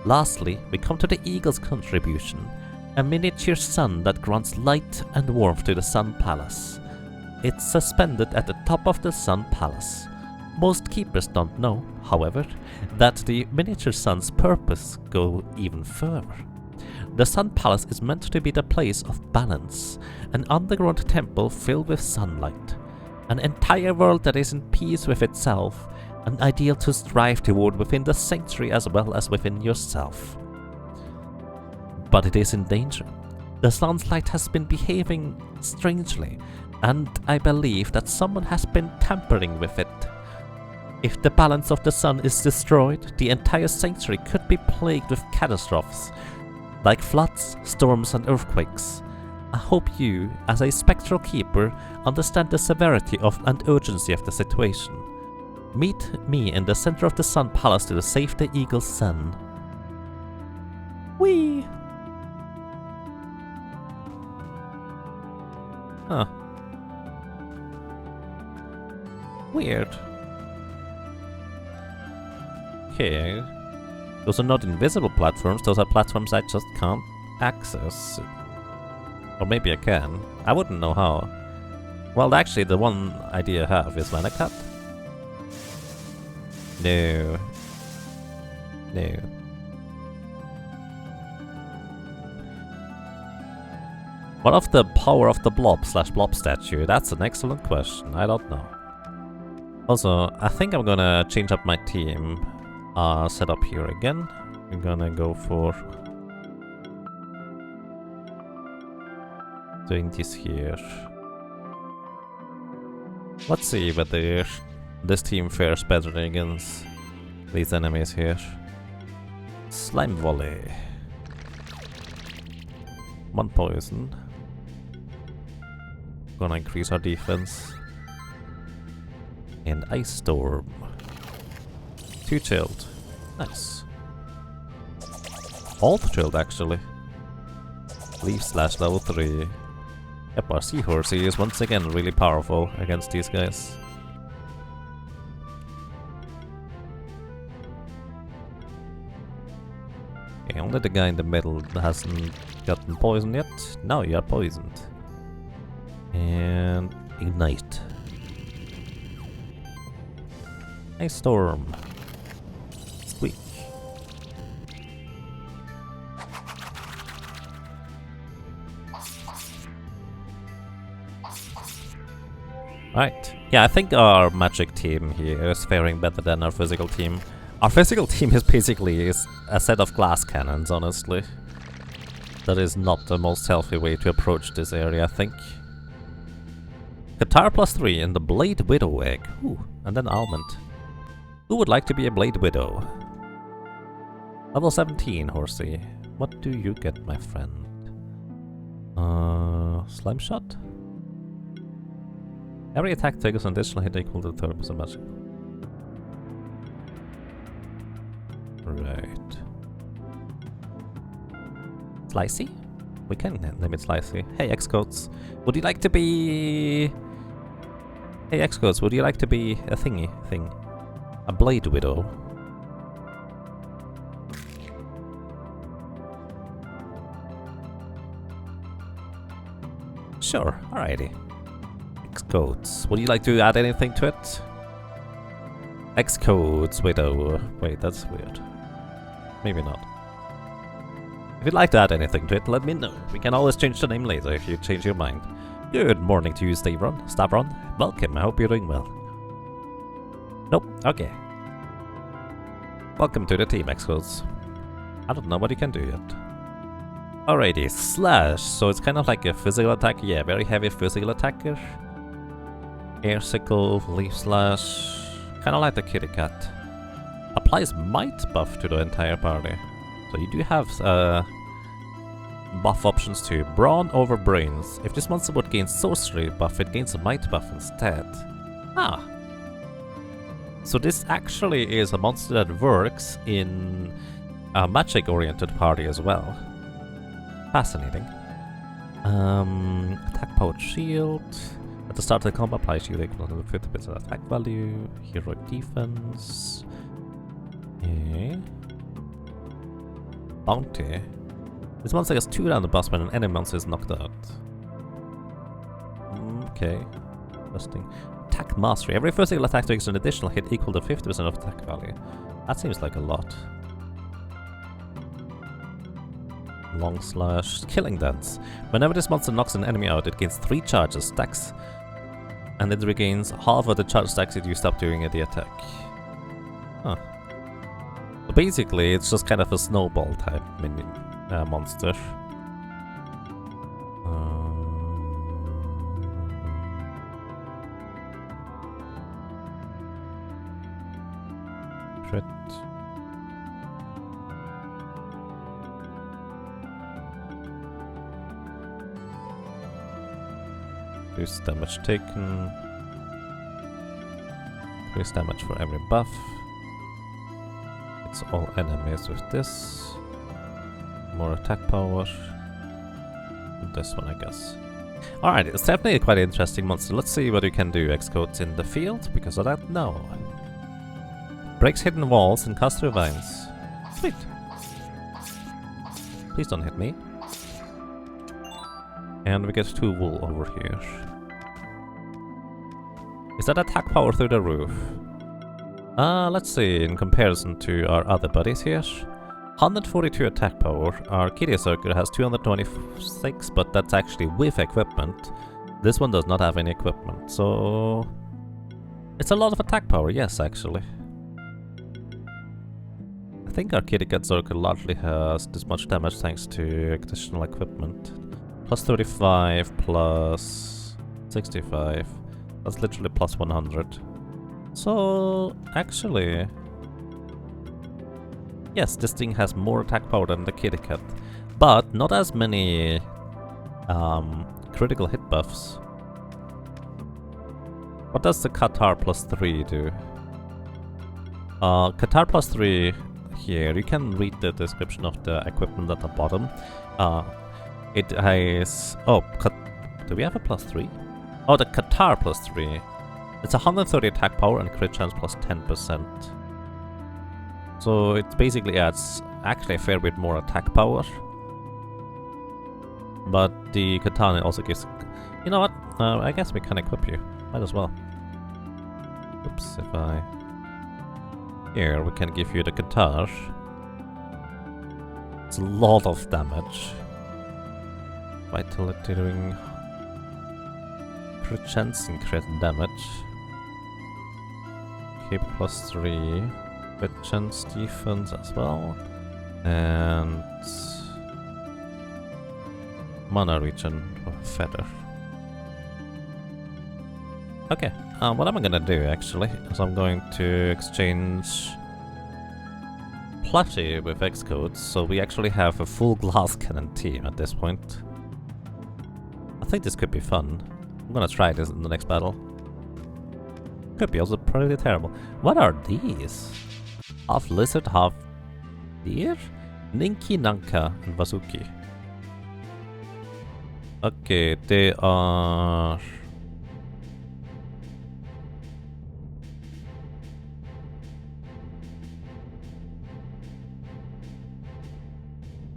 Speaker 1: Lastly, we come to the eagle's contribution, a miniature sun that grants light and warmth to the Sun Palace. It's suspended at the top of the Sun Palace. Most keepers don't know, however, that the miniature sun's purpose goes even further. The Sun Palace is meant to be the place of balance, an underground temple filled with sunlight, an entire world that is in peace with itself, an ideal to strive toward within the sanctuary as well as within yourself. But it is in danger. The sun's light has been behaving strangely, and I believe that someone has been tampering with it. If the balance of the sun is destroyed, the entire sanctuary could be plagued with catastrophes, like floods, storms and earthquakes. I hope you, as a spectral keeper, understand the severity of and urgency of the situation. Meet me in the center of the Sun Palace to save the eagle's son. Whee! Huh. Weird. Okay. Those are not invisible platforms, those are platforms I just can't access. Or maybe I can. I wouldn't know how. Well, actually, the one idea I have is mana cut. No. No. What of the power of the blob/blob statue? That's an excellent question. I don't know. Also, I think I'm gonna change up my team setup here again. I'm gonna go for doing this here. Let's see whether this team fares better against these enemies here. Slime Volley. 1 poison. Gonna increase our defense. And Ice Storm. 2 chilled. Nice. All chilled actually. Leaf Slash level 3. Yep, our Seahorse is once again really powerful against these guys. Okay, only the guy in the middle that hasn't gotten poisoned yet. Now you are poisoned. And Ignite. Ice Storm. Squeak. Right. Yeah, I think our magic team here is faring better than our physical team. Our physical team is basically a set of glass cannons, honestly. That is not the most healthy way to approach this area, I think. Guitar +3 and the Blade Widow Egg. Ooh, and then Almond. Who would like to be a Blade Widow? Level 17, Horsey. What do you get, my friend? Slime Shot? Every attack takes an additional hit equal to 30% magic. Right. Slicey? We can name it Slicey. Hey, Xcoats. Would you like to be... Hey, Xcoats, would you like to be a thingy thing? A Blade Widow. Sure, alrighty. X-Codes. Would you like to add anything to it? X-Codes Widow. Wait, that's weird. Maybe not. If you'd like to add anything to it, let me know. We can always change the name later if you change your mind. Good morning to you, Stavron. Welcome, I hope you're doing well. Nope, okay. Welcome to the team, X-Codes. I don't know what you can do yet. Alrighty, Slash. So it's kind of like a physical attack. Yeah, very heavy physical attacker. Air Sickle, Leaf Slash. Kind of like the Kitty Cat. Applies Might buff to the entire party. So you do have buff options too. Brawn over Brains. If this monster would gain Sorcery buff, it gains a Might buff instead. Ah. So this actually is a monster that works in a magic-oriented party as well. Fascinating. Attack Powered Shield. At the start of the combat, apply shield equal to 50% attack value. Heroic Defense. Okay. Bounty. This monster gets 2 random buffs when an enemy monster is knocked out. Okay. Interesting. Attack Mastery. Every physical attack takes an additional hit equal to 50% of attack value. That seems like a lot. Long Slash. Killing Dance. Whenever this monster knocks an enemy out, it gains 3 charges stacks. And it regains half of the charge stacks it used up during the attack. Huh. So basically, it's just kind of a snowball type monster. Crit. Reduce damage taken. Increase damage for every buff. It's all enemies with this. More attack power. And this one, I guess. Alright, it's definitely a quite interesting monster. Let's see what you can do, X-Codes, in the field, because I don't know. Breaks hidden walls and casts through vines. Sweet. Please don't hit me. And we get 2 wool over here. Is that attack power through the roof? Let's see, in comparison to our other buddies here. 142 attack power. Our Kitty Circle has 226, but that's actually with equipment. This one does not have any equipment, so... It's a lot of attack power, yes, actually. I think our Kitty Cat Circle largely has this much damage thanks to additional equipment. Plus 35, plus 65. That's literally plus 100. So, actually... Yes, this thing has more attack power than the Kitty Cat. But not as many critical hit buffs. What does the Qatar plus 3 do? Qatar plus 3 here, you can read the description of the equipment at the bottom. It has... Oh, do we have a plus 3? Oh, the Qatar plus 3. It's 130 attack power and crit chance plus 10%. So it basically adds actually a fair bit more attack power. But the katana also gives... You know what? I guess we can equip you. Might as well. Oops, if I... Here, we can give you the guitar. It's a lot of damage. Vitality ring. Crit chance and crit damage. Keep plus 3. Crit chance defense as well. And... mana regen of feather. Okay, what am I gonna do actually is I'm going to exchange Plushie with X-Codes, so we actually have a full glass cannon team at this point. I think this could be fun. I'm gonna try this in the next battle. Could be also pretty terrible. What are these? Half lizard, half deer? Ninki, Nanka, and Vasuki. Okay, they are...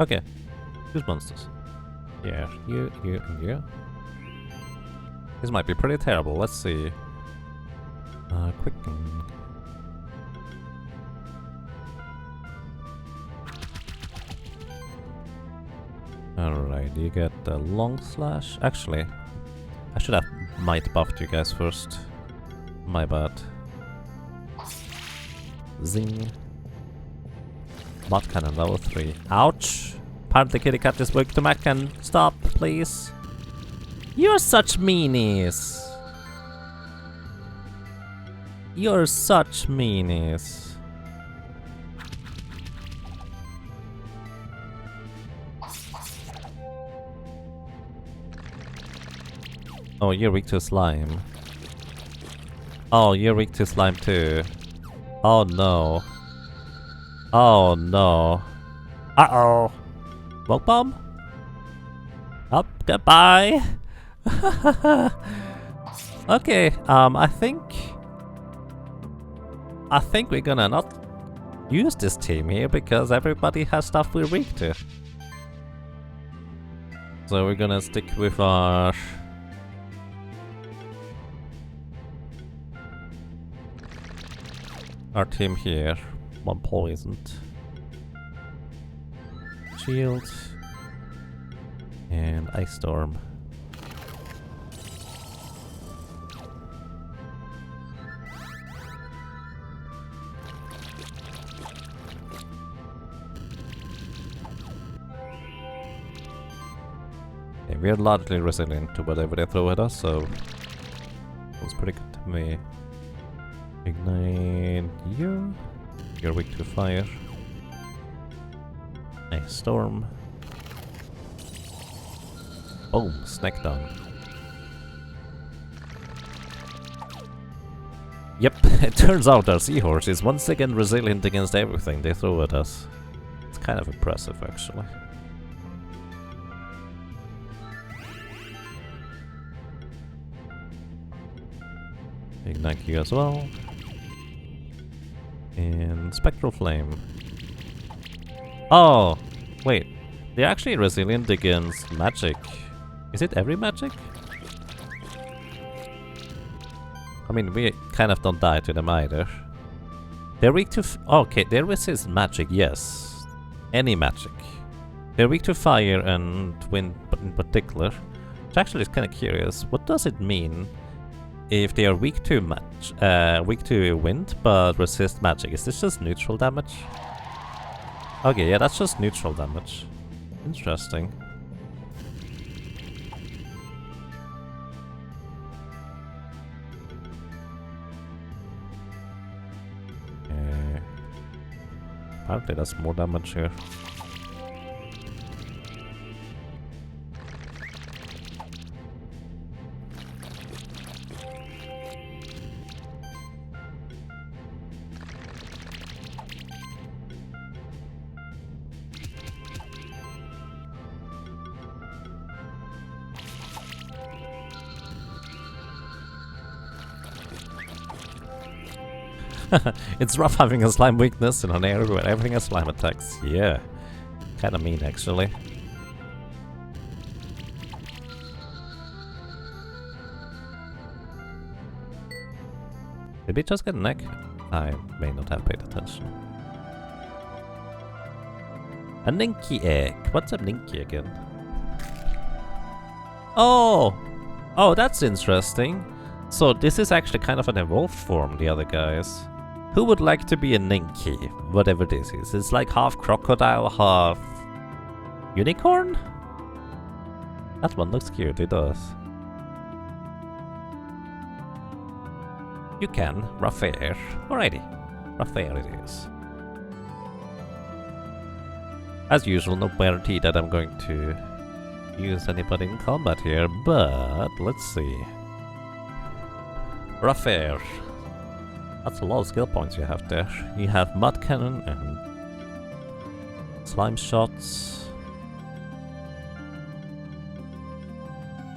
Speaker 1: Okay. Who's monsters? Yeah, you, and you. This might be pretty terrible. Let's see. Quicken. Alright, you get the long slash. Actually, I should have might buffed you guys first. My bad. Zing. Mud cannon level 3. Ouch! Apparently kitty cat is weak to mech cannon. Stop, please. You're such meanies. You're such meanies. Oh, you're weak to slime. Oh, you're weak to slime too. Oh no. Oh no. Uh-oh. Smoke bomb? Up, goodbye. Okay, I think we're gonna not use this team here because everybody has stuff we're weak to. So we're gonna stick with our team here. One poisoned. Shield. And Ice Storm. Yeah, we're largely resilient to whatever they throw at us, so it's pretty good to me. Ignite you. You're weak to fire. Ice Storm. Boom, snack down. Yep, it turns out our seahorse is once again resilient against everything they throw at us. It's kind of impressive, actually. Ignite you as well. And Spectral Flame. Oh, wait. They're actually resilient against magic. Is it every magic? I mean, we kind of don't die to them either. They're weak to okay, they resist magic, yes. Any magic. They're weak to fire and wind in particular. Which actually is kind of curious. What does it mean if they are weak to weak to wind but resist magic? Is this just neutral damage? Okay, yeah, that's just neutral damage. Interesting. Apparently that's more damage here. It's rough having a slime weakness in an area where everything has slime attacks. Yeah. Kinda mean, actually. Did we just get an egg? I may not have paid attention. A Ninky egg. What's a Ninky again? Oh! Oh, that's interesting. So this is actually kind of an evolved form, the other guys. Who would like to be a Ninky? Whatever this is. It's like half crocodile, half unicorn? That one looks cute, it does. You can. Rough air. Alrighty. Rough air it is. As usual, no guarantee that I'm going to use anybody in combat here, but let's see. Rough air. That's a lot of skill points you have there. You have Mud Cannon and Slime Shots.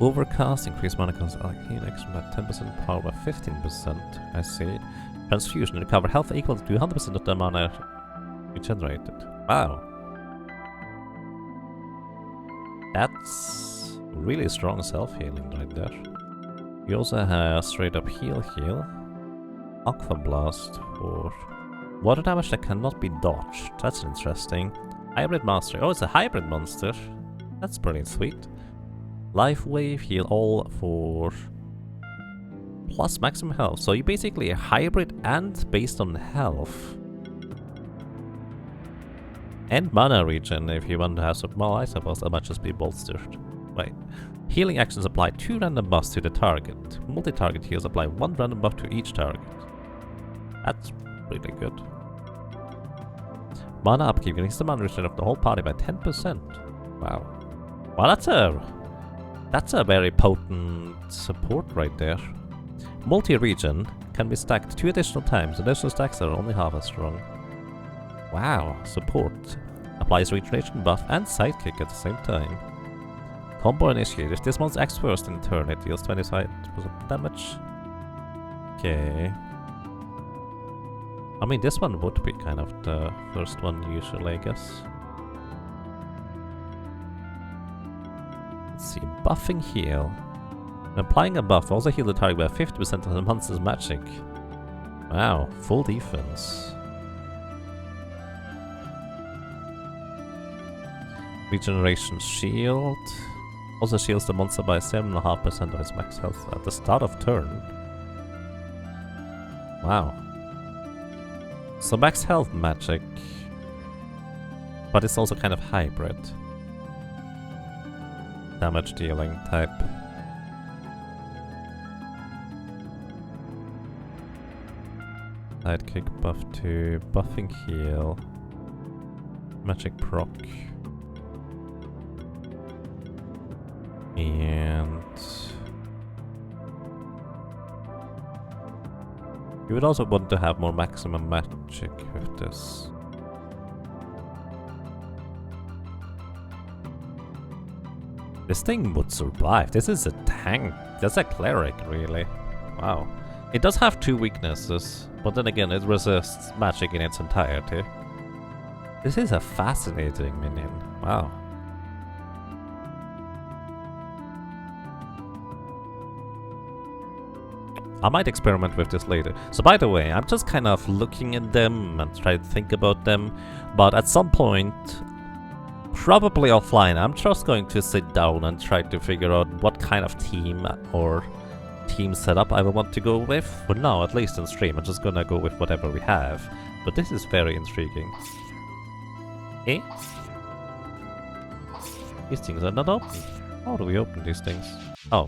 Speaker 1: Overcast, increase mana cost heal action by 10%, power by 15%. I see. Transfusion, recover health equal to 200% of the mana you generated. Wow. That's really strong self-healing right there. He also has straight up heal. Aqua Blast for water damage that cannot be dodged. That's interesting. Hybrid Mastery. Oh, it's a hybrid monster. That's pretty sweet. Life Wave, heal all for plus maximum health. So you're basically a hybrid and based on health. And mana regen if you want to have some. Well, I suppose that might just be bolstered. Wait. Healing actions apply 2 random buffs to the target. Multi-target heals apply 1 random buff to each target. That's really good. Mana upkeep increases the mana regen of the whole party by 10%. Wow. Well, that's a very potent support right there. Multi-regen can be stacked 2 additional times. Additional stacks are only half as strong. Wow, support. Applies regeneration buff and sidekick at the same time. Combo initiated. If this monster acts first in turn, it deals 25% damage. Okay. I mean, this one would be kind of the first one usually, I guess. Let's see. Buffing heal. When applying a buff, also heal the target by 50% of the monster's magic. Wow, full defense. Regeneration shield. Also shields the monster by 7.5% of its max health at the start of turn. Wow. So max health magic. But it's also kind of hybrid. Damage dealing type. Sidekick buff to buffing heal. Magic proc. And you would also want to have more maximum magic with this. This thing would survive. This is a tank. That's a cleric, really. Wow. It does have 2 weaknesses, but then again, it resists magic in its entirety. This is a fascinating minion. Wow. I might experiment with this later. So by the way, I'm just kind of looking at them and trying to think about them. But at some point, probably offline, I'm just going to sit down and try to figure out what kind of team or team setup I will want to go with. For now, at least in stream, I'm just gonna go with whatever we have. But this is very intriguing. Eh? These things are not open. How do we open these things? Oh.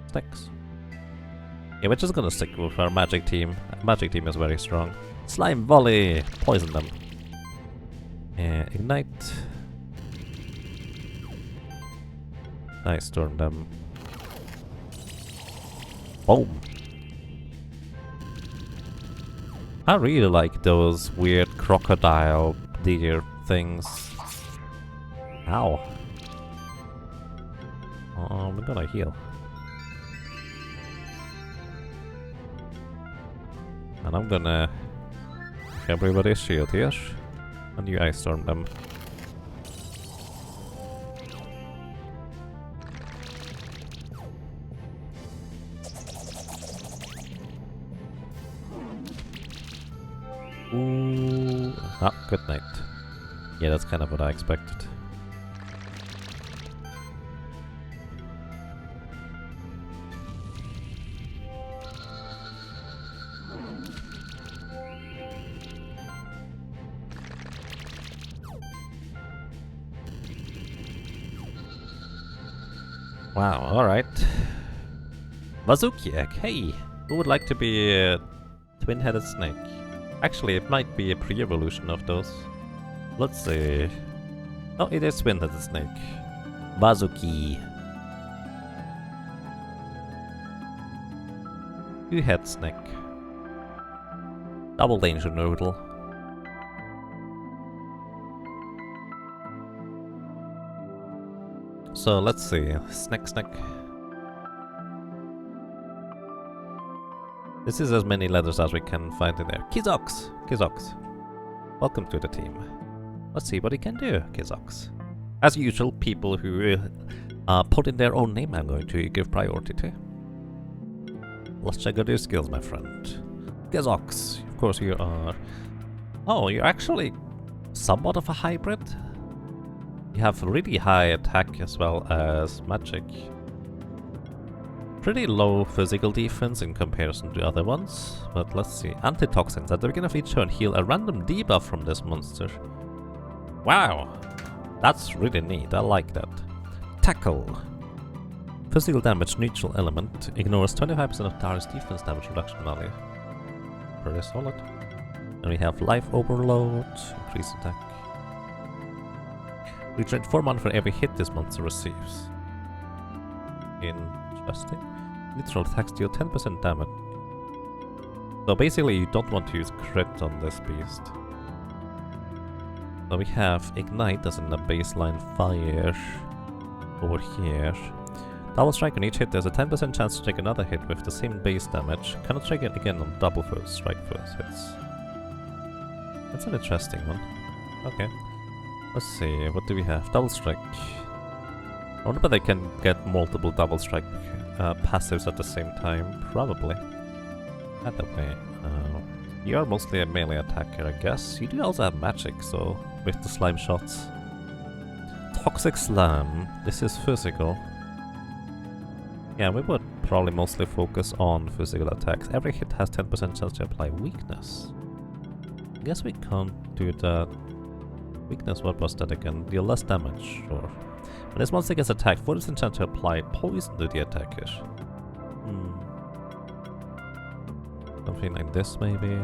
Speaker 1: Sticks. Yeah, we're just gonna stick with our magic team. Magic team is very strong. Slime volley! Poison them. Ignite. Firestorm them. Boom! I really like those weird crocodile deer things. Ow. We're gonna heal. And I'm gonna everybody's shield here, and you ice storm them. Ooh, good night. Yeah, that's kind of what I expected. Wow, alright. Bazooki Egg, hey! Who would like to be a twin-headed snake? Actually, it might be a pre-evolution of those. Let's see. Oh, it is twin-headed snake. Bazooki. Two-head snake. Double danger noodle. So let's see, snack. This is as many letters as we can find in there. Kizox! Welcome to the team. Let's see what he can do, Kizox. As usual, people who put in their own name I'm going to give priority to. Let's check out your skills, my friend. Gazox, of course you are... Oh, you're actually somewhat of a hybrid. You have really high attack as well as magic. Pretty low physical defense in comparison to other ones, but let's see. Antitoxins. At the beginning of each turn, heal a random debuff from this monster. Wow, that's really neat. I like that. Tackle. Physical damage, neutral element. Ignores 25% of Darius defense damage reduction value. Pretty solid. And we have Life Overload. Increase attack. We trade 4 mana for every hit this monster receives. Interesting. Neutral attacks deal 10% damage. So basically you don't want to use crit on this beast. So we have Ignite as in the baseline fire over here. Double strike on each hit, there's a 10% chance to take another hit with the same base damage. Cannot strike it again on double first strike first hits. That's an interesting one. Okay. Let's see, what do we have? Double strike. I wonder if they can get multiple double strike passives at the same time. Probably. Either way. You are mostly a melee attacker, I guess. You do also have magic, so with the slime shots. Toxic Slam. This is physical. Yeah, we would probably mostly focus on physical attacks. Every hit has 10% chance to apply weakness. I guess we can't do that. Weakness, what was that again? Deal less damage, sure. When this monster gets attacked, 40% chance to apply poison to the attacker. Something like this, maybe.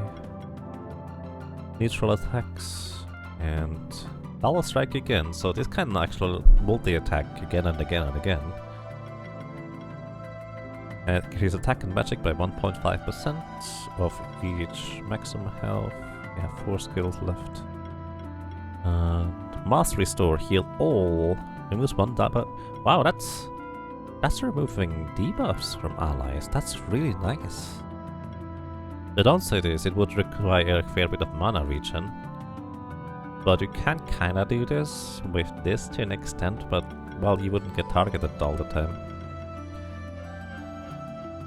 Speaker 1: Neutral attacks. And double strike again, so this can actually multi-attack again and again and again. And increase attack and magic by 1.5% of each maximum health. We have 4 skills left. And Mass Restore, heal all. Removes 1 but wow, that's removing debuffs from allies. That's really nice. The downside is it would require a fair bit of mana regen. But you can kinda do this with this to an extent, but well, you wouldn't get targeted all the time.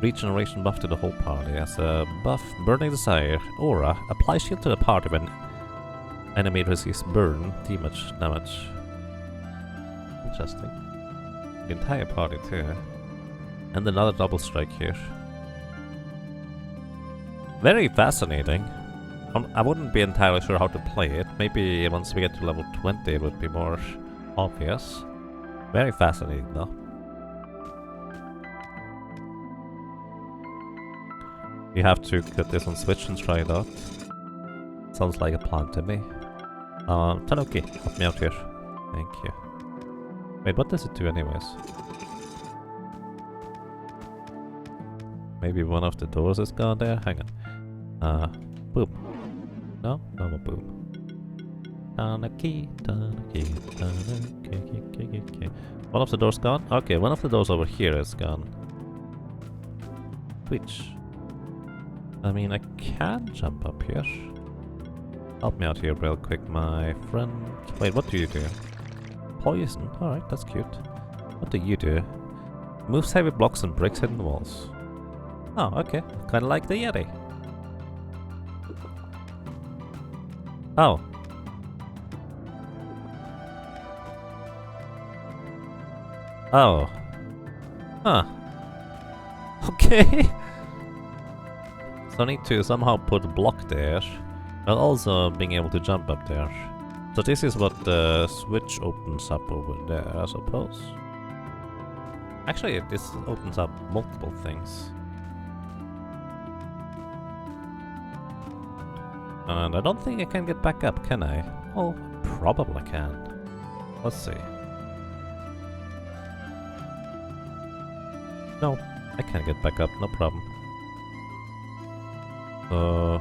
Speaker 1: Regeneration buff to the whole party. As a buff, Burning Desire, Aura, apply shield to the party when enemy receives burn damage. Interesting. The entire party too. And another double strike here. Very fascinating. I wouldn't be entirely sure how to play it. Maybe once we get to level 20 it would be more obvious. Very fascinating though. You have to get this on Switch and try it out. Sounds like a plan to me. Tanuki, help me out here. Thank you. Wait, what does it do anyways? Maybe one of the doors is gone there? Hang on. Boom. No? No more boom. Tanuki. One of the doors gone? Okay, one of the doors over here is gone. Twitch. I mean, I can jump up here. Help me out here real quick, my friend. Wait, what do you do? Poison. Alright, that's cute. What do you do? Moves heavy blocks and breaks hidden walls. Oh, okay. Kinda like the Yeti. Oh. Oh. Huh. Okay. So I need to somehow put a block there, while also being able to jump up there. So this is what the switch opens up over there, I suppose. Actually, this opens up multiple things. And I don't think I can get back up, can I? Oh, probably can. Let's see. No, I can't get back up, no problem. So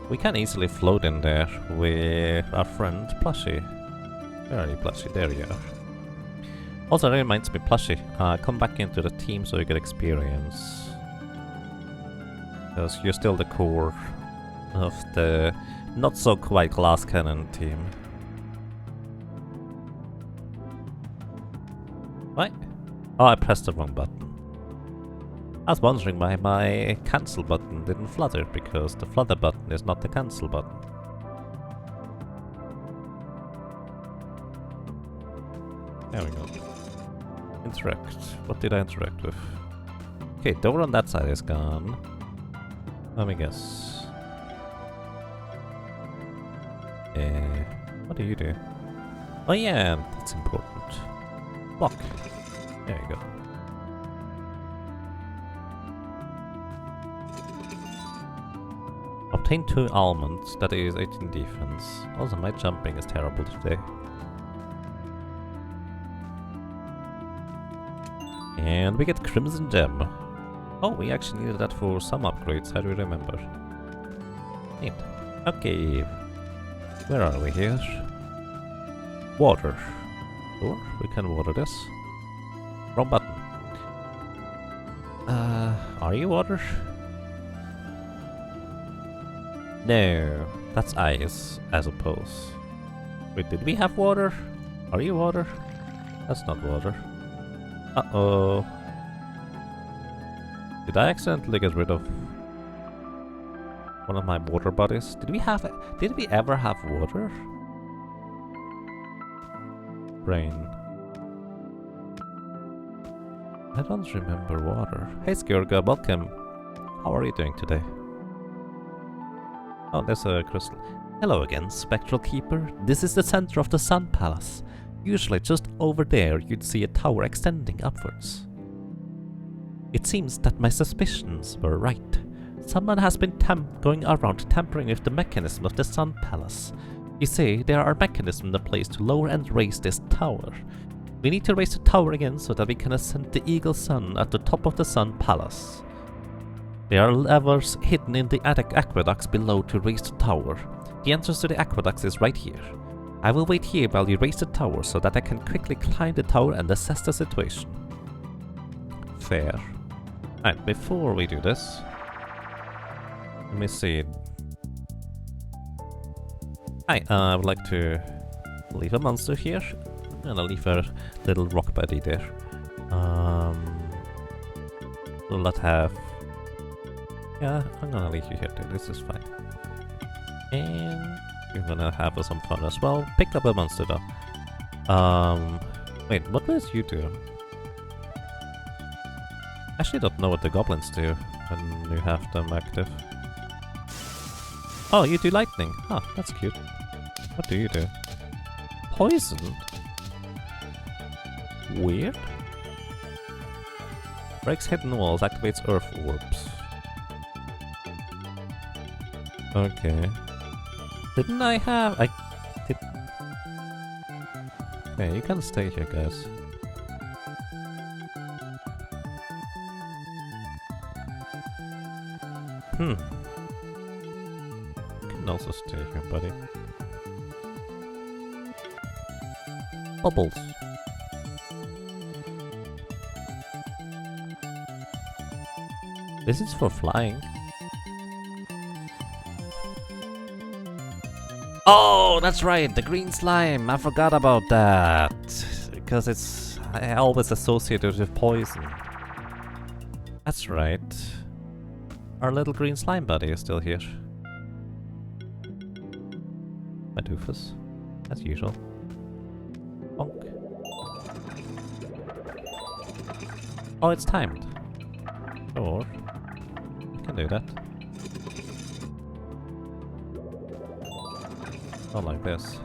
Speaker 1: we can easily float in there with our friend Plushie. Where are you, Plushie? There you are. Also, that reminds me, Plushie, come back into the team so you get experience. Because you're still the core of the not so quite glass cannon team. What? Oh, I pressed the wrong button. I was wondering why my cancel button didn't flutter, because the flutter button is not the cancel button. There we go. Interact. What did I interact with? Okay, door on that side is gone. Let me guess. What do you do? Oh yeah, that's important. Block. There you go. Obtain 2 almonds, that is 18 defense. Also, my jumping is terrible today. And we get Crimson Gem. Oh, we actually needed that for some upgrades, I do remember. Neat. Okay. Where are we here? Water. Sure, we can water this. Wrong button. Are you water? No, that's ice, I suppose. Wait, did we have water? Are you water? That's not water. Uh-oh. Did I accidentally get rid of one of my water bodies? Did we ever have water? Brain. I don't remember water. Hey Skjorga, welcome. How are you doing today? Oh, there's a crystal. Hello again, Spectral Keeper. This is the center of the Sun Palace. Usually just over there you'd see a tower extending upwards. It seems that my suspicions were right. Someone has been going around tampering with the mechanism of the Sun Palace. You see, there are mechanisms in place to lower and raise this tower. We need to raise the tower again so that we can ascend the Eagle Sun at the top of the Sun Palace. There are levers hidden in the aqueducts below to raise the tower. The entrance to the aqueducts is right here. I will wait here while you raise the tower so that I can quickly climb the tower and assess the situation. Fair. Alright, before we do this, let me see. I would like to leave a monster here, and I'll leave a little rock buddy there. Will not have... Yeah, I'm gonna leave you here too, this is fine. And you're gonna have some fun as well. Pick up a monster though. Wait, what does you do? I actually don't know what the goblins do when you have them active. Oh, you do lightning. Huh, that's cute. What do you do? Poison? Weird. Breaks hidden walls, activates earth orbs. Okay. Didn't I have... Okay, you can stay here, guys. You can also stay here, buddy. Bubbles. This is for flying. Oh, that's right, the green slime. I forgot about that. Because it's always associated with poison. That's right. Our little green slime buddy is still here. My doofus. As usual. Bonk. Oh, it's timed. Sure. You can do that. Not like this.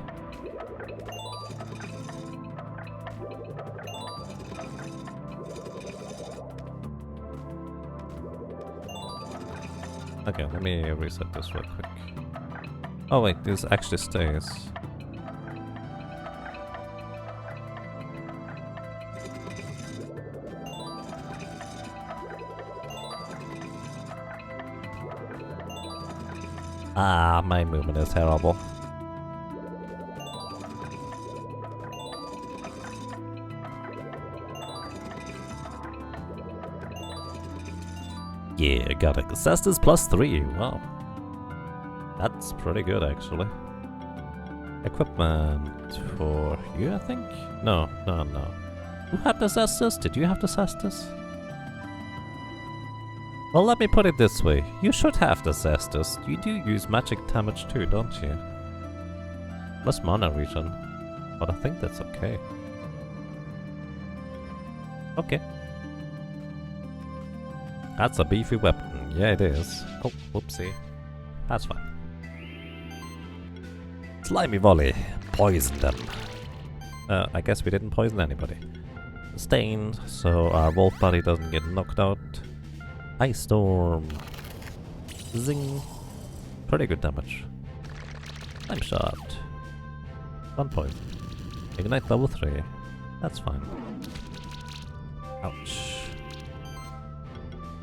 Speaker 1: Okay, let me reset this real quick. Oh wait, this actually stays. Ah, my movement is terrible. Yeah, got it. Cestus +3. Wow. That's pretty good, actually. Equipment for you, I think? No. Who had the Cestus? Did you have the Cestus? Well, let me put it this way. You should have the Cestus. You do use magic damage too, don't you? Less mana regen. But I think that's okay. Okay. That's a beefy weapon. Yeah, it is. Oh, whoopsie. That's fine. Slimy volley. Poison them. I guess we didn't poison anybody. Stained, so our wolf body doesn't get knocked out. Ice storm. Zing. Pretty good damage. Time shot. 1 point. Ignite level 3. That's fine. Ouch.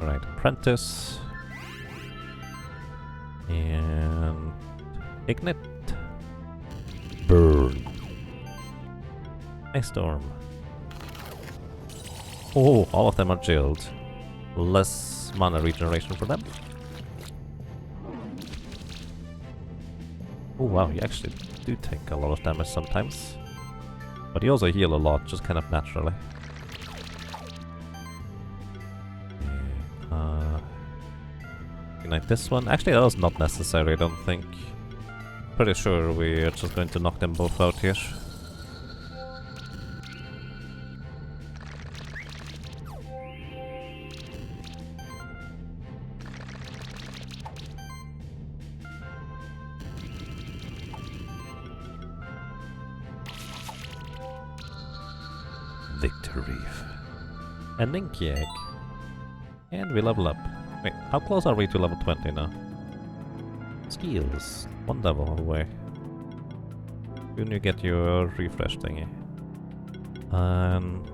Speaker 1: Alright, apprentice. And ignite. Burn. Ice storm. Oh, all of them are jailed. Less mana regeneration for them. Oh wow, you actually do take a lot of damage sometimes. But you also heal a lot, just kind of naturally. Ignite this one. Actually, that was not necessary, I don't think. Pretty sure we're just going to knock them both out here. Victory. An Inky Egg. And we level up. Wait, how close are we to level 20 now? Skills. 1 level away. Soon you get your refresh thingy. And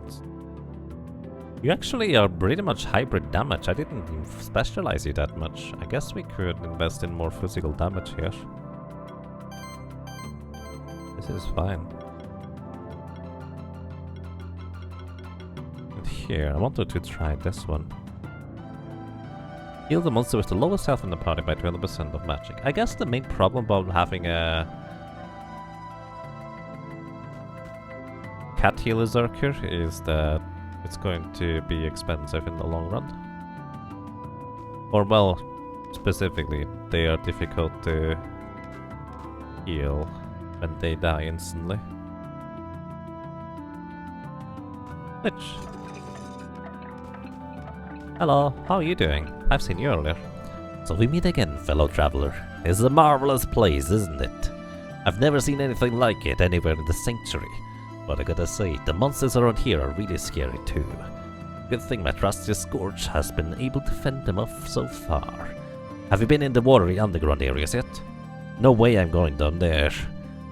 Speaker 1: you actually are pretty much hybrid damage. I didn't even specialize you that much. I guess we could invest in more physical damage here. This is fine. And here, I wanted to try this one. Heal the monster with the lowest health in the party by 20% of magic. I guess the main problem about having a cat healer Zerker is that it's going to be expensive in the long run. Or well, specifically, they are difficult to heal when they die instantly. Which? Hello, how are you doing? I've seen you earlier.
Speaker 2: So we meet again, fellow traveler. It's a marvelous place, isn't it? I've never seen anything like it anywhere in the sanctuary. But I gotta say, the monsters around here are really scary too. Good thing my trusty Scourge has been able to fend them off so far. Have you been in the watery underground areas yet? No way I'm going down there.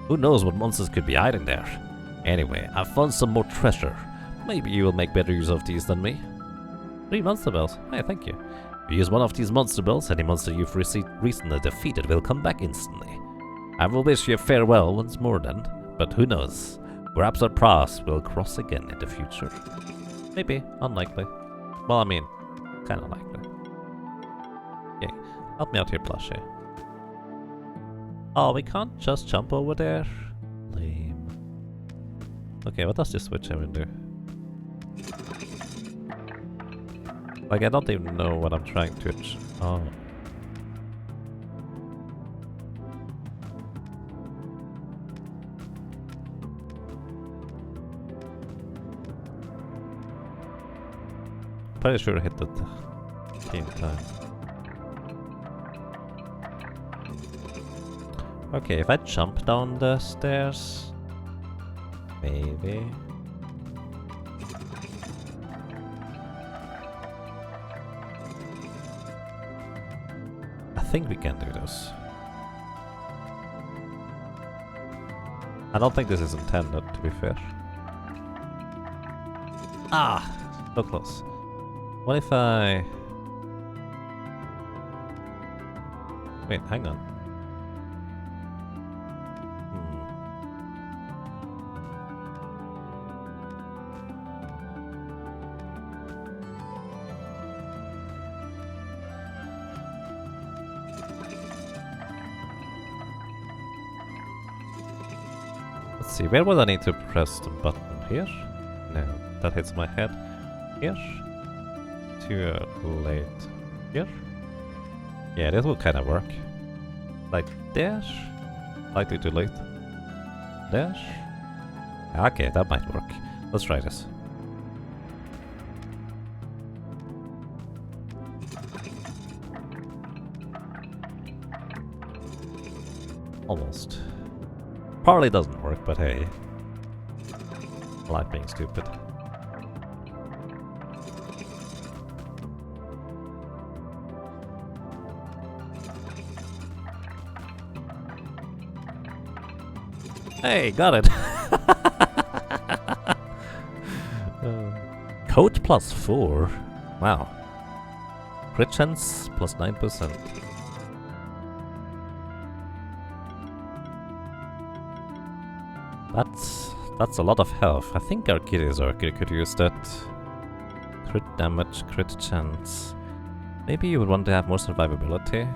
Speaker 2: Who knows what monsters could be hiding there? Anyway, I've found some more treasure. Maybe you will make better use of these than me. 3 monster bells. Hey, thank you. If you use one of these monster bells, any monster you've recently defeated will come back instantly. I will wish you farewell once more then, but who knows? Perhaps our paths will cross again in the future. Maybe. Unlikely. Well, I mean, kinda likely. Okay, help me out here, plushie. Oh, we can't just jump over there? Lame. Okay, what does this switch even do? Like, I don't even know what I'm trying to oh. Pretty sure I hit that same time. Okay, if I jump down the stairs, maybe. I think we can do this. I don't think this is intended, to be fair. Ah! So close. What if I... Wait, hang on. Let's see, where would I need to press the button? Here? No.
Speaker 1: that hits my head. Here. Too late. Here. Yeah, this will kind of work. Like this. Slightly too late. This. Okay, that might work. Let's try this. Almost. Probably doesn't work, but hey. I like being stupid. Hey, got it! Code plus 4. Wow. Crit chance plus 9%. That's a lot of health. I think our Archie could use that. Crit damage, crit chance. Maybe you would want to have more survivability.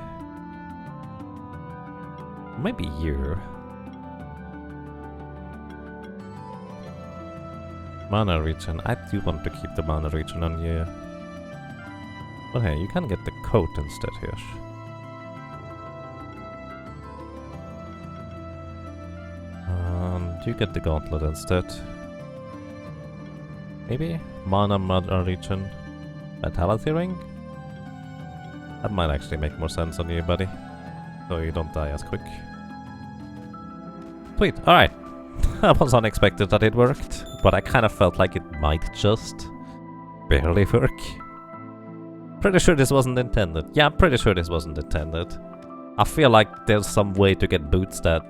Speaker 1: Maybe you. Mana regen. I do want to keep the mana regen on you. But hey, you can get the coat instead here. And you get the gauntlet instead. Maybe? Mana regen. Vitality ring? That might actually make more sense on you, buddy. So you don't die as quick. Sweet, alright. That was unexpected that it worked, but I kind of felt like it might just barely work. Pretty sure this wasn't intended. Yeah, I'm pretty sure this wasn't intended. I feel like there's some way to get boots that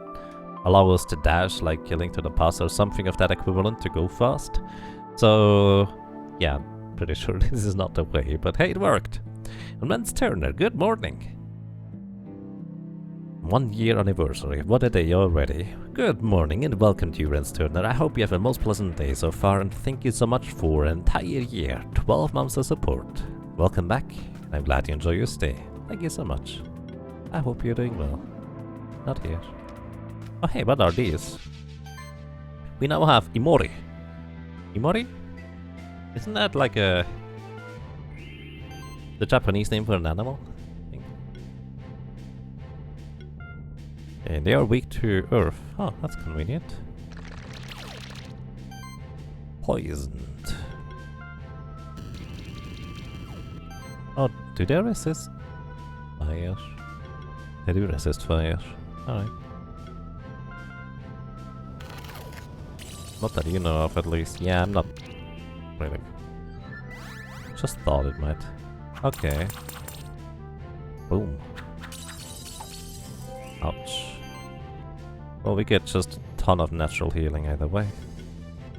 Speaker 1: allow us to dash, like Link to the Past or something of that equivalent to go fast. So, yeah, I'm pretty sure this is not the way, but hey, it worked. And Rance Turner, good morning. 1 year anniversary, what a day already. Good morning and welcome to you, Rance Turner. I hope you have a most pleasant day so far and thank you so much for an entire year, 12 months of support. Welcome back, and I'm glad you enjoy your stay. Thank you so much. I hope you're doing well. Not here. Oh hey, what are these? We now have Imori. Imori? Isn't that like the Japanese name for an animal? They are weak to earth. Oh, that's convenient. Poisoned. Oh, do they resist fire? They do resist fire. Alright. Not that you know of, at least. Yeah, I'm not really. Just thought it might. Okay. Boom. Ouch. Well, we get just a ton of natural healing either way.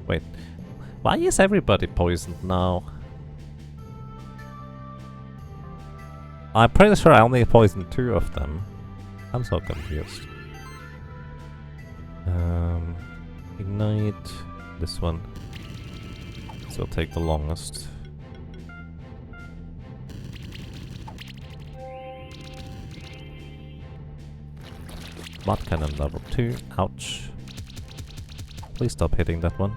Speaker 1: Wait, why is everybody poisoned now? I'm pretty sure I only poisoned 2 of them. I'm so confused. Ignite this one. This will take the longest. Mud cannon level 2. Ouch. Please stop hitting that one.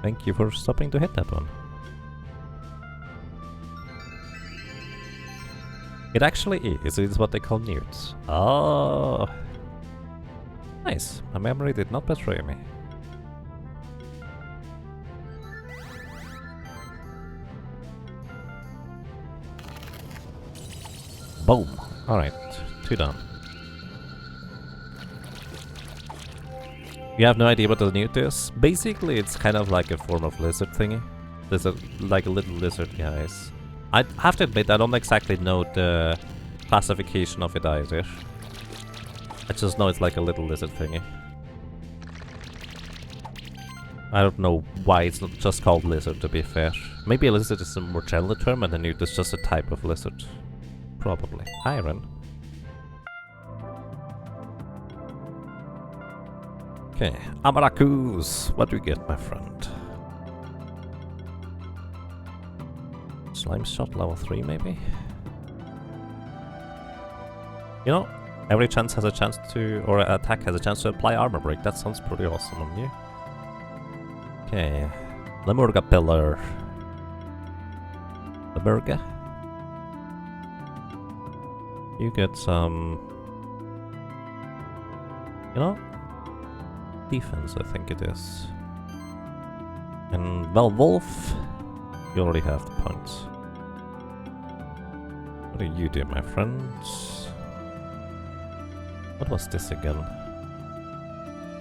Speaker 1: Thank you for stopping to hit that one. It actually is. It's what they call newts. Oh. Nice. My memory did not betray me. Boom. Alright, 2 down. You have no idea what the newt is? Basically, it's kind of like a form of lizard thingy. There's like a little lizard, guys. I have to admit, I don't exactly know the classification of it either. I just know it's like a little lizard thingy. I don't know why it's not just called lizard, to be fair. Maybe a lizard is a more general term and a newt is just a type of lizard. Probably. Iron. Okay, Amarakus! What do you get, my friend? Slime shot level 3, maybe? You know, Every chance has a chance to, or attack has a chance to apply armor break. That sounds pretty awesome on you. Okay, Lemurga Pillar. Lemurga. You get some, you know, defense, I think it is. And well, Wolf, you already have the points. What do you do, my friends? What was this again?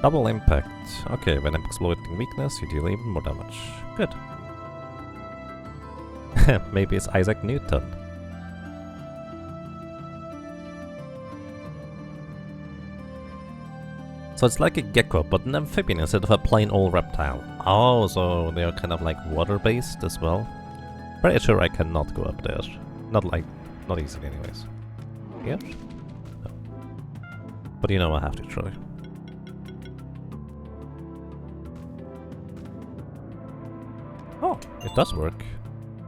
Speaker 1: Double impact. Okay, when exploiting weakness, you deal even more damage. Good. Maybe it's Isaac Newton. So it's like a gecko, but an amphibian instead of a plain old reptile. Oh, so they are kind of like water-based as well. Pretty sure I cannot go up there. Not easily anyways. Yeah? No. But you know I have to try. Oh, it does work.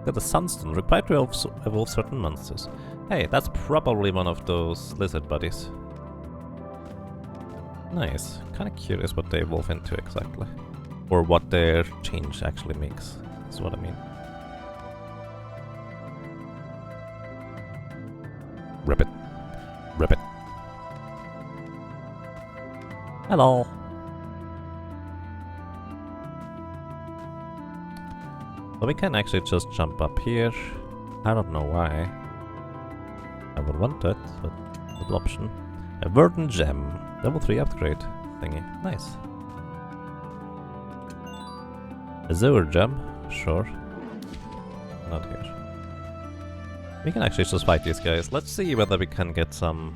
Speaker 1: Got the Sunstone, required to evolve certain monsters. Hey, that's probably one of those lizard buddies. Nice. Kinda curious what they evolve into exactly. Or what their change actually makes. That's what I mean. Ribbit. Ribbit. Hello. So we can actually just jump up here. I don't know why. I would want that, but good option. A Verdant Gem. Level 3 upgrade thingy. Nice. A Zoer Gem. Sure. Not here. We can actually just fight these guys. Let's see whether we can get something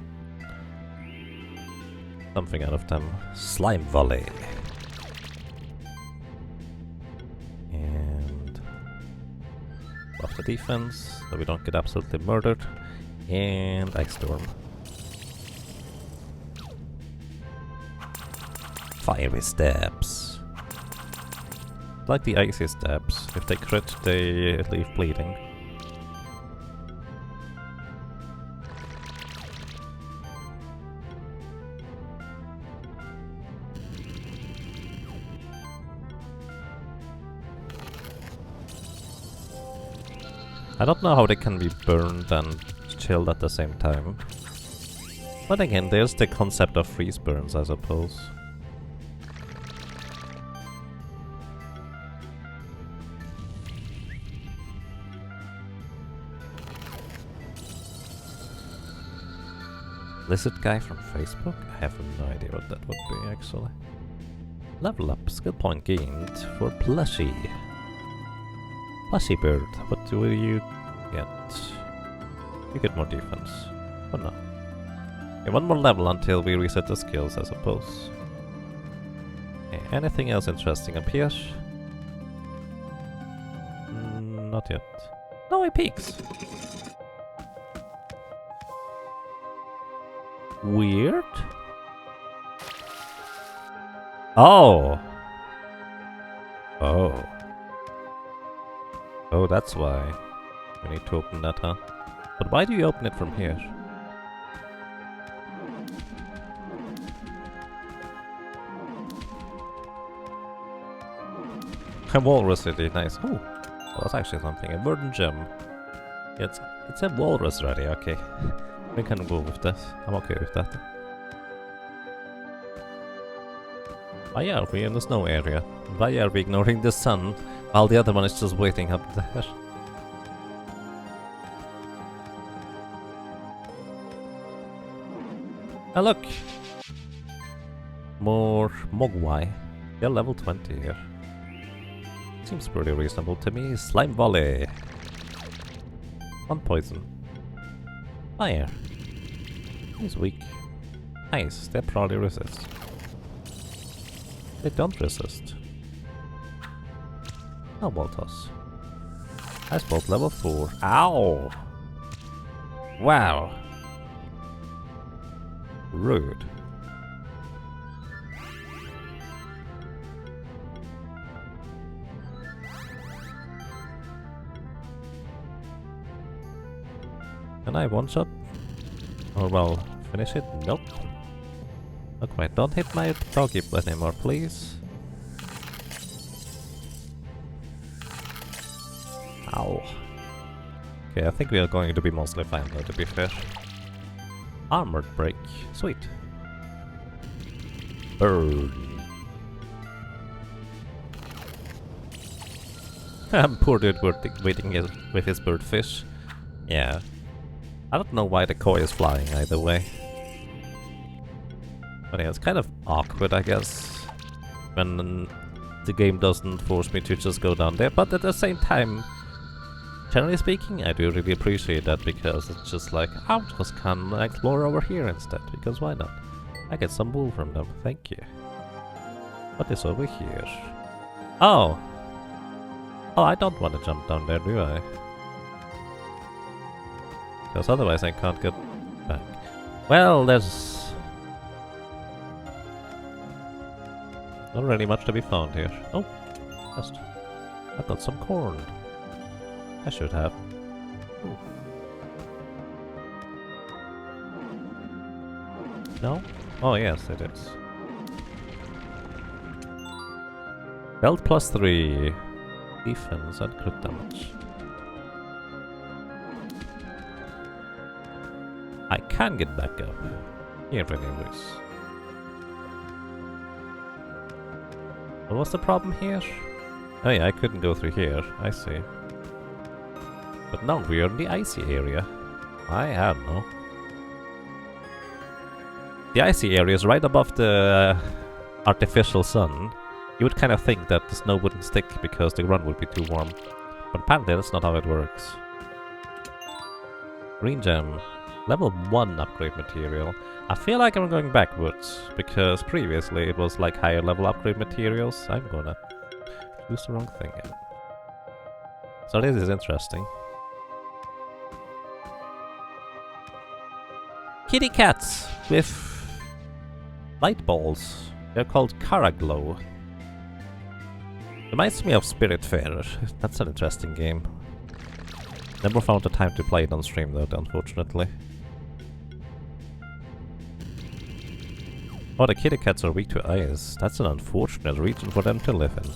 Speaker 1: out of them. Slime Volley. And buff the defense so we don't get absolutely murdered. And Ice Storm. Fiery Stabs. Like the icy stabs. If they crit, they leave bleeding. I don't know how they can be burned and chilled at the same time. But again, there's the concept of freeze burns, I suppose. Lizard guy from Facebook? I have no idea what that would be actually. Level up, skill point gained for Plushie. Plushie bird, what do you get? You get more defense. Oh no. Okay, one more level until we reset the skills, I suppose. Okay, anything else interesting up here? Not yet. No, he peeks! Weird. Oh. Oh. Oh, that's why we need to open that, huh? But why do you open it from here? A walrus city, nice. Oh, that's actually something. A Verdant Gem. Yeah, it's a walrus ready, okay. We can go with this. I'm okay with that. Why are we in the snow area? Why are we ignoring the sun while the other one is just waiting up there? Oh look! More Mogwai. They're level 20 here. Seems pretty reasonable to me. Slime Volley. On poison. Fire. He's weak. Nice, they probably resist. They don't resist. Elbow toss. Ice Bolt level 4. Ow! Wow! Rude. Can I one-shot? Or well, Finish it? Nope. Not quite. Don't hit my doggy anymore, please. Ow. Okay, I think we are going to be mostly fine though, to be fair. Armored break. Sweet. Burn. Poor dude waiting with his birdfish. Yeah. I don't know why the koi is flying either way. But yeah, it's kind of awkward, I guess, when the game doesn't force me to just go down there. But at the same time, generally speaking, I do really appreciate that, because it's just like, I'll just come and explore over here instead, because why not? I get some wool from them, thank you. What is over here? Oh! Oh, I don't want to jump down there, do I? Because otherwise I can't get back. Well, there's not really much to be found here. Oh, just I got some corn. I should have. Ooh. No? Oh yes, it is. Belt +3. Defense and crit damage. I can get back up. Here anyways. What was the problem here? Oh yeah, I couldn't go through here. I see. But now we're in the icy area. I don't know. The icy area is right above the artificial sun. You would kind of think that the snow wouldn't stick because the ground would be too warm. But apparently that's not how it works. Green gem. Level 1 upgrade material. I feel like I'm going backwards, because previously it was like higher level upgrade materials. I'm gonna choose the wrong thing here. So this is interesting. Kitty cats with light balls. They're called Caraglow. Reminds me of Spiritfarer. That's an interesting game. Never found the time to play it on stream though, unfortunately. Oh, the kitty cats are weak to ice. That's an unfortunate region for them to live in.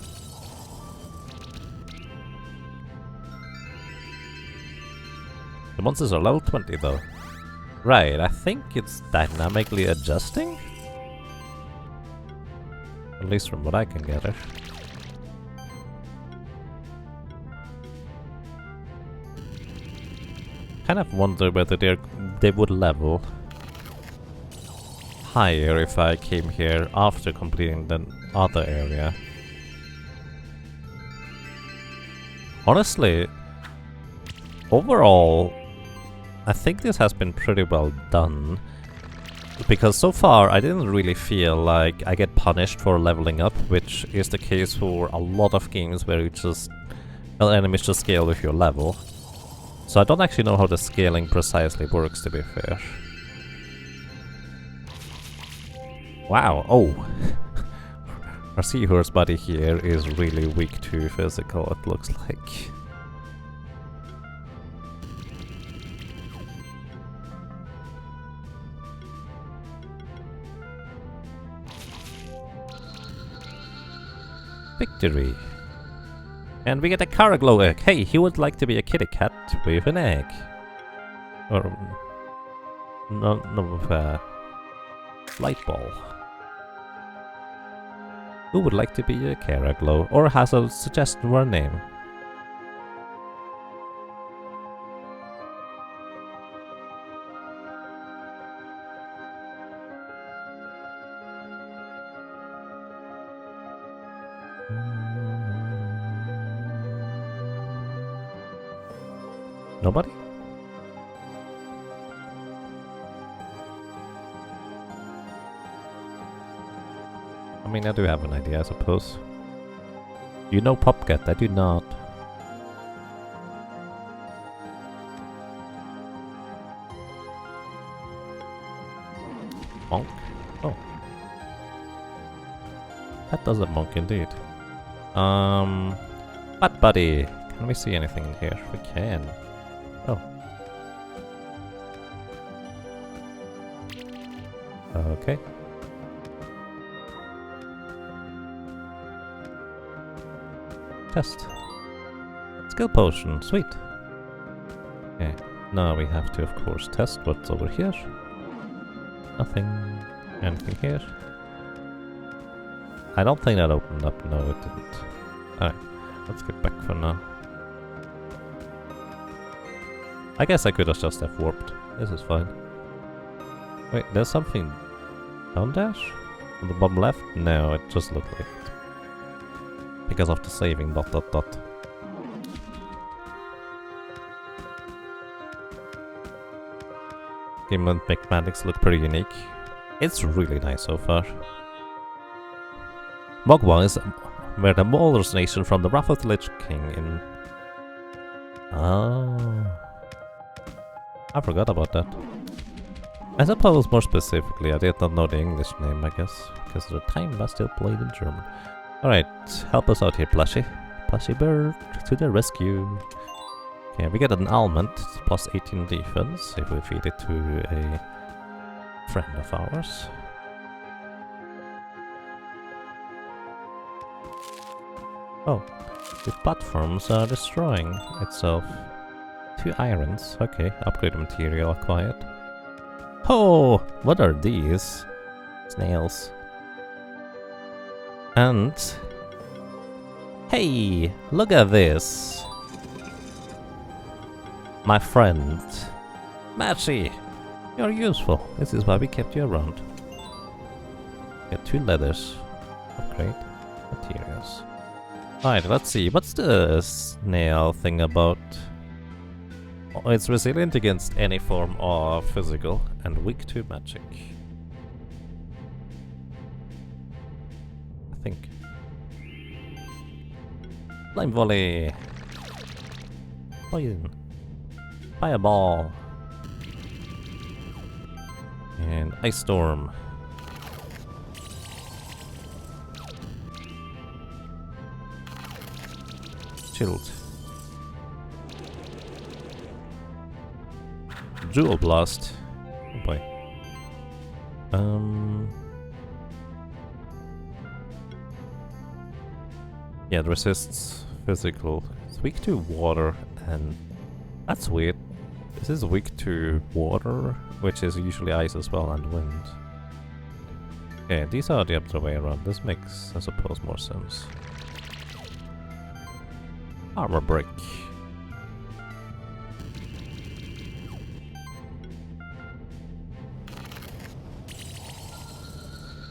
Speaker 1: The monsters are level 20 though. Right, I think it's dynamically adjusting? At least from what I can gather. Kind of wonder whether they would level higher if I came here after completing the other area. Honestly, overall, I think this has been pretty well done. Because so far I didn't really feel like I get punished for leveling up, which is the case for a lot of games where you just, well, enemies just scale with your level. So I don't actually know how the scaling precisely works, to be fair. Wow, oh! Our seahorse buddy here is really weak to physical, it looks like. Victory! And we get a Caraglow egg. Hey, he would like to be a kitty cat with an egg. Or... light ball. Who would like to be a Caraglow? Or has a suggestion for a name? Nobody? I mean, I do have an idea, I suppose. You know Popcat, I do not. Monk? Oh. That does a monk indeed. But buddy, can we see anything in here? We can. Oh. Okay. Test. Skill potion, sweet. Okay, now we have to, of course, test what's over here. Nothing. Anything here? I don't think that opened up. No, it didn't. Alright, let's get back for now. I guess I could have just have warped. This is fine. Wait, there's something down there? On the bottom left? No, it just looked like it. Because of the saving ... Game mechanics look pretty unique. It's really nice so far. Mogwai is where the Molars nation from the Wrath of the Lich King in... Oh... I forgot about that. I suppose more specifically, I did not know the English name, I guess, because at the time I still played in German. Alright, help us out here, Plushy. Plushy bird, to the rescue. Okay, we get an almond, plus 18 defense, if we feed it to a friend of ours. Oh, the platforms are destroying itself. 2 irons, okay, upgrade material acquired. Oh, what are these? Snails. And... hey, look at this! My friend. Matchy! You're useful. This is why we kept you around. Get 2 leathers. Upgrade materials. Alright, let's see. What's the snail thing about? Oh, it's resilient against any form of physical and weak to magic. I think. Flame volley. Poison. Fireball. And ice storm. Chilled. Jewel blast. Oh boy. Yeah, it resists physical. It's weak to water, and that's weird. This is weak to water, which is usually ice as well, and wind. Okay, these are the other way around. This makes, I suppose, more sense. Armor break.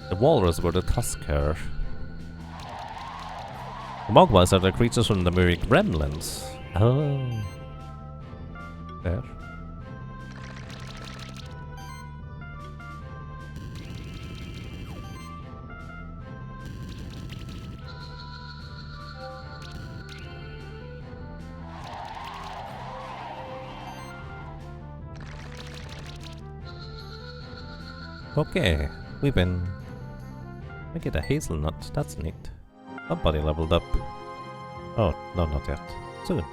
Speaker 1: The walrus were the tusker. The mogwais are the creatures from the Muric Gremlins. Oh. There. Okay, we've been... I get a hazelnut, that's neat. Somebody leveled up. Oh, no, not yet. Soon.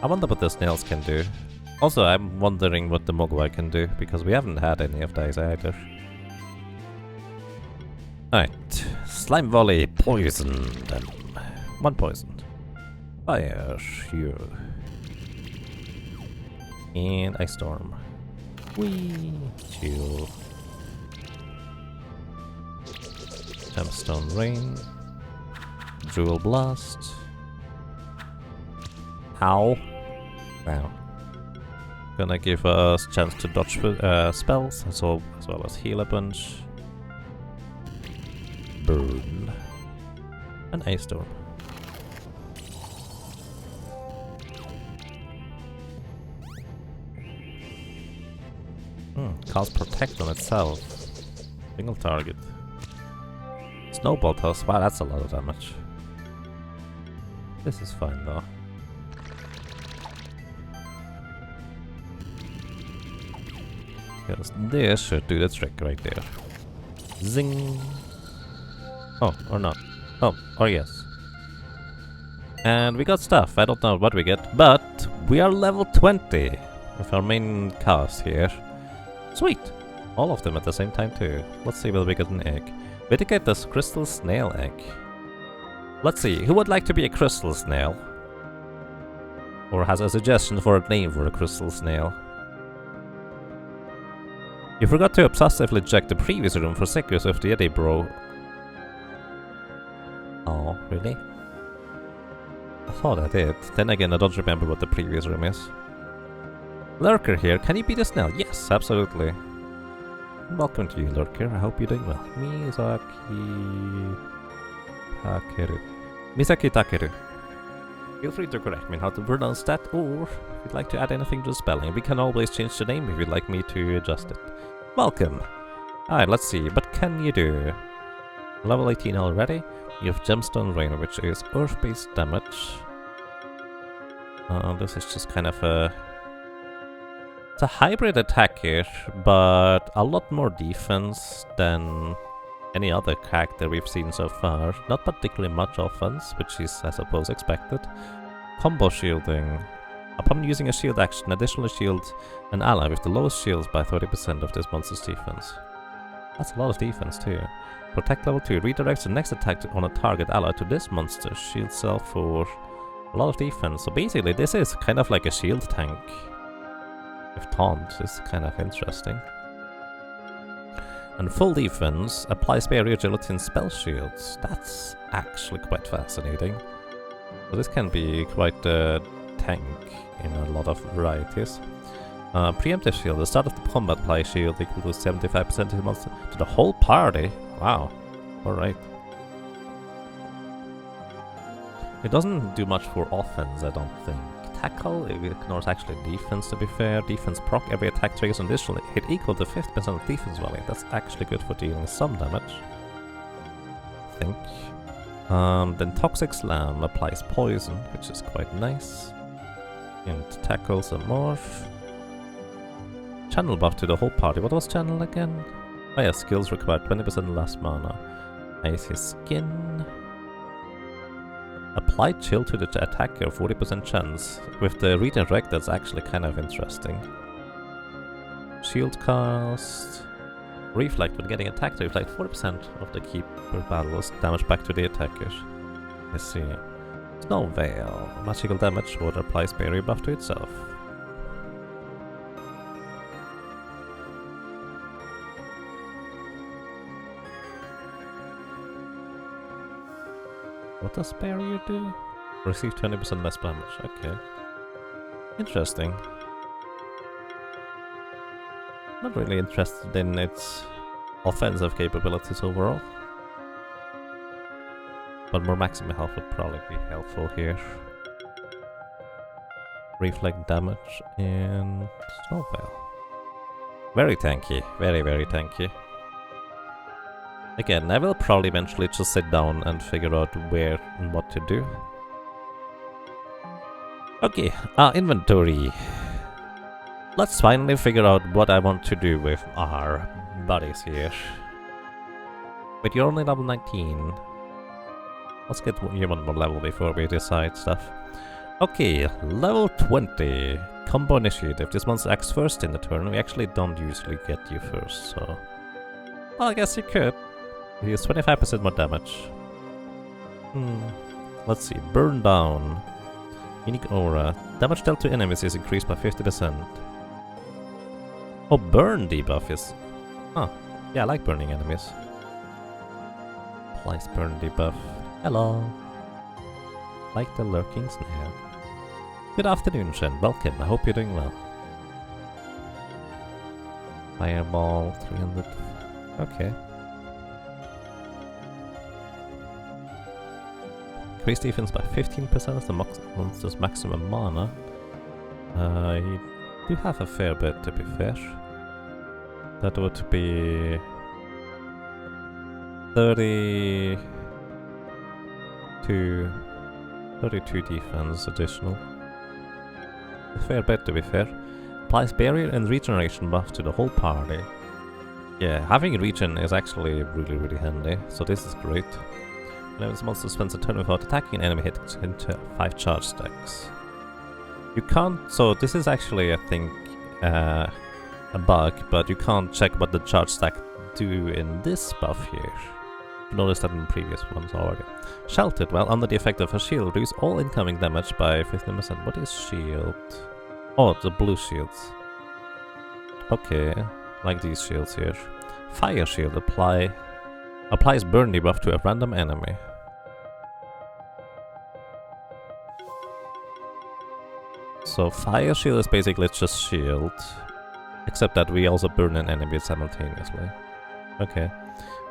Speaker 1: I wonder what the snails can do. Also, I'm wondering what the mogwai can do, because we haven't had any of these either. Alright. Slime volley, poison them. 1 poison. Fire, you. And ice storm. Whee! Chill. Gemstone rain. Jewel blast. Ow. Wow. Gonna give us chance to dodge spells, as well as heal a bunch. Burn. An ice storm. Cast protect on itself. Single target. Snowball toss. Wow, that's a lot of damage. This is fine though. Because this should do the trick right there. Zing! Oh, or not. Oh, or yes. And we got stuff. I don't know what we get, but we are level 20. with our main cast here. Sweet! All of them at the same time too. Let's see whether we get an egg. We did get this crystal snail egg. Let's see, who would like to be a crystal snail? Or has a suggestion for a name for a crystal snail? You forgot to obsessively check the previous room for secrets of the Eddie bro. Oh, really? I thought I did. Then again, I don't remember what the previous room is. Lurker here, can you be the snail? Yes, absolutely. Welcome to you, Lurker. I hope you're doing well. Misaki Takeru. Feel free to correct me on how to pronounce that, or if you'd like to add anything to the spelling, we can always change the name if you'd like me to adjust it. Welcome! Alright, let's see, what can you do? Level 18 already. You have Gemstone Rain, which is earth-based damage. This is just kind of a... It's a hybrid attack here, but a lot more defense than any other character we've seen so far. Not particularly much offense, which is, I suppose, expected. Combo shielding. Upon using a shield action, additionally shield an ally with the lowest shields by 30% of this monster's defense. That's a lot of defense too. Protect level 2 redirects the next attack on a target ally to this monster's shield cell for a lot of defense. So basically this is kind of like a shield tank. With taunt is kind of interesting. And full defense applies barrier agility and spell shields. That's actually quite fascinating. So this can be quite a tank in a lot of varieties. Preemptive Shield. The start of the combat applies shield equal to 75% of the monster to the whole party. Wow. Alright. It doesn't do much for offense, I don't think. Tackle, it ignores actually defense, to be fair. Defense proc, every attack triggers an additional hit equal to 50% of defense value. That's actually good for dealing some damage, I think. Then Toxic Slam applies poison, which is quite nice. And tackle some more. Channel buff to the whole party. What was channel again? Oh yeah, skills require 20% less mana. Icy Skin. Apply chill to the attacker, 40% chance. With the redirect, that's actually kind of interesting. Shield cast. Reflect, when getting attacked, reflect 40% of the keeper battle's damage back to the attacker. Let's see. Snow Veil. Magical damage, water applies barrier buff to itself. What does barrier do? Receive 20% less damage. Okay. Interesting. Not really interested in its offensive capabilities overall. But more maximum health would probably be helpful here. Reflect damage and Snow Veil. Very tanky. Very, very tanky. Again, I will probably eventually just sit down and figure out where and what to do. Okay, inventory. Let's finally figure out what I want to do with our buddies here. But you're only level 19. Let's get you one more level before we decide stuff. Okay, level 20. Combo Initiative. This monster acts first in the turn. We actually don't usually get you first, so... Well, I guess you could. He has 25% more damage. Let's see. Burn Down. Unique Aura. Damage dealt to enemies is increased by 50%. Oh, Burn debuff is... Huh. Yeah, I like burning enemies. Applies Burn debuff. Hello. Like the lurking snail. Good afternoon, Shen. Welcome. I hope you're doing well. Fireball, 300. Okay. Increase defense by 15% of the monster's maximum mana. You do have a fair bit, to be fair. That would be 32 defense additional. A fair bit, to be fair. Applies barrier and regeneration buff to the whole party. Yeah, having regen is actually really, really handy, so this is great. Whenever this monster spends a turn without attacking an enemy, hit into 5 charge stacks. You can't, so this is actually, I think, a bug, but you can't check what the charge stack do in this buff here. You noticed that in previous ones already. Sheltered, while under the effect of a shield, reduce all incoming damage by 15%. What is shield? Oh, the blue shields. Okay, like these shields here. Fire shield applies burn debuff to a random enemy. So fire shield is basically just shield, except that we also burn an enemy simultaneously. Okay.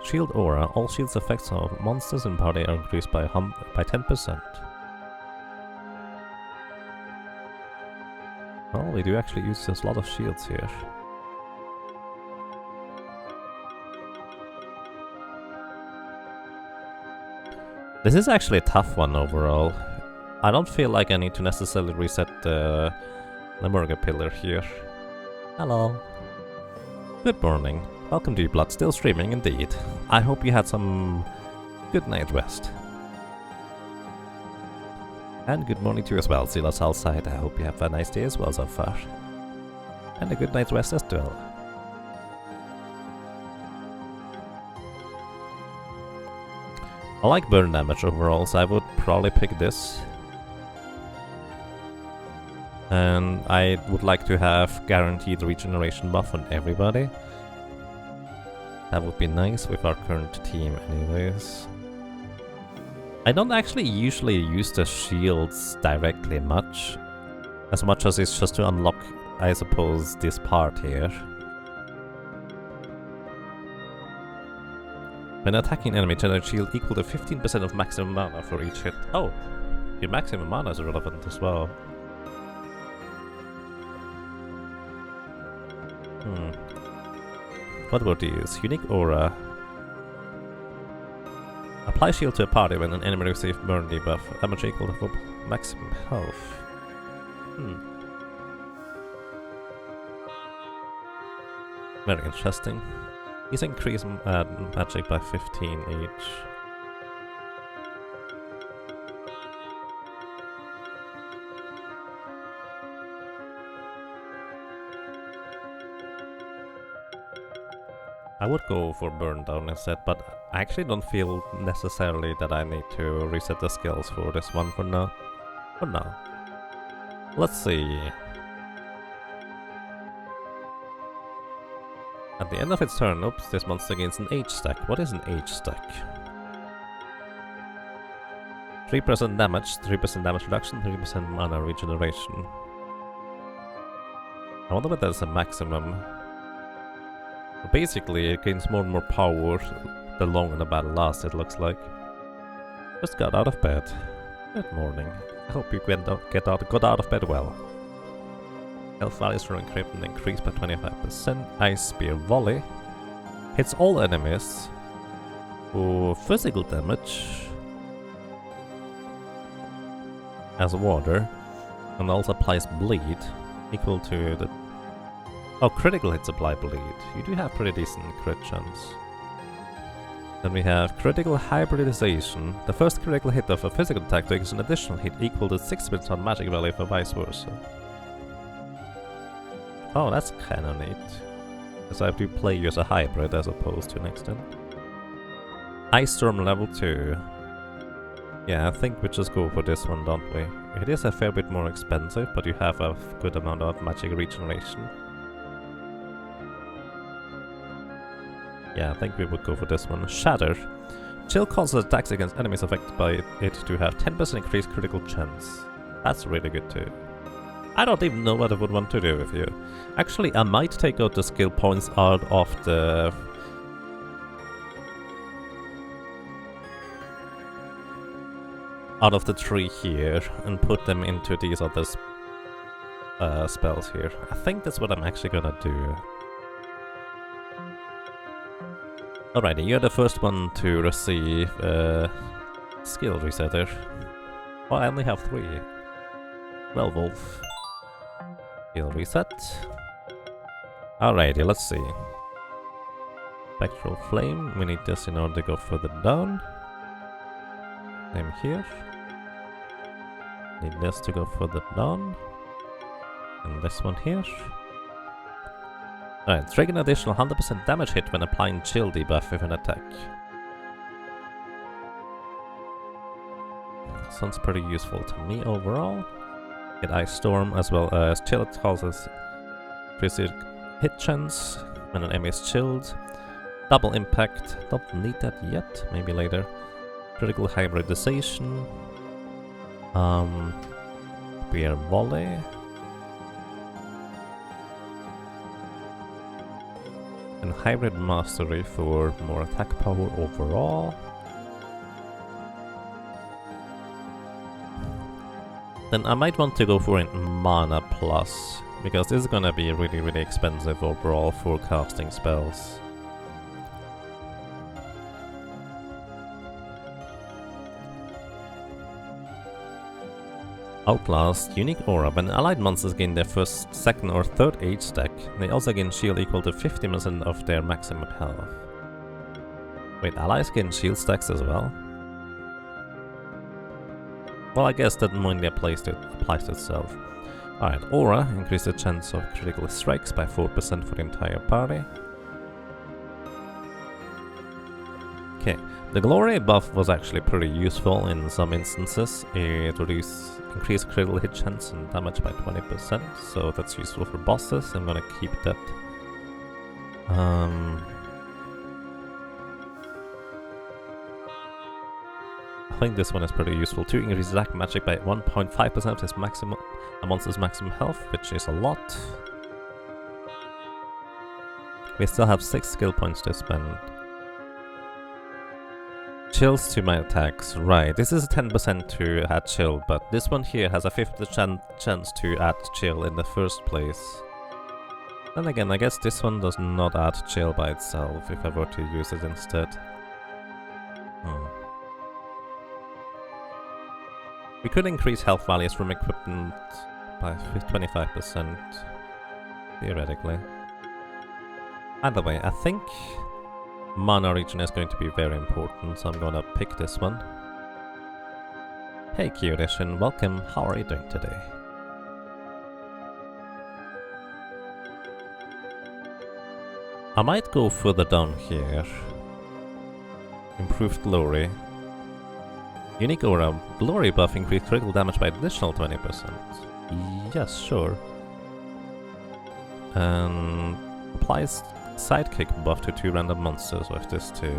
Speaker 1: Shield aura. All shields effects of monsters in party are increased by 10%. Well, we do actually use a lot of shields here. This is actually a tough one overall. I don't feel like I need to necessarily reset the Lemurga pillar here. Hello. Good morning. Welcome to Blood, still streaming indeed. I hope you had some good night rest. And good morning to you as well, Silas outside. I hope you have a nice day as well so far. And a good night's rest as well. I like burn damage overall, so I would probably pick this. And I would like to have guaranteed regeneration buff on everybody. That would be nice with our current team anyways. I don't actually usually use the shields directly much. As much as it's just to unlock, I suppose, this part here. When attacking enemy, generate shield equal to 15% of maximum mana for each hit. Oh! Your maximum mana is relevant as well. What about these? Unique aura. Apply shield to a party when an enemy receives burn debuff. Damage equal to maximum health. Very interesting. These increase magic by 15 each. I would go for burn down instead, but I actually don't feel necessarily that I need to reset the skills for this one for now. Let's see. At the end of its turn, oops, this monster gains an H stack. What is an H stack? 3% damage, 3% damage reduction, 3% mana regeneration. I wonder what that's a maximum. Basically, it gains more and more power the longer the battle lasts, it looks like. Just got out of bed. Good morning. I hope you got out of bed well. Health values for encryption increased by 25%. Ice Spear Volley hits all enemies for physical damage as water, and also applies bleed equal to the... Oh, critical hits apply bleed. You do have pretty decent crit chance. Then we have critical hybridization. The first critical hit of a physical attack triggers an additional hit equal to 6% magic value for vice versa. Oh, that's kinda neat. Because I do play you as a hybrid as opposed to an extent. Ice Storm level 2. Yeah, I think we just go for this one, don't we? It is a fair bit more expensive, but you have a good amount of magic regeneration. Yeah, I think we would go for this one. Shatter. Chill causes attacks against enemies affected by it to have 10% increased critical chance. That's really good too. I don't even know what I would want to do with you. Actually, I might take out the skill points out of the... out of the tree here and put them into these other spells here. I think that's what I'm actually gonna do. Alrighty, you're the first one to receive skill resetter. Oh, I only have 3. Well, Wolf. Skill reset. Alrighty, let's see. Spectral Flame, we need this in order to go further down. Same here. Need this to go further down. And this one here. Alright, trigger an additional 100% damage hit when applying chill debuff with an attack. Sounds pretty useful to me overall. Get Ice Storm as well as chill. It causes increased hit chance when an enemy is chilled. Double impact, don't need that yet, maybe later. Critical hybridization. Spear volley. And hybrid mastery for more attack power overall. Then I might want to go for a mana plus, because this is gonna be really expensive overall for casting spells. Outlast, unique aura. When allied monsters gain their first, second or third age stack, they also gain shield equal to 50% of their maximum health. Wait, allies gain shield stacks as well? Well, I guess that mainly applies to itself. Alright, aura, increase the chance of critical strikes by 4% for the entire party. Okay, the glory buff was actually pretty useful in some instances. It increased critical hit chance and damage by 20%, so that's useful for bosses. I'm gonna keep that. I think this one is pretty useful too. Increases attack magic by 1.5% of his maximum, a monster's maximum health, which is a lot. We still have 6 skill points to spend. Chills to my attacks, right. This is a 10% to add chill, but this one here has a 50% chance to add chill in the first place. Then again, I guess this one does not add chill by itself if I were to use it instead. We could increase health values from equipment by 25%, theoretically. Either way, I think mana regen is going to be very important, so I'm gonna pick this one. Hey Kyorish, welcome, how are you doing today? I might go further down here. Improved glory. Unique aura, glory buff increased critical damage by additional 20%. Yes, sure. And applies sidekick buff to 2 random monsters with this too.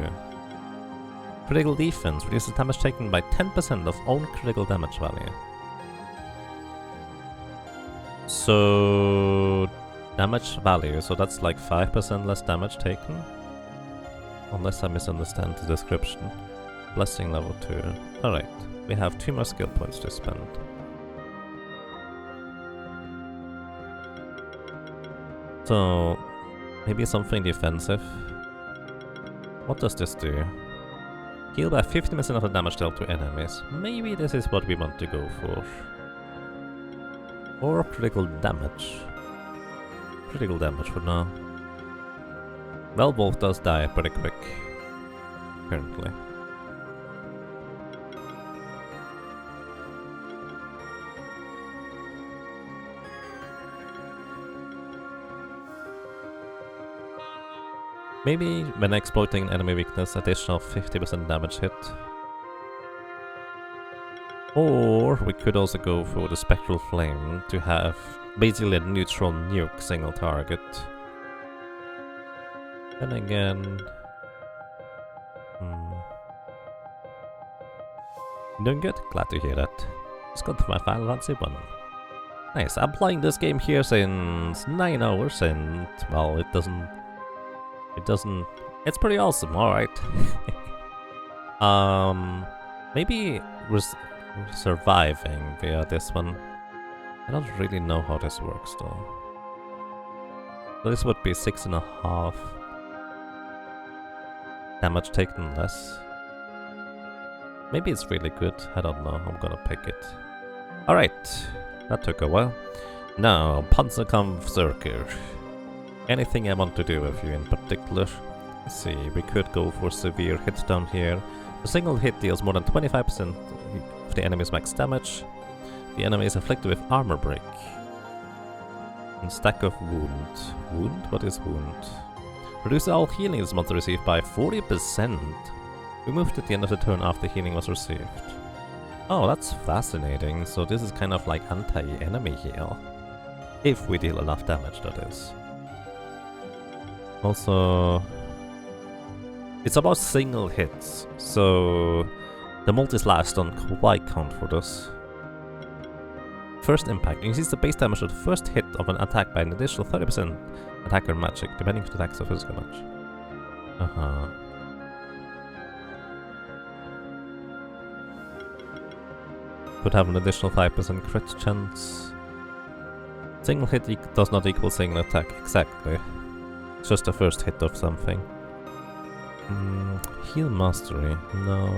Speaker 1: Critical defense reduces damage taken by 10% of own critical damage value. So damage value, so that's like 5% less damage taken? Unless I misunderstand the description. Blessing level 2. Alright, we have 2 more skill points to spend. So maybe something defensive. What does this do? Heal by 50% of the damage dealt to enemies. Maybe this is what we want to go for. Or critical damage. Critical damage for now. Well, Wolf does die pretty quick. Apparently. Maybe when exploiting enemy weakness, additional 50% damage hit. Or we could also go for the Spectral Flame to have basically a neutral nuke single target. Then again... Doing good? Glad to hear that. It's good for my Final Fantasy 1. Nice, I'm playing this game here since 9 hours and, well, it doesn't... It's pretty awesome, alright. Maybe surviving via this one. I don't really know how this works though. So this would be 6.5 damage taken less. Maybe it's really good, I don't know, I'm gonna pick it. Alright, that took a while. Now, Panzerkampfzerker. Anything I want to do with you in particular? Let's see, we could go for severe hit down here. A single hit deals more than 25% of the enemy's max damage. The enemy is afflicted with armor break. And stack of wound. Wound? What is wound? Reduce all healing this monster received by 40%. Removed at the end of the turn after healing was received. Oh, that's fascinating. So this is kind of like anti-enemy heal. If we deal enough damage, that is. Also, it's about single hits, so the multi-slash don't quite count for this. First impact increases the base damage of the first hit of an attack by an additional 30% attacker magic, depending if the attacks are physical damage. Could have an additional 5% crit chance. Single hit does not equal single attack, exactly. It's just the first hit of something. Heal mastery, no,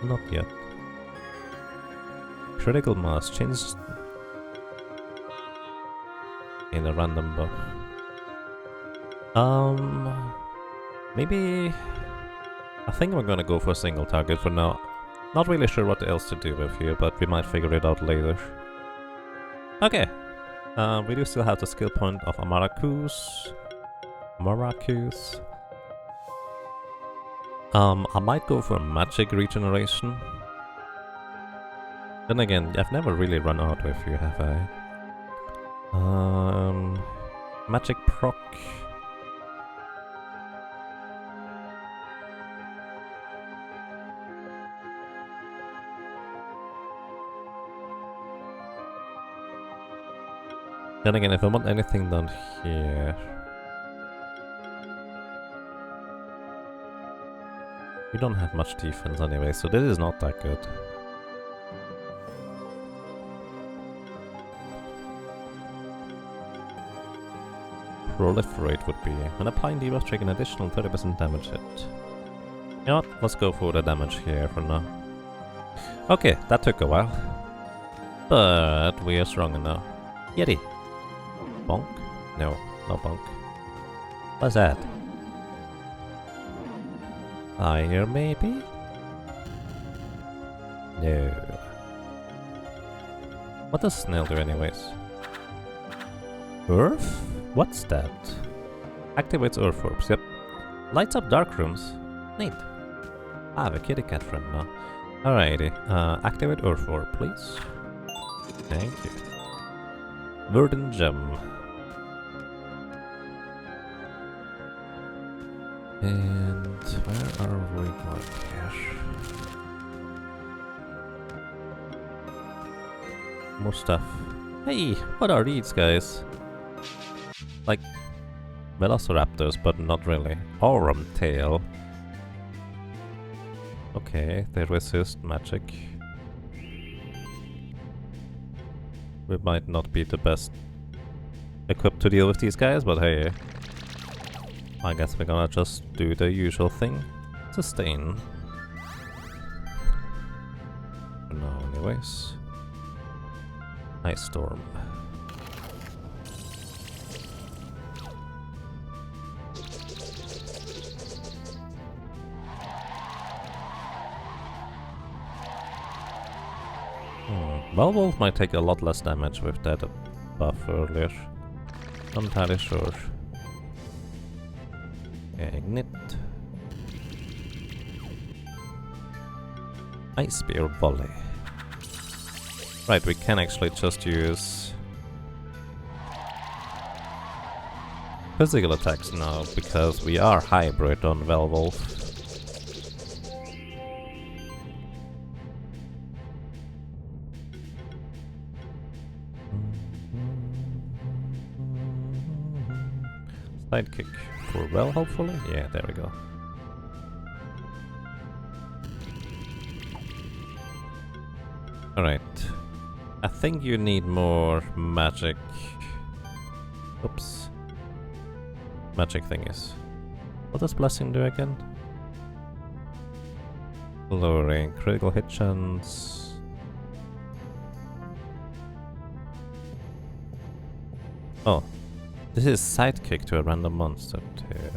Speaker 1: not yet. Critical mass, change in a random buff. Maybe I think we're gonna go for a single target for now. Not really sure what else to do with here, but we might figure it out later. Okay. We do still have the skill point of Maracus. I might go for magic regeneration. Then again, I've never really run out with you, have I? Magic proc. Then again, if I want anything done here... We don't have much defense anyway, so this is not that good. Proliferate would be. When applying debuff, take an additional 30% damage hit. You know what? Let's go for the damage here for now. Okay, that took a while. But we are stronger now. Yeti! Bonk? No, not bonk. What's that? Fire, maybe? No. What does Snail do anyways? Earth? What's that? Activates Earth Orbs, yep. Lights up dark rooms. Neat. I have a kitty cat friend now. Alrighty, activate Earth Orb, please. Thank you. Verdant Gem. And where are we going here? More stuff. Hey, what are these guys? Like velociraptors, but not really. Aurum tail. Okay, they resist magic. We might not be the best equipped to deal with these guys, but hey. I guess we're gonna just do the usual thing. Sustain. For now, anyways. Ice Storm. Velwolf might take a lot less damage with that buff earlier. Not entirely sure. Ignite. Ice Spear Volley. Right, we can actually just use physical attacks now because we are hybrid on Velwolf. Sidekick for well, hopefully? Yeah, there we go. Alright. I think you need more magic. Oops. Magic thingies. What does Blessing do again? Lowering critical hit chance. Oh. This is sidekick to a random monster too.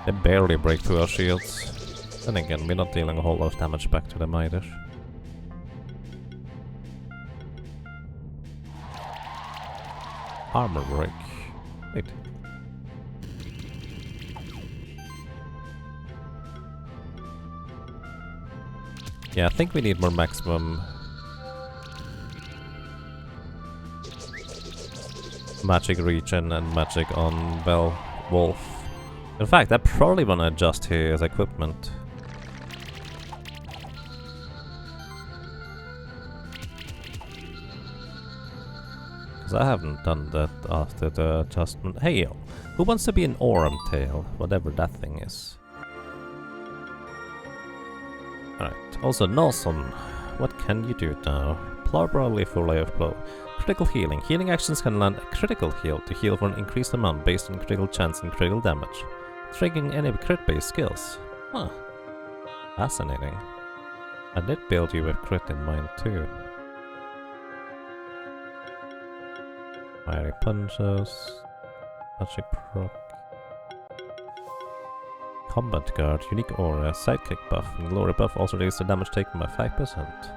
Speaker 1: They barely break through our shields. Then again, we're not dealing a whole lot of damage back to them either. Armor break. Wait. Yeah, I think we need more maximum magic regen and magic on Wolf. In fact, I probably want to adjust his equipment. Because I haven't done that after the adjustment. Hey, who wants to be an Aurum Tail? Whatever that thing is. Alright, also Nelson, what can you do now? Plowbrow, Lethal Layer of Blow. Critical healing. Healing actions can land a critical heal to heal for an increased amount based on critical chance and critical damage. Triggering any crit-based skills. Huh. Fascinating. I did build you with crit in mind too. Fiery punches. Magic proc. Combat guard, unique aura, sidekick buff, and glory buff also reduces the damage taken by 5%.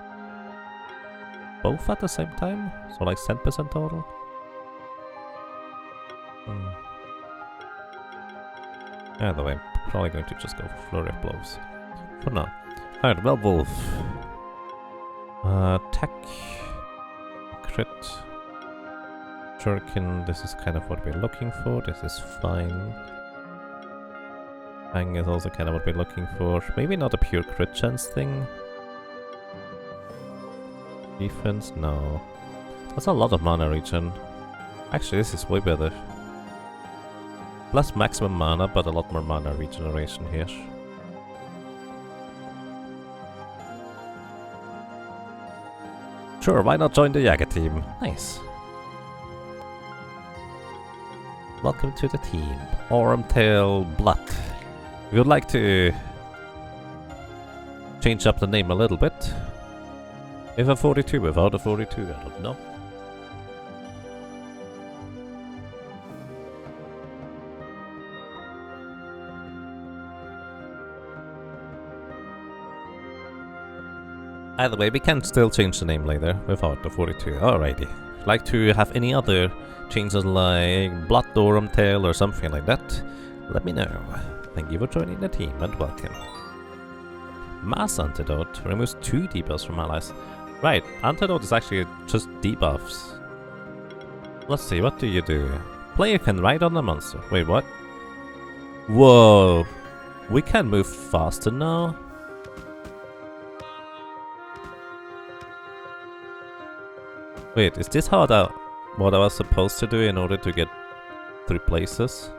Speaker 1: Both at the same time? So like 10% total? Either way, I'm probably going to just go for flurry of blows. For now. Alright, well, Wolf. Attack. Crit. Shuriken, this is kind of what we're looking for. This is fine. Bang is also kind of what we're looking for. Maybe not a pure crit chance thing. Defense? No. That's a lot of mana regen. Actually, this is way better. Less maximum mana, but a lot more mana regeneration here. Sure, why not join the Yaga team? Nice. Welcome to the team. Aurum Tail Blood. We would like to change up the name a little bit. If a 42 without a 42, I don't know. Either way, we can still change the name later without the 42. Alrighty. Like to have any other changes like Blood Aurum Tail or something like that? Let me know. Thank you for joining the team and welcome. Mass Antidote removes 2 debuffs from allies. Right, Antidote is actually just debuffs. Let's see, what do you do? Player can ride on a monster. Wait, what? Whoa! We can move faster now? Wait, is this what I was supposed to do in order to get 3 places?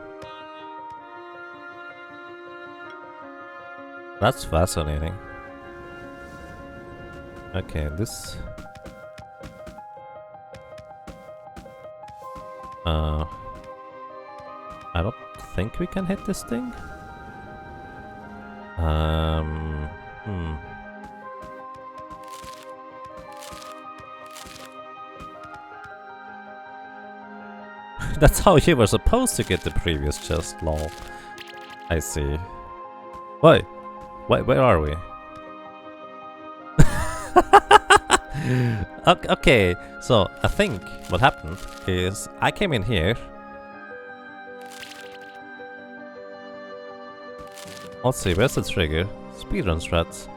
Speaker 1: That's fascinating. Okay, this... I don't think we can hit this thing. That's how you were supposed to get the previous chest, lol. I see. Wait, where are we? Okay, so I think what happened is I came in here. Let's see, where's the trigger? Speedrun strats.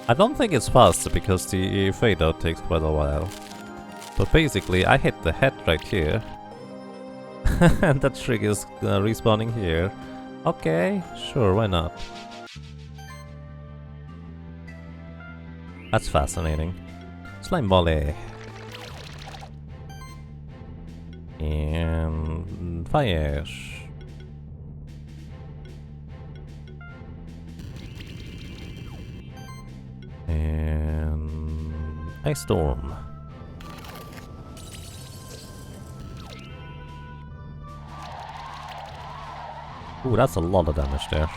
Speaker 1: I don't think it's faster because the fade out takes quite a while. But basically, I hit the head right here. And that triggers respawning here. Okay, sure, why not? That's fascinating. Slime volley. And fire. And ice storm. Ooh, that's a lot of damage there.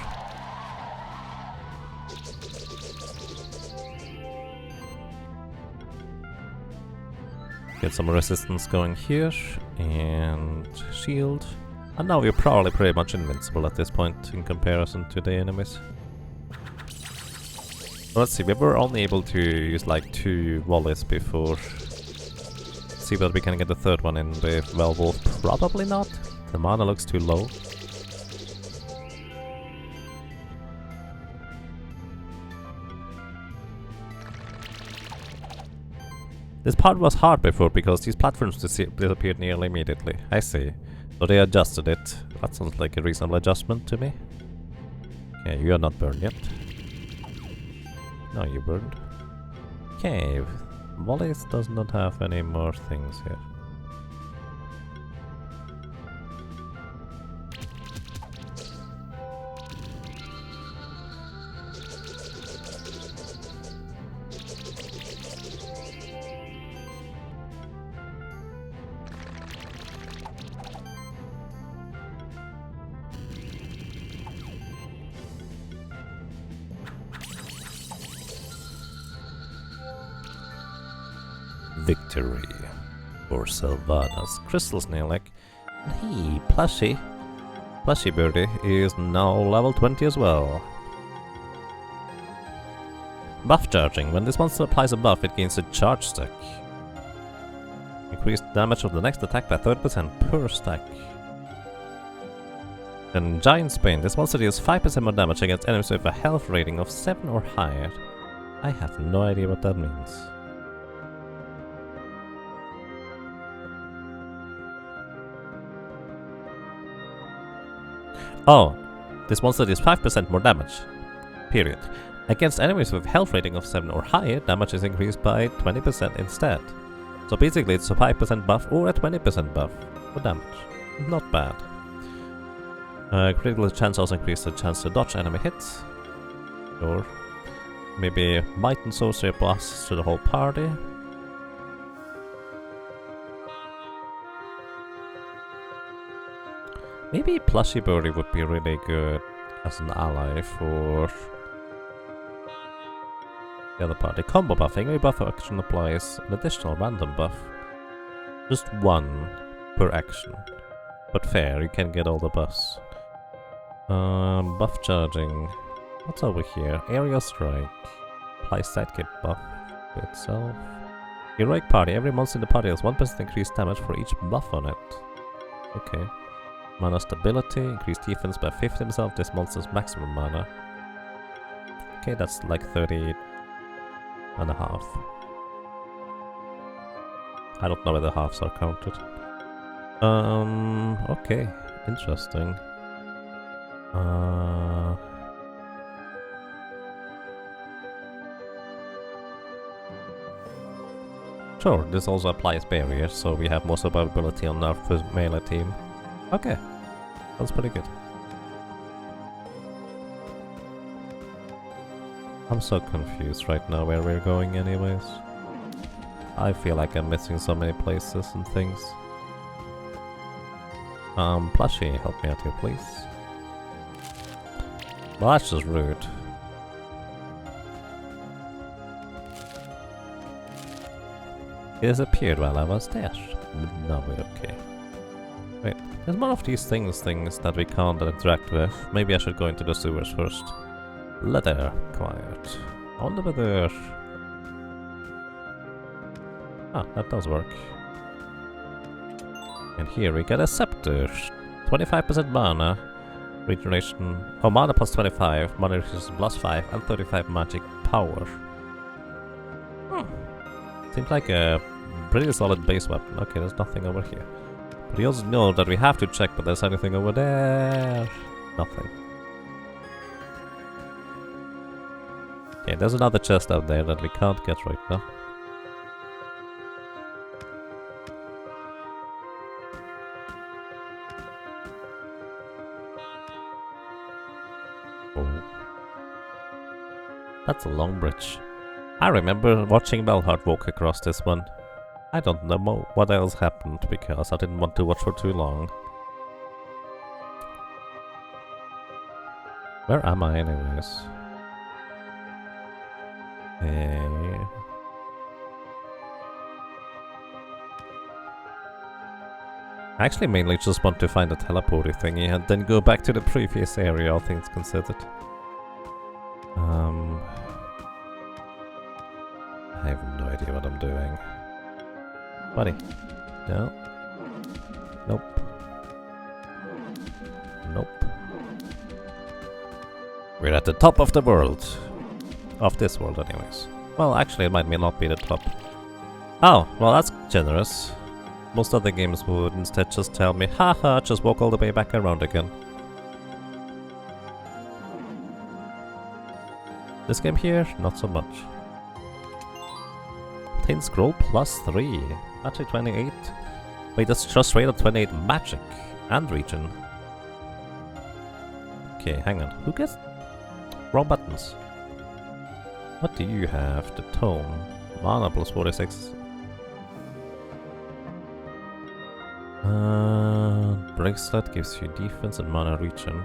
Speaker 1: Get some resistance going here, and shield. And now we're probably pretty much invincible at this point in comparison to the enemies. Let's see, we were only able to use like 2 volleys before. See whether we can get the third one in with Velwolf. Probably not. The mana looks too low. This part was hard before because these platforms disappeared nearly immediately. I see. So they adjusted it. That sounds like a reasonable adjustment to me. Okay, you are not burned yet. No, you burned. Okay, Volleys does not have any more things here. Victory for Sylvanas Crystal Snail Egg. Hey, Plushy Birdie is now level 20 as well. Buff charging. When this monster applies a buff, it gains a charge stack. Increased damage of the next attack by 30% per stack. And Giant Spain. This monster deals 5% more damage against enemies with a health rating of 7 or higher. I have no idea what that means. Oh, this monster deals 5% more damage. Period. Against enemies with health rating of 7 or higher, damage is increased by 20% instead. So basically it's a 5% buff or a 20% buff for damage. Not bad. Critical chance also increases the chance to dodge enemy hits. Or maybe Might and Sorcery blasts to the whole party. Maybe Plushy Birdie would be really good as an ally for the other party. Combo buffing. Every buff action applies an additional random buff. Just 1 per action. But fair, you can get all the buffs. Buff charging. What's over here? Area Strike. Applies sidekick buff to itself. Heroic Party. Every monster in the party has 1% increased damage for each buff on it. Okay. Mana stability, increased defense by 50% of this monster's maximum mana. Okay, that's like 30 and a half. I don't know whether halves are counted. Okay, interesting. Sure, this also applies barrier, so we have more survivability on our first melee team. Okay, that's pretty good. I'm so confused right now where we're going anyways. I feel like I'm missing so many places and things. Plushy, help me out here please. Well, that's just rude. It disappeared while I was there. No, we're okay. Wait, there's one of these things that we can't interact with. Maybe I should go into the sewers first. Leather, quiet. On the weather. Ah, that does work. And here we get a scepter. 25% mana. Regeneration. Oh, mana plus 25. Mana resistance plus 5. And 35 magic power. Seems like a pretty solid base weapon. Okay, there's nothing over here. But you also know that we have to check if there's anything over there. Nothing. Okay, there's another chest out there that we can't get right now. Oh. That's a long bridge. I remember watching Belhard walk across this one. I don't know what else happened because I didn't want to watch for too long. Where am I anyways? I actually mainly just want to find the teleporty thingy and then go back to the previous area, all things considered. I have no idea what I'm doing. Buddy. No. Nope. Nope. We're at the top of the world. Of this world, anyways. Well, actually, it might not be the top. Oh, well, that's generous. Most other games would instead just tell me, haha, just walk all the way back around again. This game here, not so much. Thin scroll +3. Magic 28. Wait, that's just straight up 28 magic and region. Okay, hang on. Who gets wrong buttons? What do you have? The tome. Mana +46. Bracelet gives you defense and mana region.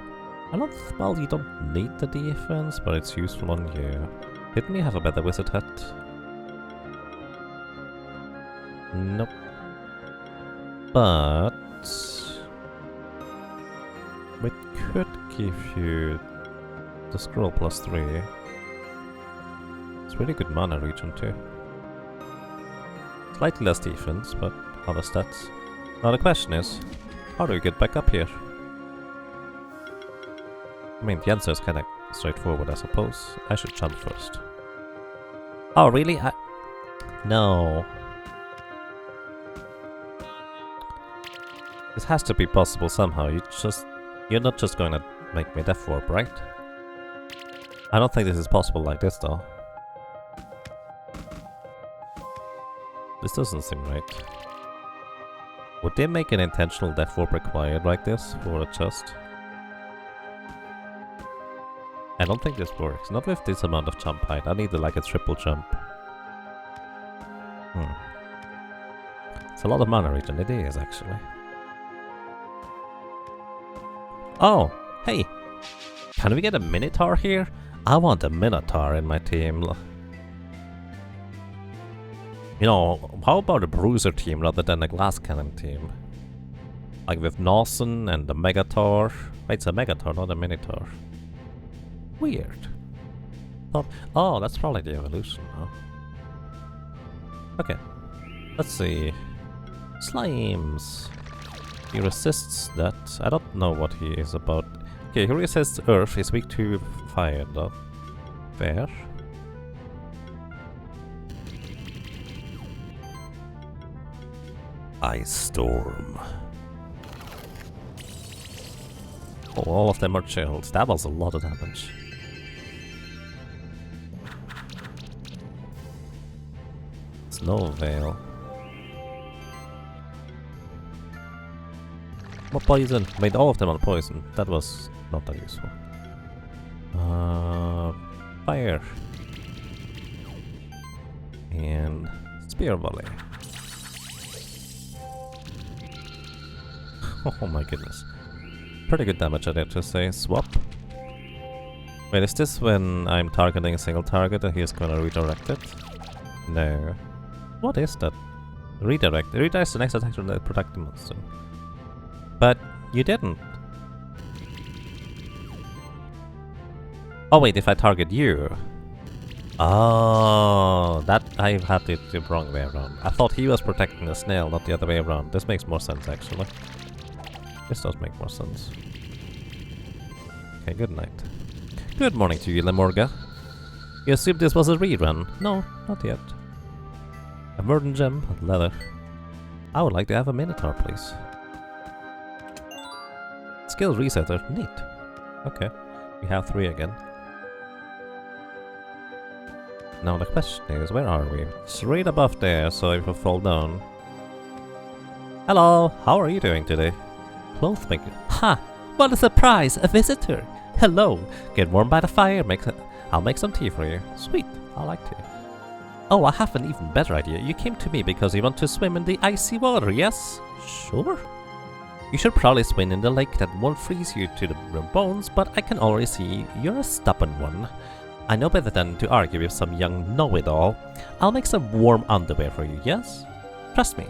Speaker 1: Well, you don't need the defense, but it's useful on you. Didn't you have a better wizard hat? Nope. But it could give you the scroll +3. It's really good mana region too. Slightly less defense, but other stats. Now the question is, how do we get back up here? I mean, the answer is kinda straightforward, I suppose. I should jump first. Oh, really? No. This has to be possible somehow. You're not just going to make me death warp, right? I don't think this is possible like this, though. This doesn't seem right. Would they make an intentional death warp required like this for a chest? I don't think this works. Not with this amount of jump height. I need like a triple jump. It's a lot of mana region. It is, actually. Oh, hey! Can we get a Minotaur here? I want a Minotaur in my team. You know, how about a Bruiser team rather than a Glass Cannon team? Like with Nawson and the Megator. Wait, it's a Megator, not a Minotaur. Weird. Oh, that's probably the evolution, huh? Okay. Let's see. Slimes. He resists that. I don't know what he is about. Okay, he resists earth. He's weak to fire, though. Fair. Ice Storm. Oh, all of them are chilled. That was a lot of damage. Snow Veil. What poison? Made all of them on poison. That was not that useful. Fire. And Spear Volley. Oh my goodness. Pretty good damage, I dare to say. Swap. Wait, is this when I'm targeting a single target and he's gonna redirect it? No. What is that? Redirect. It redirects the next attack from the protecting monster. But you didn't. Oh wait, if I target you. Oh, that I had it the wrong way around. I thought he was protecting the snail, not the other way around. This makes more sense, actually. This does make more sense. Okay, good night. Good morning to you, Lemorga. You assumed this was a rerun? No, not yet. A Verdant Gem and leather. I would like to have a Minotaur, please. Skill resetter, neat. Okay, we have 3 again. Now the question is, where are we? It's right above there, so if I fall down... Hello, how are you doing today? Clothmaker. Ha! What a surprise! A visitor! Hello! Get warm by the fire, I'll make some tea for you. Sweet, I like tea. Oh, I have an even better idea. You came to me because you want to swim in the icy water, yes? Sure. You should probably swim in the lake that won't freeze you to the bones, but I can already see you're a stubborn one. I know better than to argue with some young know-it-all. I'll make some warm underwear for you, yes? Trust me,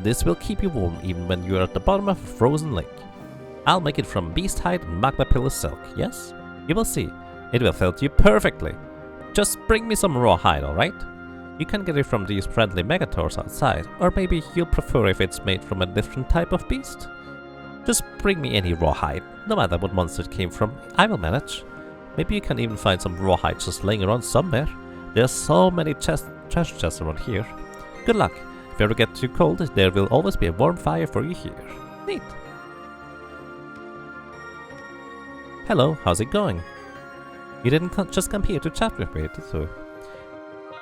Speaker 1: This will keep you warm even when you are at the bottom of a frozen lake. I'll make it from beast hide and magma pillar silk, yes? You will see. It will fit you perfectly. Just bring me some raw hide, alright? You can get it from these friendly megators outside, or maybe you'll prefer if it's made from a different type of beast. Just bring me any raw hide, no matter what monster it came from, I will manage. Maybe you can even find some raw hide just laying around somewhere. There's so many treasure chests around here. Good luck. If you ever get too cold, there will always be a warm fire for you here. Neat. Hello, how's it going? You didn't just come here to chat with me, did you?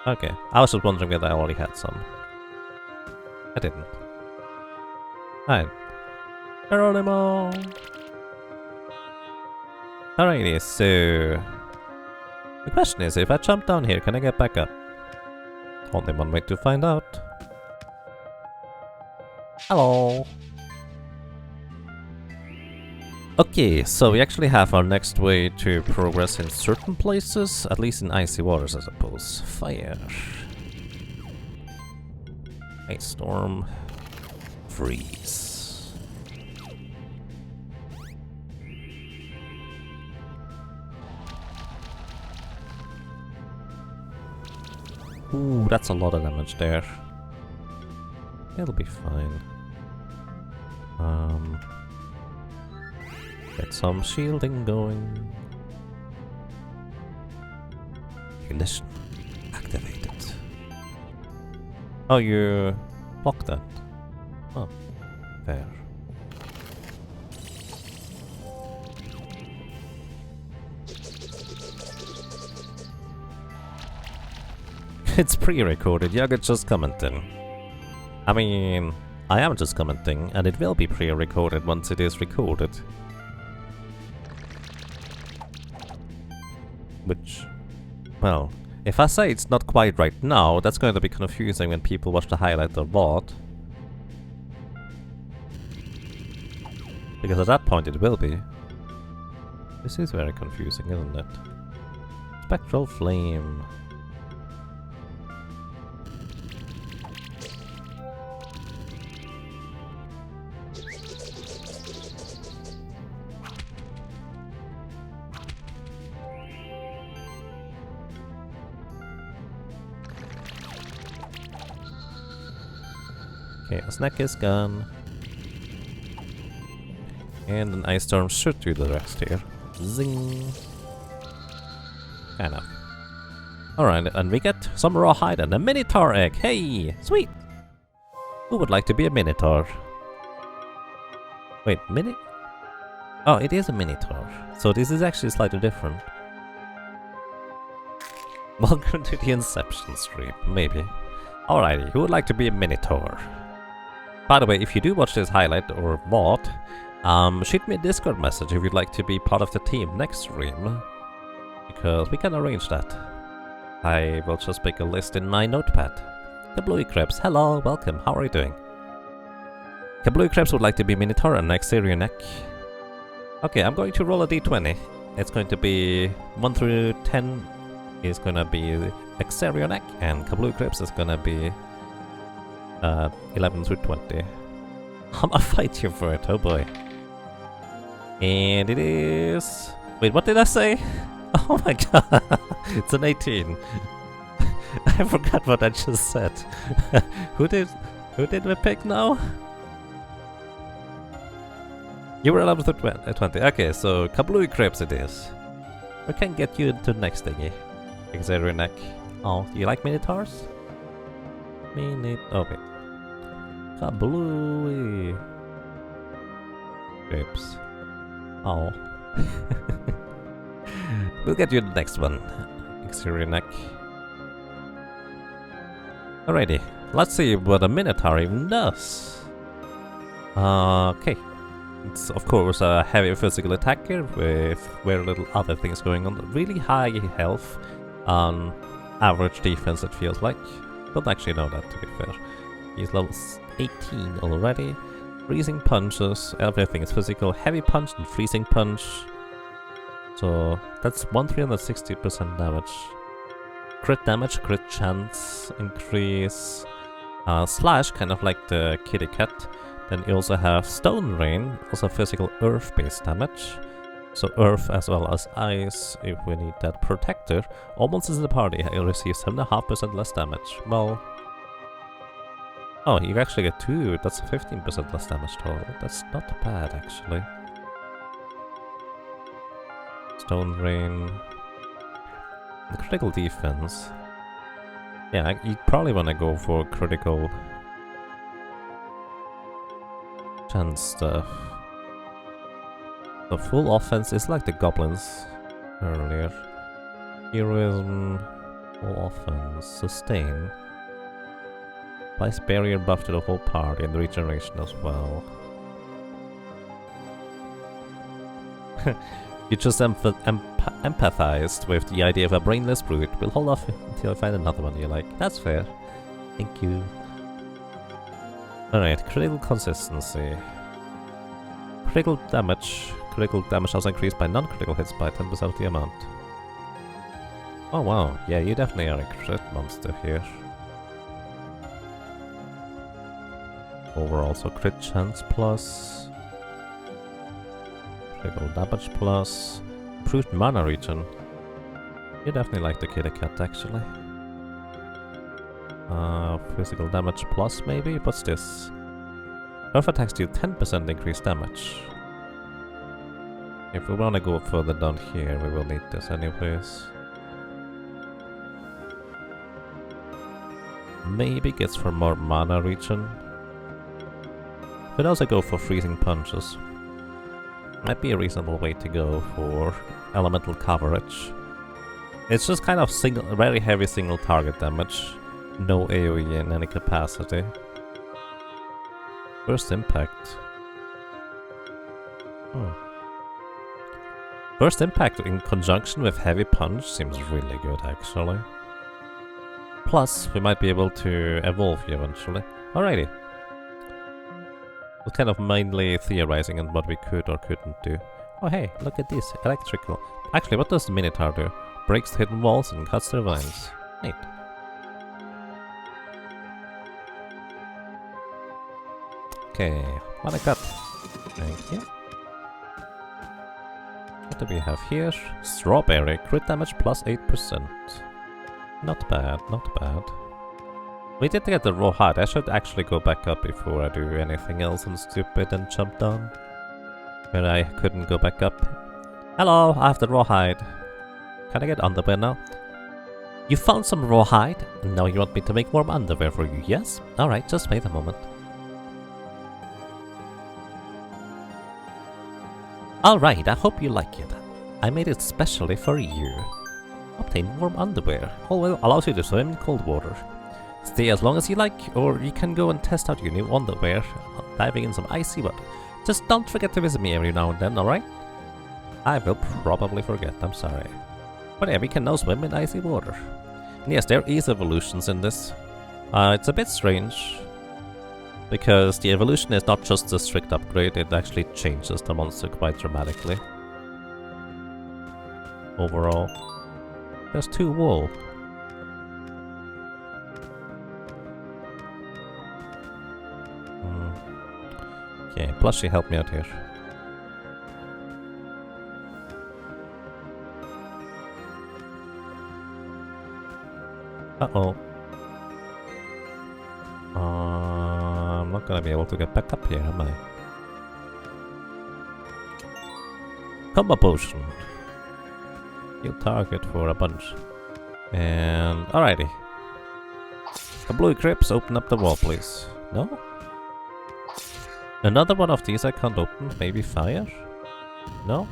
Speaker 1: Okay, I was just wondering whether I already had some. I didn't. Alright. Geronimo! Alrighty, so... the question is, if I jump down here, can I get back up? Only one way to find out. Hello! Okay, so we actually have our next way to progress in certain places, at least in icy waters, I suppose. Fire. Firestorm. Freeze. Ooh, that's a lot of damage there. It'll be fine. Get some shielding going. Condition activated. Oh, you blocked that. Oh, fair. It's pre-recorded, you're just commenting. I mean, I am just commenting, and it will be pre-recorded once it is recorded. Which, well, if I say it's not quite right now, that's going to be confusing when people watch the highlight or VOD. Because at that point it will be. This is very confusing, isn't it? Spectral Flame. Okay, a snack is gone. And an ice storm should do the rest here. Zing! Kind of. Alright, and we get some raw hide and a Minotaur egg. Hey! Sweet! Who would like to be a Minotaur? Wait, Oh, it is a Minotaur. So this is actually slightly different. Welcome to the Inception stream, maybe. Alrighty, who would like to be a Minotaur? By the way, if you do watch this highlight or VOD, shoot me a Discord message if you'd like to be part of the team next stream. Because we can arrange that. I will just make a list in my notepad. Kablooey Krebs, hello, welcome, how are you doing? Kablooey Krebs would like to be Minotaur and Exterior Neck. Okay, I'm going to roll a d20. It's going to be 1 through 10 is gonna be Exterior Neck, and Kablooey Krebs is gonna be 11 through 20. I'll fight you for it, oh boy. And it is... wait, what did I say? Oh my god, it's an 18. I forgot what I just said. Who did we pick now? You were 11 through 20. Okay, so Kablooey Krebs it is. We can get you into the next thingy. Exterior Neck. Oh, you like Minotaurs? Okay. Kablooey Krebs. Oh. We'll get you the next one. Exterior Neck. Alrighty. Let's see what a Minotaur even does. Okay. It's of course a heavy physical attacker with very little other things going on. Really high health. Average defense it feels like. Don't actually know that, to be fair. He's level 18 already. Freezing punches, everything is physical. Heavy punch and freezing punch. So that's 360% damage. Crit damage, crit chance increase. Slash, kind of like the kitty cat. Then you also have Stone Rain, also physical earth-based damage. So earth as well as ice, if we need that. Protector, all monsters in the party receive 7.5% less damage. Well... Oh, you actually get 2, that's 15% less damage total. That's not bad, actually. Stone Rain... The critical defense... Yeah, you probably want to go for critical... chance stuff. The full offense is like the goblins earlier. Heroism, full offense, sustain. Applies barrier buff to the whole party and regeneration as well. You just empathized with the idea of a brainless brute. We'll hold off until I find another one you like. That's fair. Thank you. Alright, critical consistency. Critical damage. Critical damage also increased by non-critical hits by 10% of the amount. Oh wow, yeah, you definitely are a crit monster here. Overall, so crit chance plus... critical damage plus... improved mana regen. You definitely like the kitty cat, actually. Physical damage plus, maybe? What's this? Earth attacks deal 10% increased damage. If we want to go further down here, we will need this anyways. Maybe gets for more mana regen. Could also go for freezing punches. Might be a reasonable way to go for elemental coverage. It's just kind of very heavy single target damage. No AoE in any capacity. First impact. First impact in conjunction with heavy punch seems really good, actually. Plus, we might be able to evolve you eventually. Alrighty. We're kind of mainly theorizing on what we could or couldn't do. Oh hey, look at this, electrical. Actually, what does the Minotaur do? Breaks hidden walls and cuts their vines. Neat. Okay, what I got? Thank you. What do we have here? Strawberry, crit damage plus 8%. Not bad, not bad. We did get the raw hide. I should actually go back up before I do anything else and stupid and jump down. But I couldn't go back up. Hello, I have the raw hide. Can I get underwear now? You found some raw hide? And now you want me to make warm underwear for you, yes? Alright, just wait a moment. Alright, I hope you like it. I made it specially for you. Obtain warm underwear. Allows you to swim in cold water. Stay as long as you like, or you can go and test out your new underwear, diving in some icy water. Just don't forget to visit me every now and then, alright? I will probably forget, I'm sorry. But yeah, we can now swim in icy water. And yes, there is evolutions in this. It's a bit strange, because the evolution is not just a strict upgrade, it actually changes the monster quite dramatically. Overall. There's 2 wool. Okay, Plushy, help me out here. Uh-oh. I'm not gonna be able to get back up here, am I? Combo potion. You target for a bunch. And alrighty. Blue Crips, open up the wall, please. No? Another one of these I can't open. Maybe fire? No?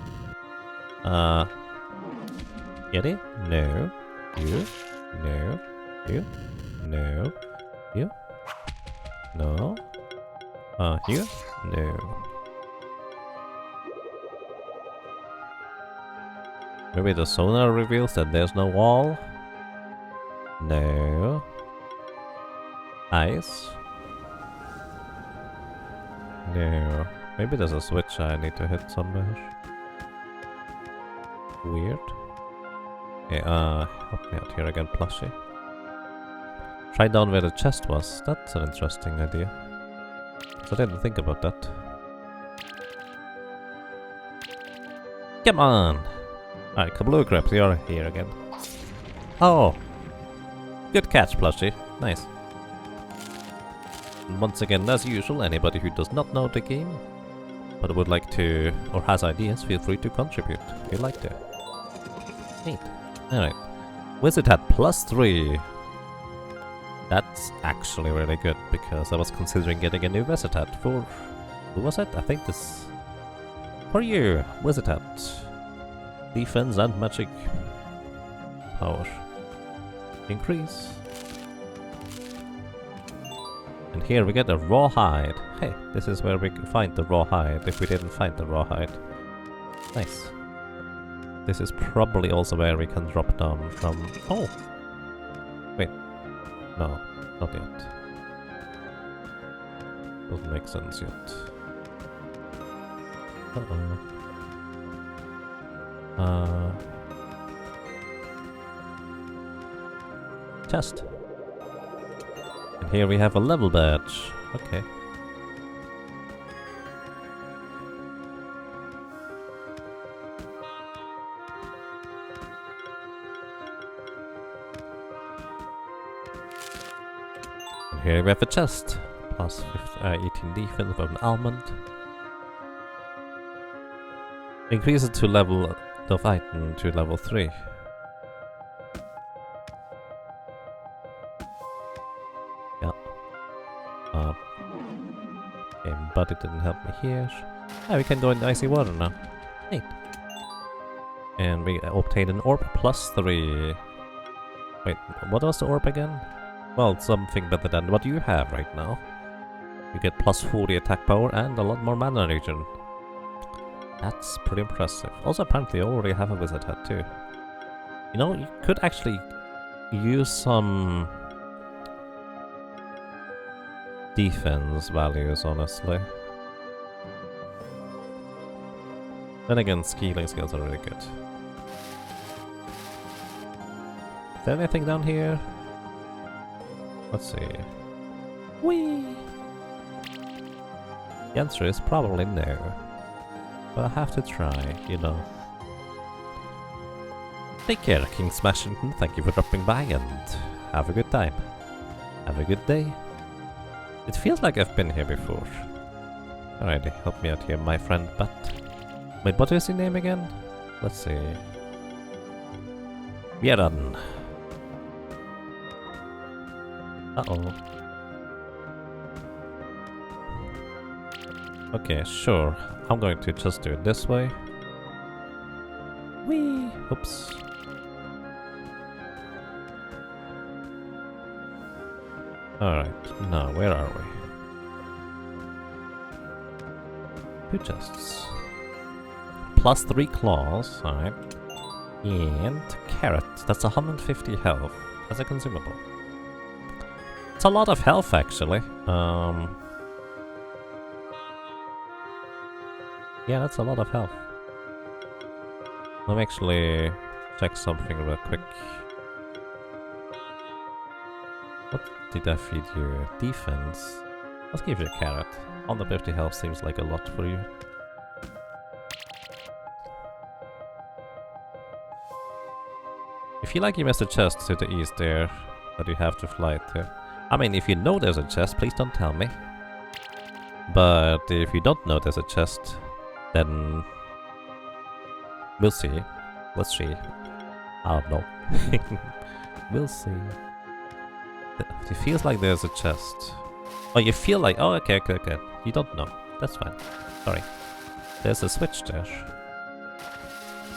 Speaker 1: Yeti? No. You? No. You? No. You? No. You? No. Maybe the sonar reveals that there's no wall? No. Ice? No. Maybe there's a switch I need to hit somewhere. Weird. Okay, help me out here again, Plushy. Try down where the chest was. That's an interesting idea. So I didn't think about that. Come on! Alright, Kabloo Grips, you're here again. Oh! Good catch, Plushie. Nice. And once again, as usual, anybody who does not know the game, but would like to, or has ideas, feel free to contribute. If you'd like to. Neat. Alright. Wizard hat +3. That's actually really good, because I was considering getting a new Wizard hat for... Who was it? I think this... For you! Wizard hat. Defense and magic power. Increase. And here we get a rawhide. Hey, this is where we find the rawhide, if we didn't find the rawhide. Nice. This is probably also where we can drop down from... Oh! Wait. No, not yet. Doesn't make sense yet. Chest. And here we have a level badge. Okay. And here we have a chest. Plus 18 defense from an almond. Increases to level of item to level 3. Yeah. Okay, but it didn't help me here. Ah, we can go in icy water now. Neat. And we obtain an orb +3. Wait, what was the orb again? Well, something better than what you have right now. You get +40 attack power and a lot more mana regen. That's pretty impressive. Also, apparently I already have a wizard hat too. You know, you could actually use some defense values, honestly. Then again, scaling skills are really good. Is there anything down here? Let's see. Whee! The answer is probably no. But I have to try, you know. Take care, King Smashington. Thank you for dropping by and have a good time. Have a good day. It feels like I've been here before. Alrighty, help me out here, my friend Bat. Wait, what is your name again? Let's see. Björn. Uh-oh. Okay, sure. I'm going to just do it this way. Whee! Oops. Alright, now where are we? 2 chests. +3 claws, alright. And carrot, that's 150 health as a consumable. It's a lot of health actually. Yeah, that's a lot of health. Let me actually check something real quick. What did I feed you? Defense? Let's give you a carrot. 150 health seems like a lot for you. If you like, you missed a chest to the east there that you have to fly to. I mean, if you know there's a chest, please don't tell me. But if you don't know there's a chest, then we'll see. Let's see. I don't know. We'll see. It feels like there's a chest. Oh, you feel like... Oh, okay. You don't know. That's fine. Sorry. There's a switch there.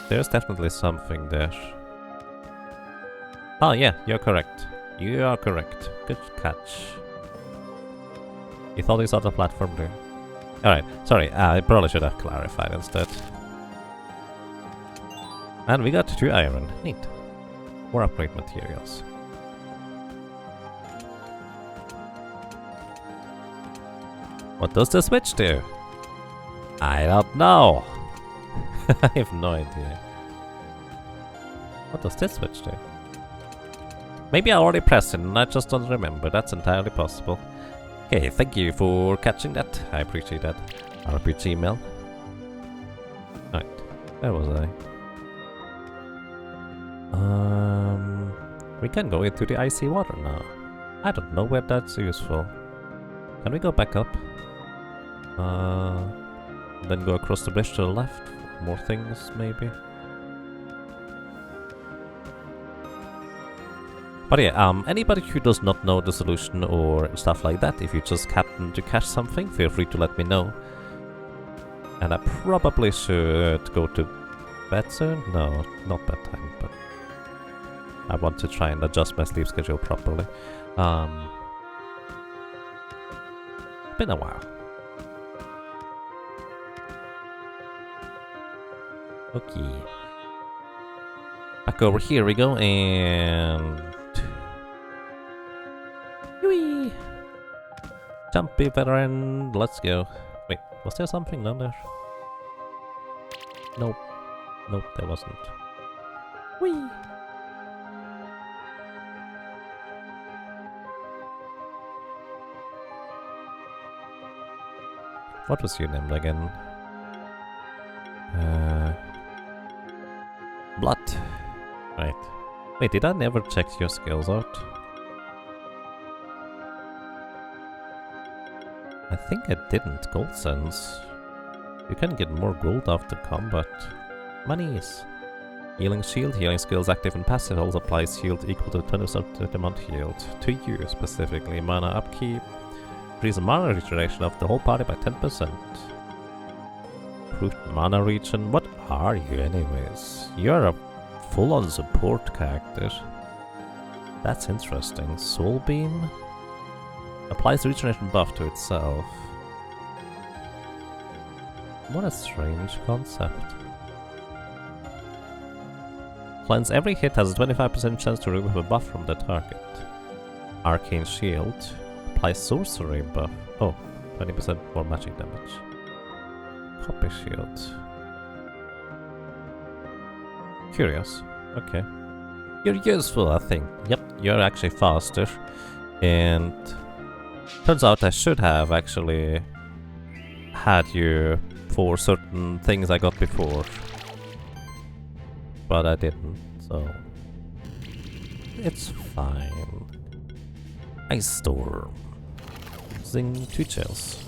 Speaker 1: There's definitely something there. Oh, yeah. You're correct. You are correct. Good catch. You thought you saw the platform there? Alright, sorry, I probably should have clarified instead. And we got 2 iron. Neat. More upgrade materials. What does the switch do? I don't know. I have no idea. What does this switch do? Maybe I already pressed it and I just don't remember. That's entirely possible. Okay, thank you for catching that. I appreciate that. RPG mail. Right, where was I? We can go into the icy water now. I don't know where that's useful. Can we go back up? Then go across the bridge to the left. More things, maybe. But yeah, anybody who does not know the solution or stuff like that, if you just happen to catch something, feel free to let me know. And I probably should go to bed soon? No, not bedtime, but I want to try and adjust my sleep schedule properly. Been a while. Okay. Back over here we go, and... Whee! Jumpy veteran, let's go. Wait, was there something down there? Nope. Nope, there wasn't. Whee! What was your name again? Blood. Right. Wait, did I never check your skills out? I think I didn't. Gold sense. You can get more gold after combat. Monies. Healing shield. Healing skills active and passive also applies shield equal to 20% of the amount healed. To you specifically. Mana upkeep. Increase mana regeneration of the whole party by 10%. Improved mana regen. What are you anyways? You're a full-on support character. That's interesting. Soul Beam? Applies regeneration buff to itself. What a strange concept. Cleanse. Every hit has a 25% chance to remove a buff from the target. Arcane Shield. Applies sorcery buff. Oh, 20% more magic damage. Copy Shield. Curious. Okay. You're useful, I think. Yep, you're actually faster. And turns out I should have actually had you for certain things I got before. But I didn't, so it's fine. Ice Storm. Using 2 chills.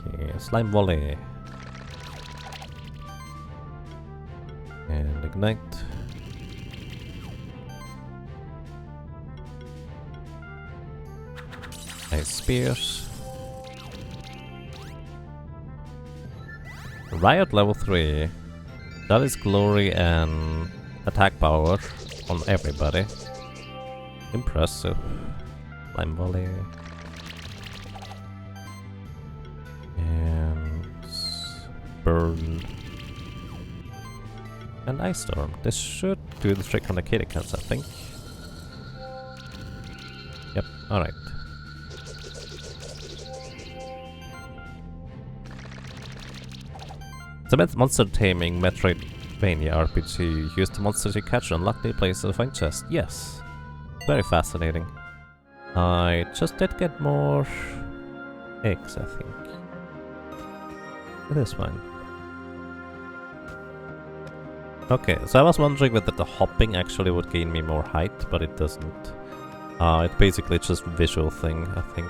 Speaker 1: Okay, Slime Volley. And Ignite. Ice Spears. Riot level 3. That is glory and attack power on everybody. Impressive. Slime Volley. And Burn. And Ice Storm. This should do the trick on the kitty cats, I think. Yep, alright. The monster taming Metroidvania RPG. Use the monsters you catch and unlock new places to find chests. Yes. Very fascinating. I just did get more eggs, I think. It is fine. Okay, so I was wondering whether the hopping actually would gain me more height, but it doesn't. It's basically just a visual thing, I think.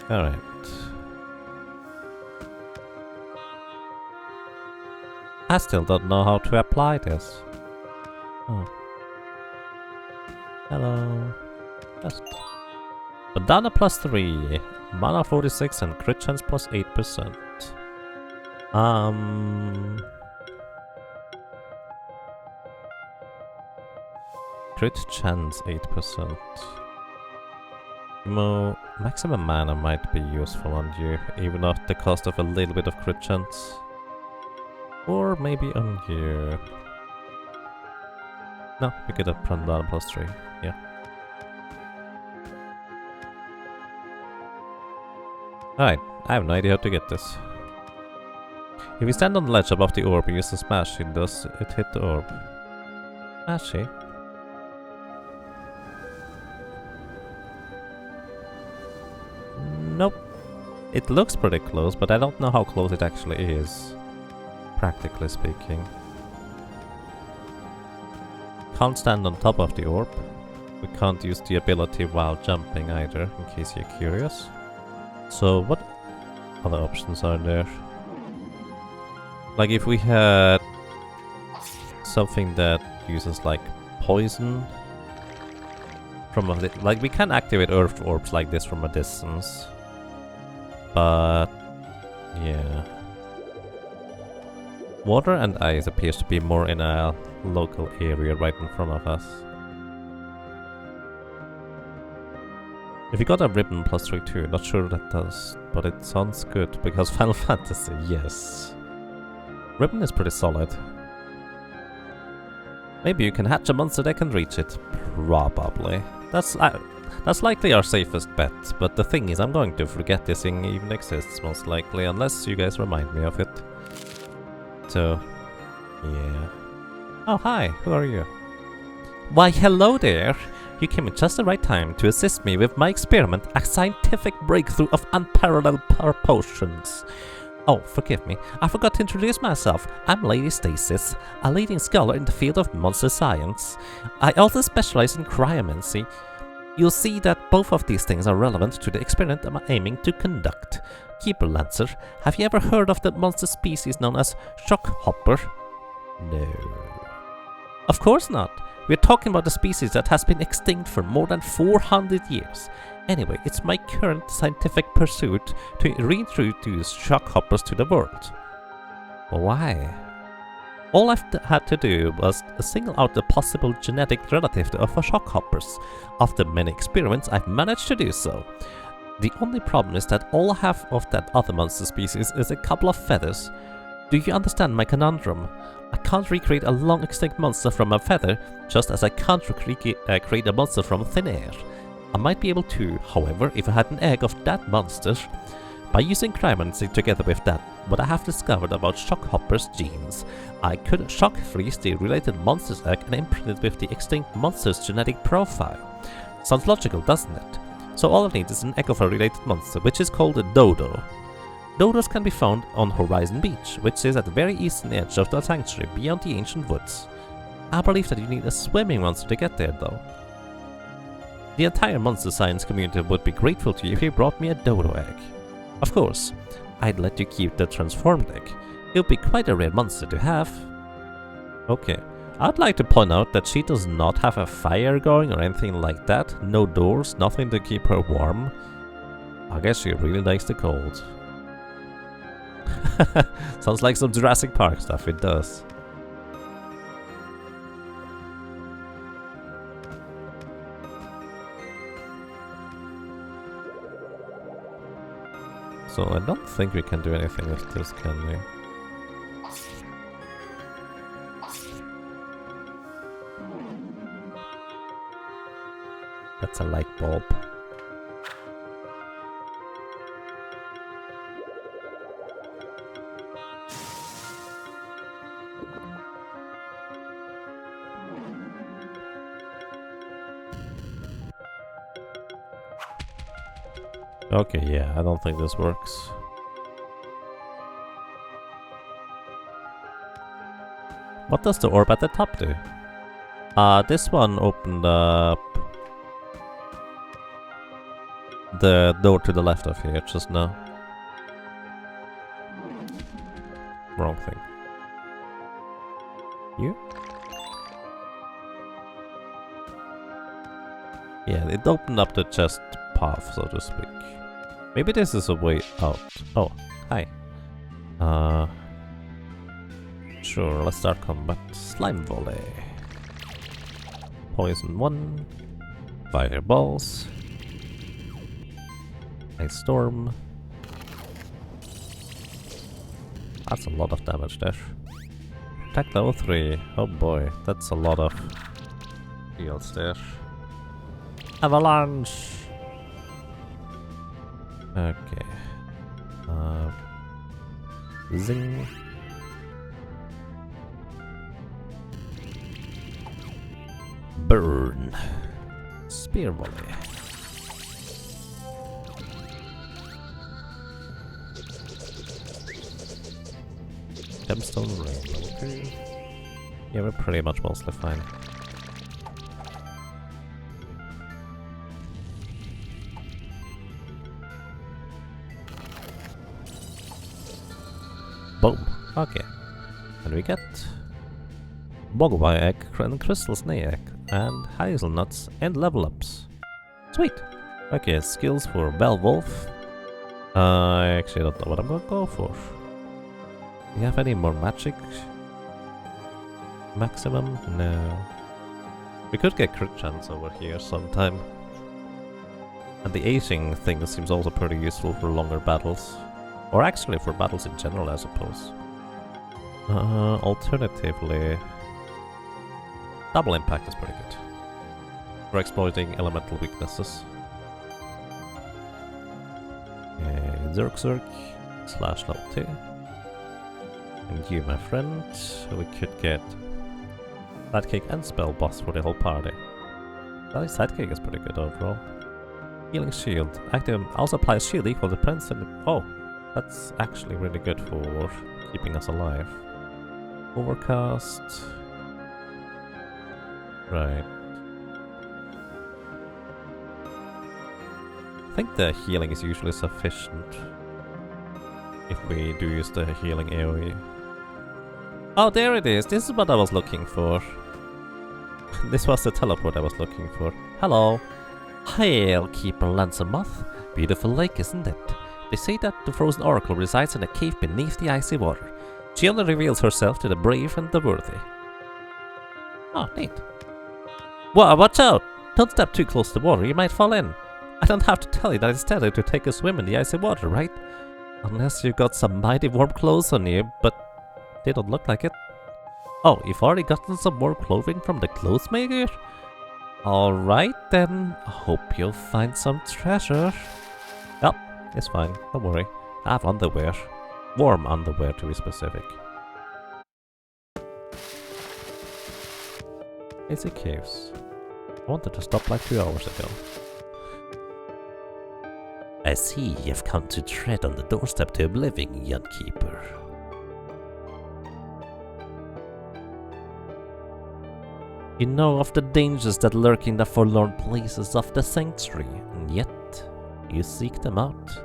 Speaker 1: Alright. I still don't know how to apply this. Oh. Hello. Yes. Bandana plus 3. Mana 46 and crit chance plus 8%. Crit chance 8%. Maximum mana might be useful on you, even at the cost of a little bit of crit chance. Or maybe on you. No, we get a Bandana plus 3, yeah. Alright, I have no idea how to get this. If you stand on the ledge above the orb and use the smash, does it hit the orb? Smashy? Nope. It looks pretty close, but I don't know how close it actually is, practically speaking. Can't stand on top of the orb. We can't use the ability while jumping either, in case you're curious. So what other options are there? Like if we had something that uses like poison from a like we can activate earth orbs like this from a distance. But yeah. Water and ice appears to be more in a local area right in front of us. If you got a ribbon plus 3 too, not sure that does, but it sounds good because Final Fantasy, yes. Ribbon is pretty solid. Maybe you can hatch a monster that can reach it. Probably. That's likely our safest bet, but the thing is I'm going to forget this thing even exists most likely, unless you guys remind me of it. So, yeah. Oh hi, who are you? Why hello there! You came at just the right time to assist me with my experiment, a scientific breakthrough of unparalleled proportions. Oh, forgive me, I forgot to introduce myself. I'm Lady Stasis, a leading scholar in the field of monster science. I also specialize in cryomancy. You'll see that both of these things are relevant to the experiment I'm aiming to conduct. Keeper Lancer, have you ever heard of the monster species known as Shockhopper? No. Of course not. We're talking about a species that has been extinct for more than 400 years. Anyway, it's my current scientific pursuit to reintroduce shockhoppers to the world. Why? All I've had to do was single out a possible genetic relative of a shockhoppers. After many experiments, I've managed to do so. The only problem is that all I have of that other monster species is a couple of feathers. Do you understand my conundrum? I can't recreate a long extinct monster from a feather, just as I can't create a monster from thin air. I might be able to, however, if I had an egg of that monster. By using cryomancy together with that, what I have discovered about Shockhopper's genes, I could shock freeze the related monster's egg and imprint it with the extinct monster's genetic profile. Sounds logical, doesn't it? So all I need is an egg of a related monster, which is called a dodo. Dodos can be found on Horizon Beach, which is at the very eastern edge of the sanctuary beyond the ancient woods. I believe that you need a swimming monster to get there though. The entire monster science community would be grateful to you if you brought me a dodo egg. Of course, I'd let you keep the transformed egg. It would be quite a rare monster to have. Okay, I'd like to point out that she does not have a fire going or anything like that. No doors, nothing to keep her warm. I guess she really likes the cold. Sounds like some Jurassic Park stuff, it does. So I don't think we can do anything with this, can we? That's a light bulb. Okay, yeah, I don't think this works. What does the orb at the top do? This one opened up the door to the left of here just now. Wrong thing. You? Yeah, it opened up the chest path, so to speak. Maybe this is a way out. Oh, hi. Sure, let's start combat. Slime volley. Poison 1. Fireballs. Ice storm. That's a lot of damage there. Protect level 3. Oh boy, that's a lot of heals there. Avalanche! Okay. Zing. Burn. Spear volley. Gemstone rainbow. Okay. Yeah, we're pretty much mostly fine. Boom. Okay. And we get Goblin Egg and Crystal Snail Egg and hazelnuts and level ups. Sweet. Okay, skills for Wolf. I actually don't know what I'm gonna go for. Do you have any more magic? Maximum? No. We could get crit chance over here sometime. And the aging thing seems also pretty useful for longer battles. Or actually for battles in general, I suppose. Alternatively, double impact is pretty good. For exploiting elemental weaknesses. Zerk slash level 2. And you, my friend, we could get Sidekick and Spell Boss for the whole party. Well, Sidekick is pretty good overall. Healing Shield. Active also applies shield equal to defense and... Oh, that's actually really good for keeping us alive. Overcast. Right. I think the healing is usually sufficient if we do use the healing AoE. Oh, there it is! This is what I was looking for. This was the teleport I was looking for. Hello! Hail, Keeper Lanzamoth. Beautiful lake, isn't it? They say that the frozen oracle resides in a cave beneath the icy water. She only reveals herself to the brave and the worthy. Oh, neat. Whoa, watch out! Don't step too close to the water, you might fall in. I don't have to tell you that it's deadly to take a swim in the icy water, right? Unless you've got some mighty warm clothes on you, but they don't look like it. Oh, you've already gotten some more clothing from the clothes maker? Alright then, I hope you'll find some treasure. Yep, it's fine, don't worry. I have underwear. Warm underwear to be specific. Easy caves. I wanted to stop like 2 hours ago. I see you've come to tread on the doorstep to oblivion, young keeper. You know of the dangers that lurk in the forlorn places of the sanctuary, and yet you seek them out.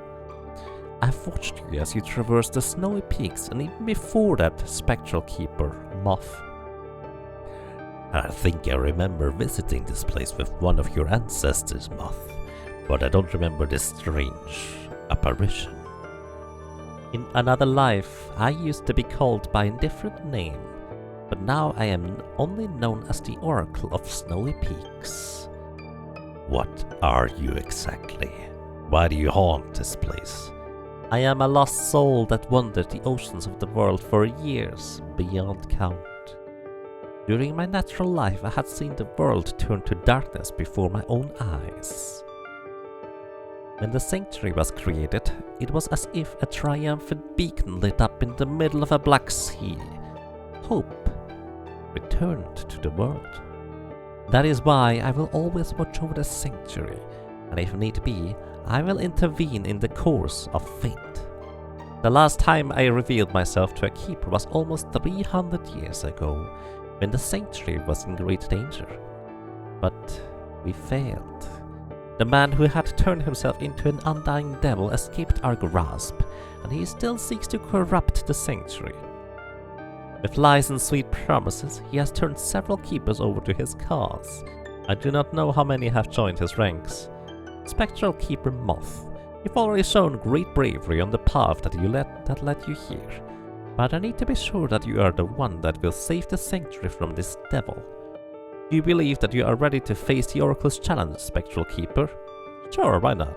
Speaker 1: I've watched you as you traverse the snowy peaks, and even before that, spectral keeper, Moth. I think I remember visiting this place with one of your ancestors, Moth, but I don't remember this strange apparition. In another life, I used to be called by a different name, but now I am only known as the Oracle of Snowy Peaks. What are you exactly? Why do you haunt this place? I am a lost soul that wandered the oceans of the world for years, beyond count. During my natural life, I had seen the world turn to darkness before my own eyes. When the sanctuary was created, it was as if a triumphant beacon lit up in the middle of a black sea. Hope returned to the world. That is why I will always watch over the sanctuary, and if need be, I will intervene in the course of fate. The last time I revealed myself to a keeper was almost 300 years ago, when the sanctuary was in great danger. But we failed. The man who had turned himself into an undying devil escaped our grasp, and he still seeks to corrupt the sanctuary. With lies and sweet promises, he has turned several keepers over to his cause. I do not know how many have joined his ranks. Spectral Keeper Moth, you've already shown great bravery on the path that led you here, but I need to be sure that you are the one that will save the sanctuary from this devil. Do you believe that you are ready to face the Oracle's challenge, Spectral Keeper? Sure, why not?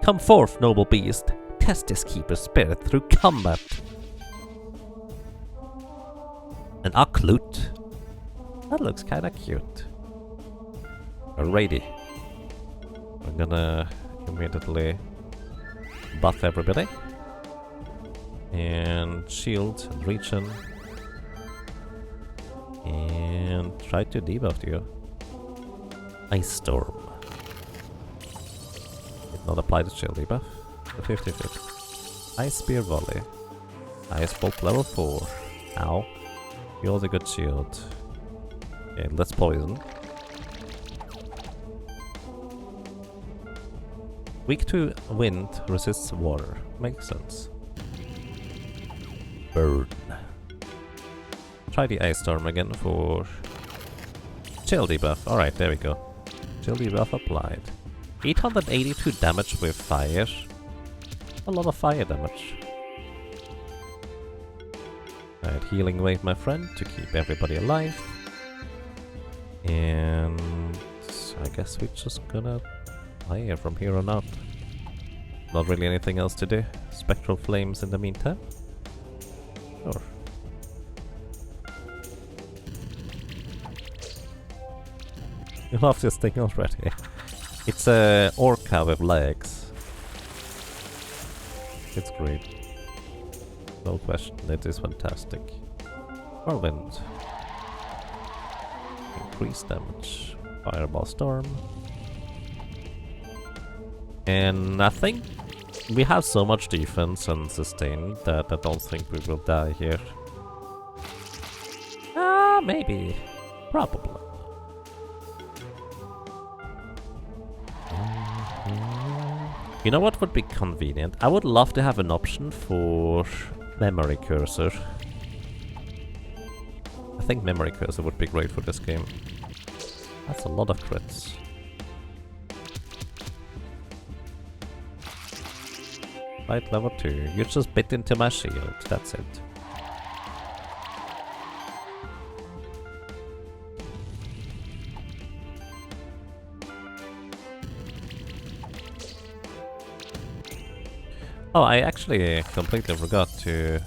Speaker 1: Come forth, noble beast. Test this Keeper's spirit through combat. An Occlute? That looks kinda cute. Alrighty. I'm gonna immediately buff everybody. And shield and regen. And try to debuff you. Ice Storm. Did not apply the shield debuff. The 50-50. Ice Spear Volley. Ice Bolt level 4. Ow. You also got shield. Okay, let's poison. Weak to wind, resists water. Makes sense. Burn. Try the Ice Storm again for chill debuff. Alright, there we go. Chill debuff applied. 882 damage with fire. A lot of fire damage. Alright, healing wave, my friend, to keep everybody alive. And I guess we're just gonna fire from here on out. Not really anything else to do. Spectral flames in the meantime. Sure. You love this thing already. It's a orca with legs. It's great. No question, it is fantastic. Whirlwind. Increased damage. Fireball Storm. And I think we have so much defense and sustain that I don't think we will die here. Maybe. Probably. You know what would be convenient? I would love to have an option for memory cursor. I think memory cursor would be great for this game. That's a lot of crits. Right, level 2. You just bit into my shield, that's it. Oh, I actually completely forgot to...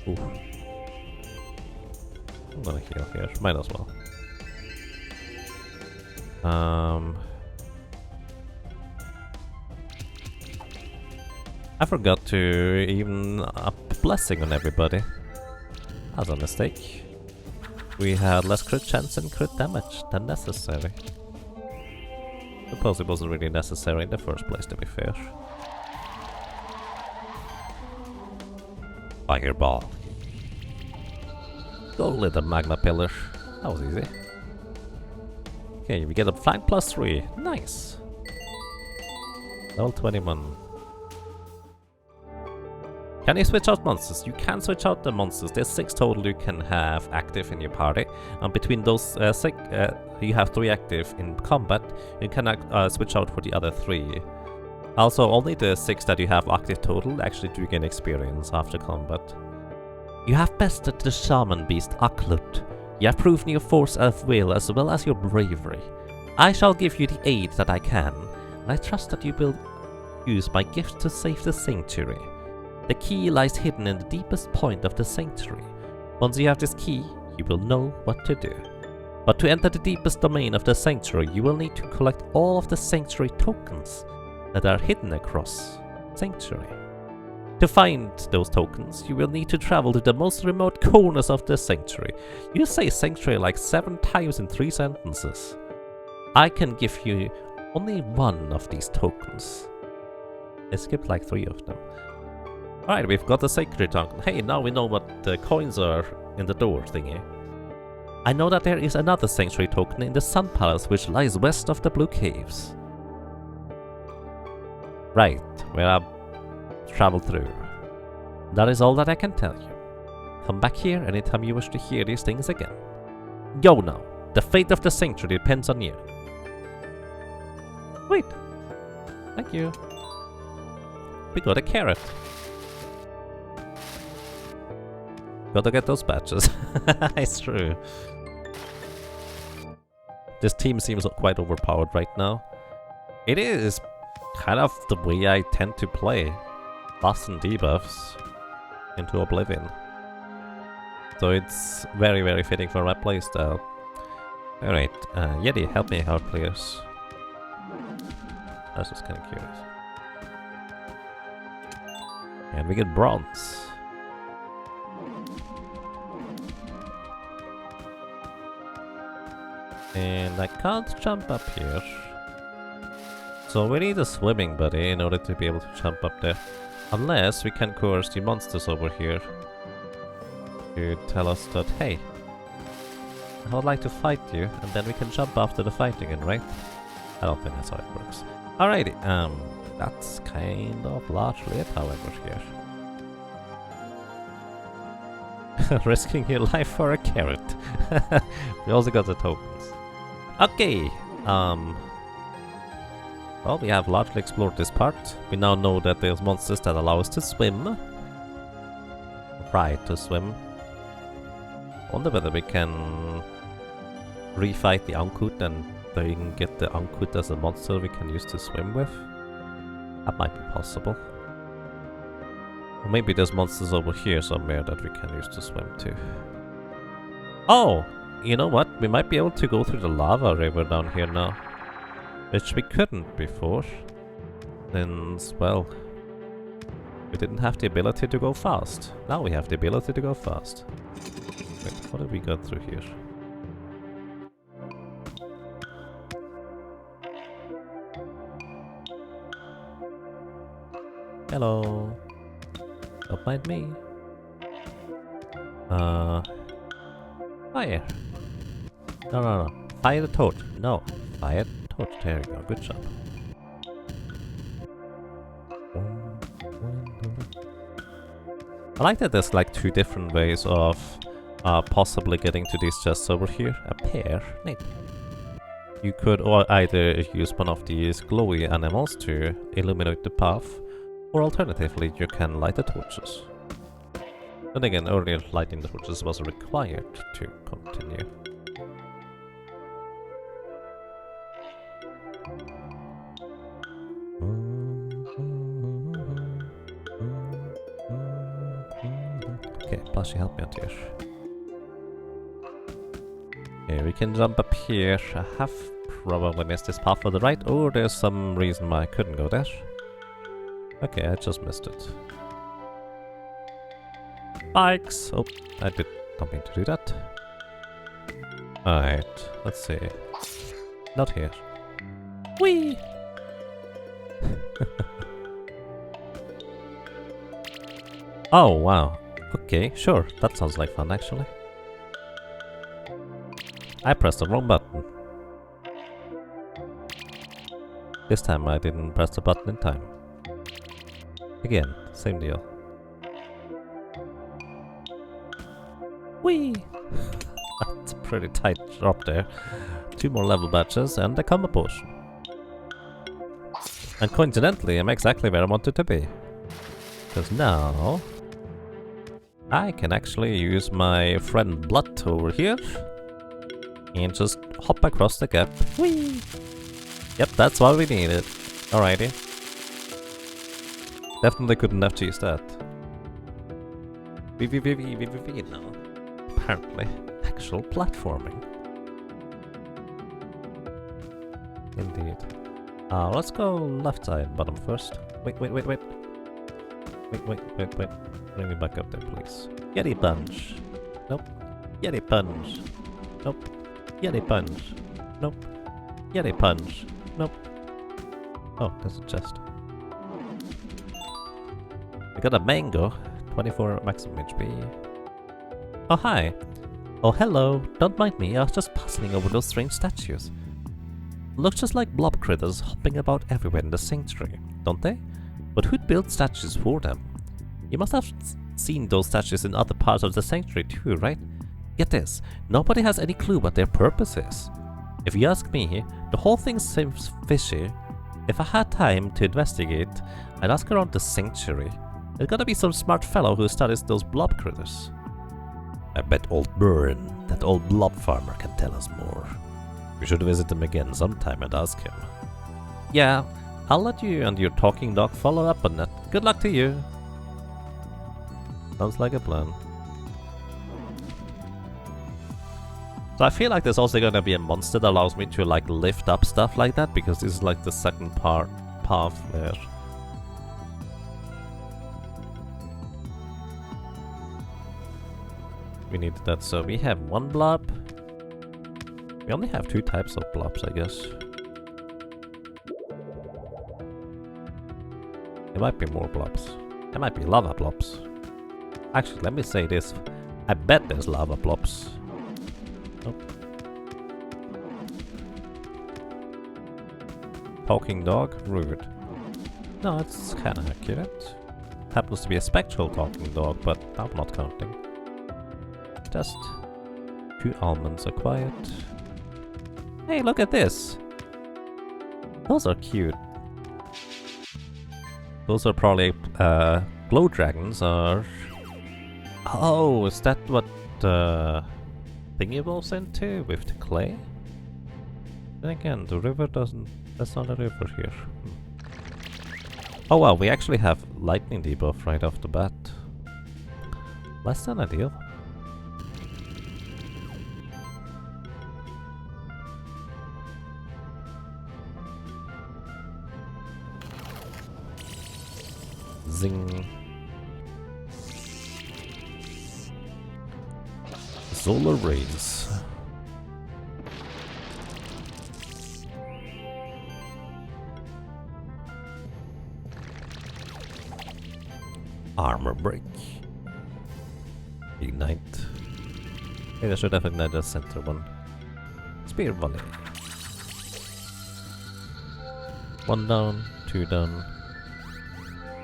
Speaker 1: Ooh. I'm gonna heal here, might as well. I forgot to even up blessing on everybody. That's a mistake. We had less crit chance and crit damage than necessary. Suppose it wasn't really necessary in the first place, to be fair. Fireball. Go little magma pillar. That was easy. Okay, we get a flank plus 3. Nice. Level 21. Can you switch out monsters? You can switch out the monsters. There's 6 total you can have active in your party. And between those 6, you have 3 active in combat. You can switch out for the other 3. Also, only the 6 that you have active total actually do gain experience after combat. You have bested the shaman beast Aklut. You have proven your force of will as well as your bravery. I shall give you the aid that I can, and I trust that you will use my gift to save the sanctuary. The key lies hidden in the deepest point of the sanctuary. Once you have this key, you will know what to do. But to enter the deepest domain of the sanctuary, you will need to collect all of the sanctuary tokens that are hidden across sanctuary. To find those tokens, you will need to travel to the most remote corners of the sanctuary. You say sanctuary like 7 times in 3 sentences. I can give you only 1 of these tokens. I skipped like 3 of them. Alright, we've got the sacred token. Hey, now we know what the coins are in the door thingy. I know that there is another sanctuary token in the Sun Palace which lies west of the Blue Caves. Right, where I've traveled through. That is all that I can tell you. Come back here anytime you wish to hear these things again. Go now. The fate of the sanctuary depends on you. Wait. Thank you. We got a carrot. Gotta get those badges. It's true. This team seems quite overpowered right now. It is kind of the way I tend to play. Buffs and debuffs into oblivion. So it's very, very fitting for my playstyle. Alright, Yeti, help me out, please. I was just kind of curious. And we get bronze. And I can't jump up here. So we need a swimming buddy in order to be able to jump up there. Unless we can coerce the monsters over here to tell us that, hey, I would like to fight you, and then we can jump after the fight again, right? I don't think that's how it works. Alrighty, that's kind of largely it, however, here. Risking your life for a carrot. We also got the tokens. Okay, well, we have largely explored this part. We now know that there's monsters that allow us to swim. Right, to swim. Wonder whether we can refight the Ankut and then get the Ankut as a monster we can use to swim with. That might be possible. Or maybe there's monsters over here somewhere that we can use to swim to. Oh! You know what? We might be able to go through the lava river down here now. Which we couldn't before. Since, well, we didn't have the ability to go fast. Now we have the ability to go fast. Wait, what have we got through here? Hello. Don't mind me. Fire. No. Fire the torch. No. Fire the torch. There we go. Good job. I like that there's like two different ways of possibly getting to these chests over here. A pair. Neat. You could either use one of these glowy animals to illuminate the path, or alternatively you can light the torches. Then again, earlier lighting the torches was required to continue. Okay, Plushy, help me out here. Okay, we can jump up here. I have probably missed this path for the right, or there's some reason why I couldn't go there. Okay, I just missed it. Spikes! Oh, I don't mean to do that. Alright, let's see. Not here. Whee! Oh, wow. Okay, sure. That sounds like fun, actually. I pressed the wrong button. This time I didn't press the button in time. Again, same deal. Whee! That's a pretty tight drop there. 2 more level badges and a combo potion. And coincidentally, I'm exactly where I wanted to be. Because now I can actually use my friend Blood over here and just hop across the gap. Whee! Yep, that's what we needed. Alrighty. Definitely couldn't have used that. No. Apparently, actual platforming. Indeed. Let's go left side, bottom first. Wait. Bring me back up there, please. Yeti punch. Nope. Yeti punch. Nope. Yeti punch. Nope. Yeti punch. Nope. Oh, there's a chest. I got a mango. 24 maximum HP. Oh, hi. Oh, hello. Don't mind me. I was just puzzling over those strange statues. Look just like blob critters hopping about everywhere in the sanctuary, don't they? But who'd build statues for them? You must have seen those statues in other parts of the sanctuary too, right? Get this, nobody has any clue what their purpose is. If you ask me, the whole thing seems fishy. If I had time to investigate, I'd ask around the sanctuary. There's gotta be some smart fellow who studies those blob critters. I bet old Burn, that old blob farmer, can tell us more. We should visit him again sometime and ask him. Yeah, I'll let you and your talking dog follow up on that. Good luck to you. Sounds like a plan. So I feel like there's also gonna be a monster that allows me to like lift up stuff like that, because this is like the second path there. We needed that, so we have one blob. We only have 2 types of blobs, I guess. There might be more blobs. There might be lava blobs. Actually, let me say this. I bet there's lava blobs. Nope. Talking dog? Rude. No, it's kinda accurate. Happens to be a spectral talking dog, but I'm not counting. Just 2 almonds are quiet. Hey, look at this! Those are cute. Those are probably glow dragons or... Oh, is that what the thing evolves into with the clay? Then again, the river doesn't... That's not a river here. Oh wow, we actually have lightning debuff right off the bat. Less than ideal. Zing. Solar rays. Armor break. Ignite. Hey, I should have ignited the center one. Spear volley. 1 down, 2 down.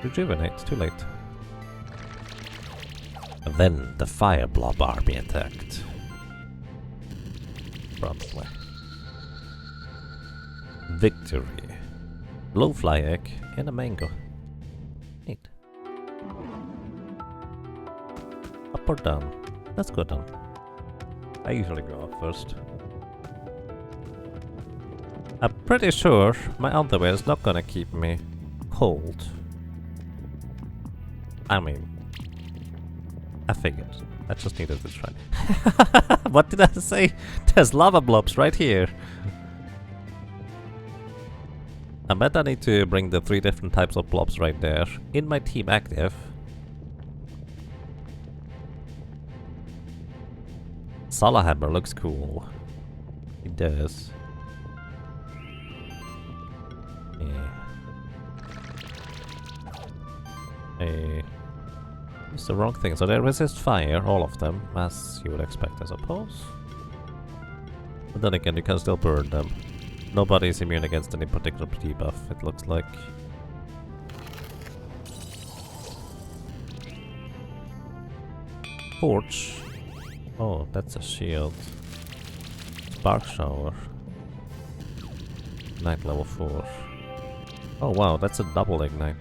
Speaker 1: Rejuvenate, too late. And then the fire blob army attacked. Probably. Victory. Blowfly egg and a mango. Neat. Up or down? Let's go down. I usually go up first. I'm pretty sure my underwear is not gonna keep me cold. I mean, I figured. I just needed to try. What did I say? There's lava blobs right here. I bet I need to bring the 3 different types of blobs right there in my team active. Salahammer looks cool. It does. Yeah. It's the wrong thing. So they resist fire, all of them, as you would expect, I suppose. But then again, you can still burn them. Nobody is immune against any particular debuff, it looks like. Torch. Oh, that's a shield. Spark shower. Ignite level 4. Oh wow, that's a double ignite.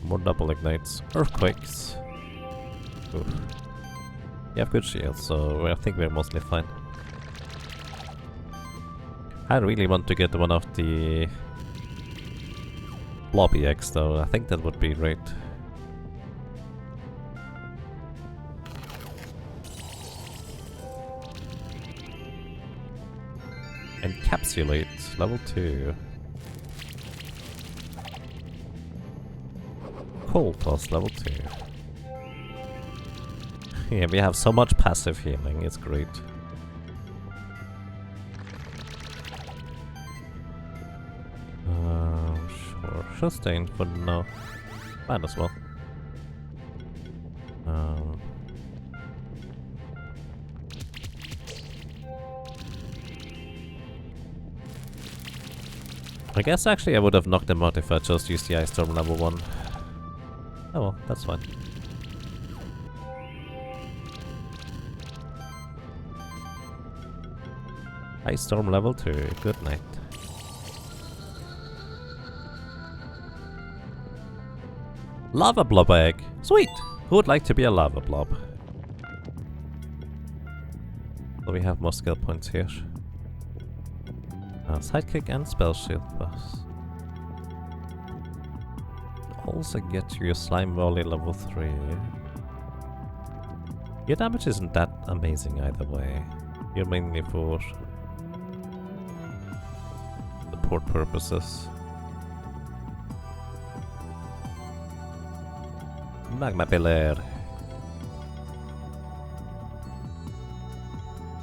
Speaker 1: More double ignites. Earthquakes. Oof. You have good shields, so I think we're mostly fine. I really want to get one of the blobby eggs though. I think that would be great. Encapsulate, level 2. Cold toss, level 2. Yeah, we have so much passive healing, it's great. Sure, sustain for now. Might as well. I guess actually I would have knocked them out if I just used the Ice Storm level 1. Oh well, that's fine. Ice Storm level 2, good night. Lava blob egg! Sweet! Who would like to be a lava blob? So we have more skill points here. Sidekick and spell shield pass. also get you a slime volley level 3. Your damage isn't that amazing either way. You're mainly for support purposes. Magma Pillar.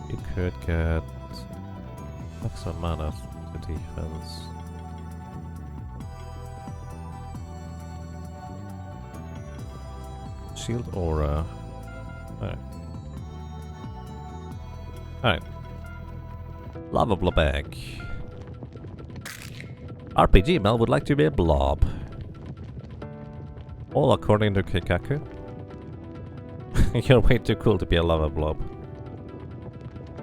Speaker 1: You could get maximum mana to defense. Shield aura. Alright. Lava Blob Egg. RPG Mel would like to be a blob. All according to Kikaku. You're way too cool to be a lava blob.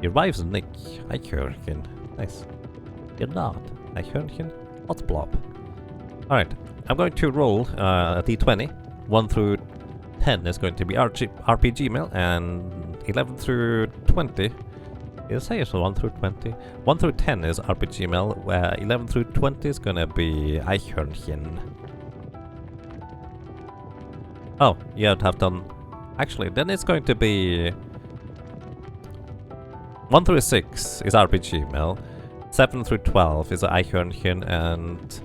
Speaker 1: Your wife's Nick. I Hurricane. Nice. You're not. I Hurricane. Hot blob. Alright. I'm going to roll a d20. 1 through 10 is going to be RPG Mail, and 11 through 20 is say so 1 through 20. 1 through 10 is RPG Mail, where 11 through 20 is gonna be Eichhörnchen. Oh, you'd have done. Actually, then it's going to be 1 through 6 is RPG Mail, 7 through 12 is Eichhörnchen, and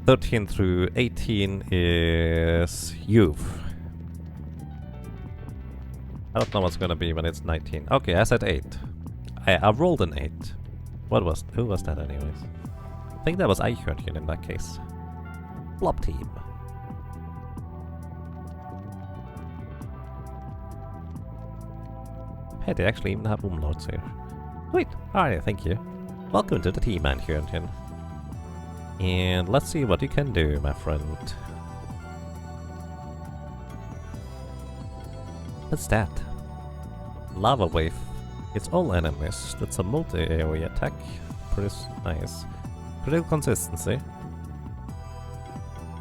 Speaker 1: 13 through 18 is Youth. I don't know what's gonna be when it's 19. Okay, I said 8. I rolled an 8. Who was that anyways? I think that was Eichhörnchen in that case. Blob team. Hey, they actually even have umlauts here. Sweet. Alright, thank you. Welcome to the team, Eichhörnchen. And let's see what you can do, my friend. What's that? Lava Wave. It's all enemies. That's a multi-area attack. Pretty nice. Critical consistency.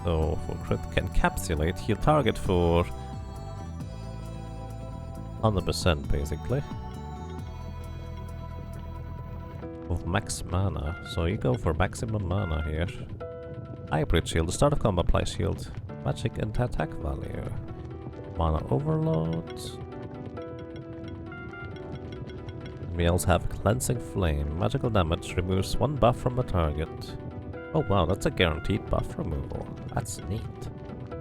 Speaker 1: So for crit encapsulate, he'll target for 100% basically. Of max mana, so you go for maximum mana here. Hybrid shield, the start of combat applies shield, magic and attack value. Mana overload. We also have cleansing flame, magical damage, removes 1 buff from the target. Oh wow, that's a guaranteed buff removal. That's neat.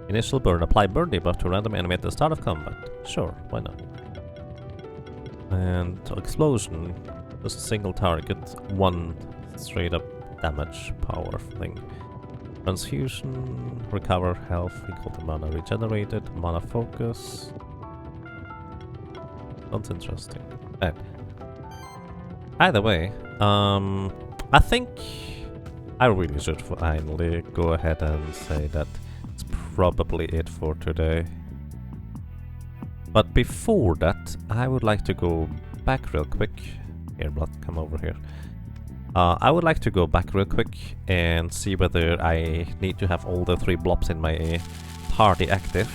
Speaker 1: Initial burn, apply burn debuff to random enemy at the start of combat. Sure, why not? And explosion. Just a single target, 1 straight up damage power thing. Transfusion, recover health equal to mana regenerated, mana focus. Sounds interesting. Right. Either way, I think I really should finally go ahead and say that it's probably it for today. But before that, I would like to go back real quick. Here, Blood, come over here. I would like to go back real quick and see whether I need to have all the 3 blobs in my party active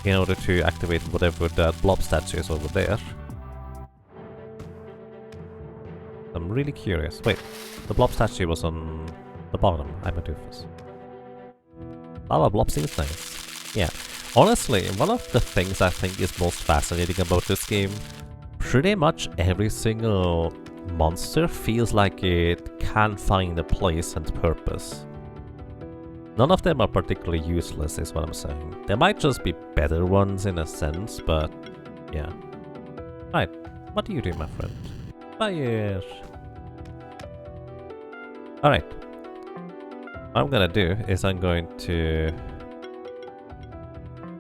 Speaker 1: in order to activate whatever that blob statue is over there. I'm really curious. Wait, the blob statue was on the bottom. I'm a doofus. Lava blob seems nice. Yeah. Honestly, one of the things I think is most fascinating about this game, pretty much every single monster feels like it can find a place and purpose. None of them are particularly useless, is what I'm saying. There might just be better ones in a sense, but yeah. Right, what do you do, my friend? Fire! Alright. What I'm gonna do is I'm going to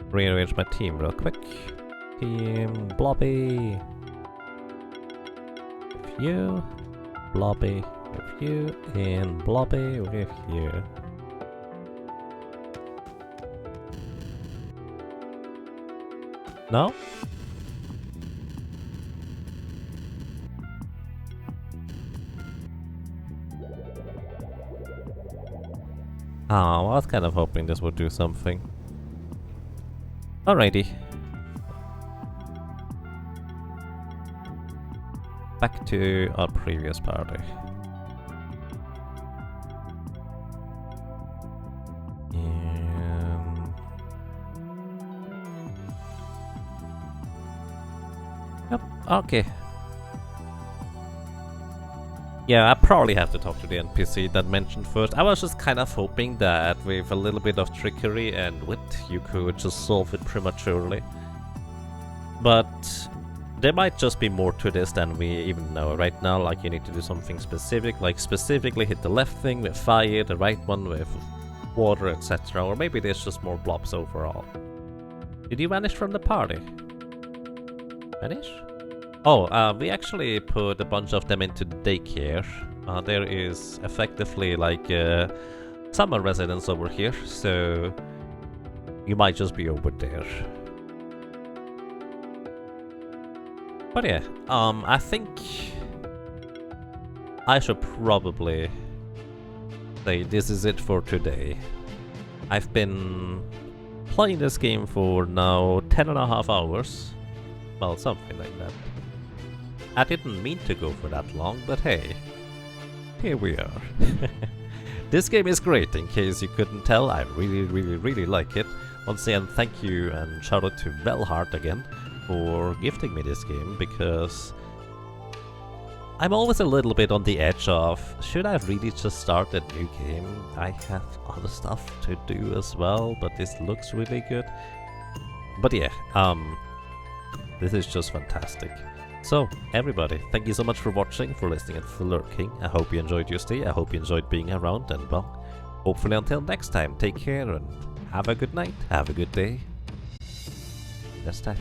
Speaker 1: rearrange my team real quick. Team Blobby with you, Blobby with you, and Blobby with you. No? Oh, I was kind of hoping this would do something. Alrighty. Back to our previous party. Yep, okay. Yeah, I probably have to talk to the NPC that mentioned first. I was just kind of hoping that with a little bit of trickery and wit, you could just solve it prematurely. But there might just be more to this than we even know right now. Like, you need to do something specific, like specifically hit the left thing with fire, the right one with water, etc. Or maybe there's just more blobs overall. Did you vanish from the party? Vanish? Oh, we actually put a bunch of them into daycare. There is effectively like summer residence over here, so you might just be over there. But yeah, I think I should probably say this is it for today. I've been playing this game for now 10.5 hours. Well, something like that. I didn't mean to go for that long, but hey, here we are. This game is great, in case you couldn't tell. I really like it. Once again, thank you and shout out to Velhart again for gifting me this game, because I'm always a little bit on the edge of, should I really just start a new game? I have other stuff to do as well, but this looks really good. But yeah, this is just fantastic. So, everybody, thank you so much for watching, for listening, and for lurking. I hope you enjoyed your stay, I hope you enjoyed being around, and well, hopefully until next time, take care and have a good night, have a good day. That's that.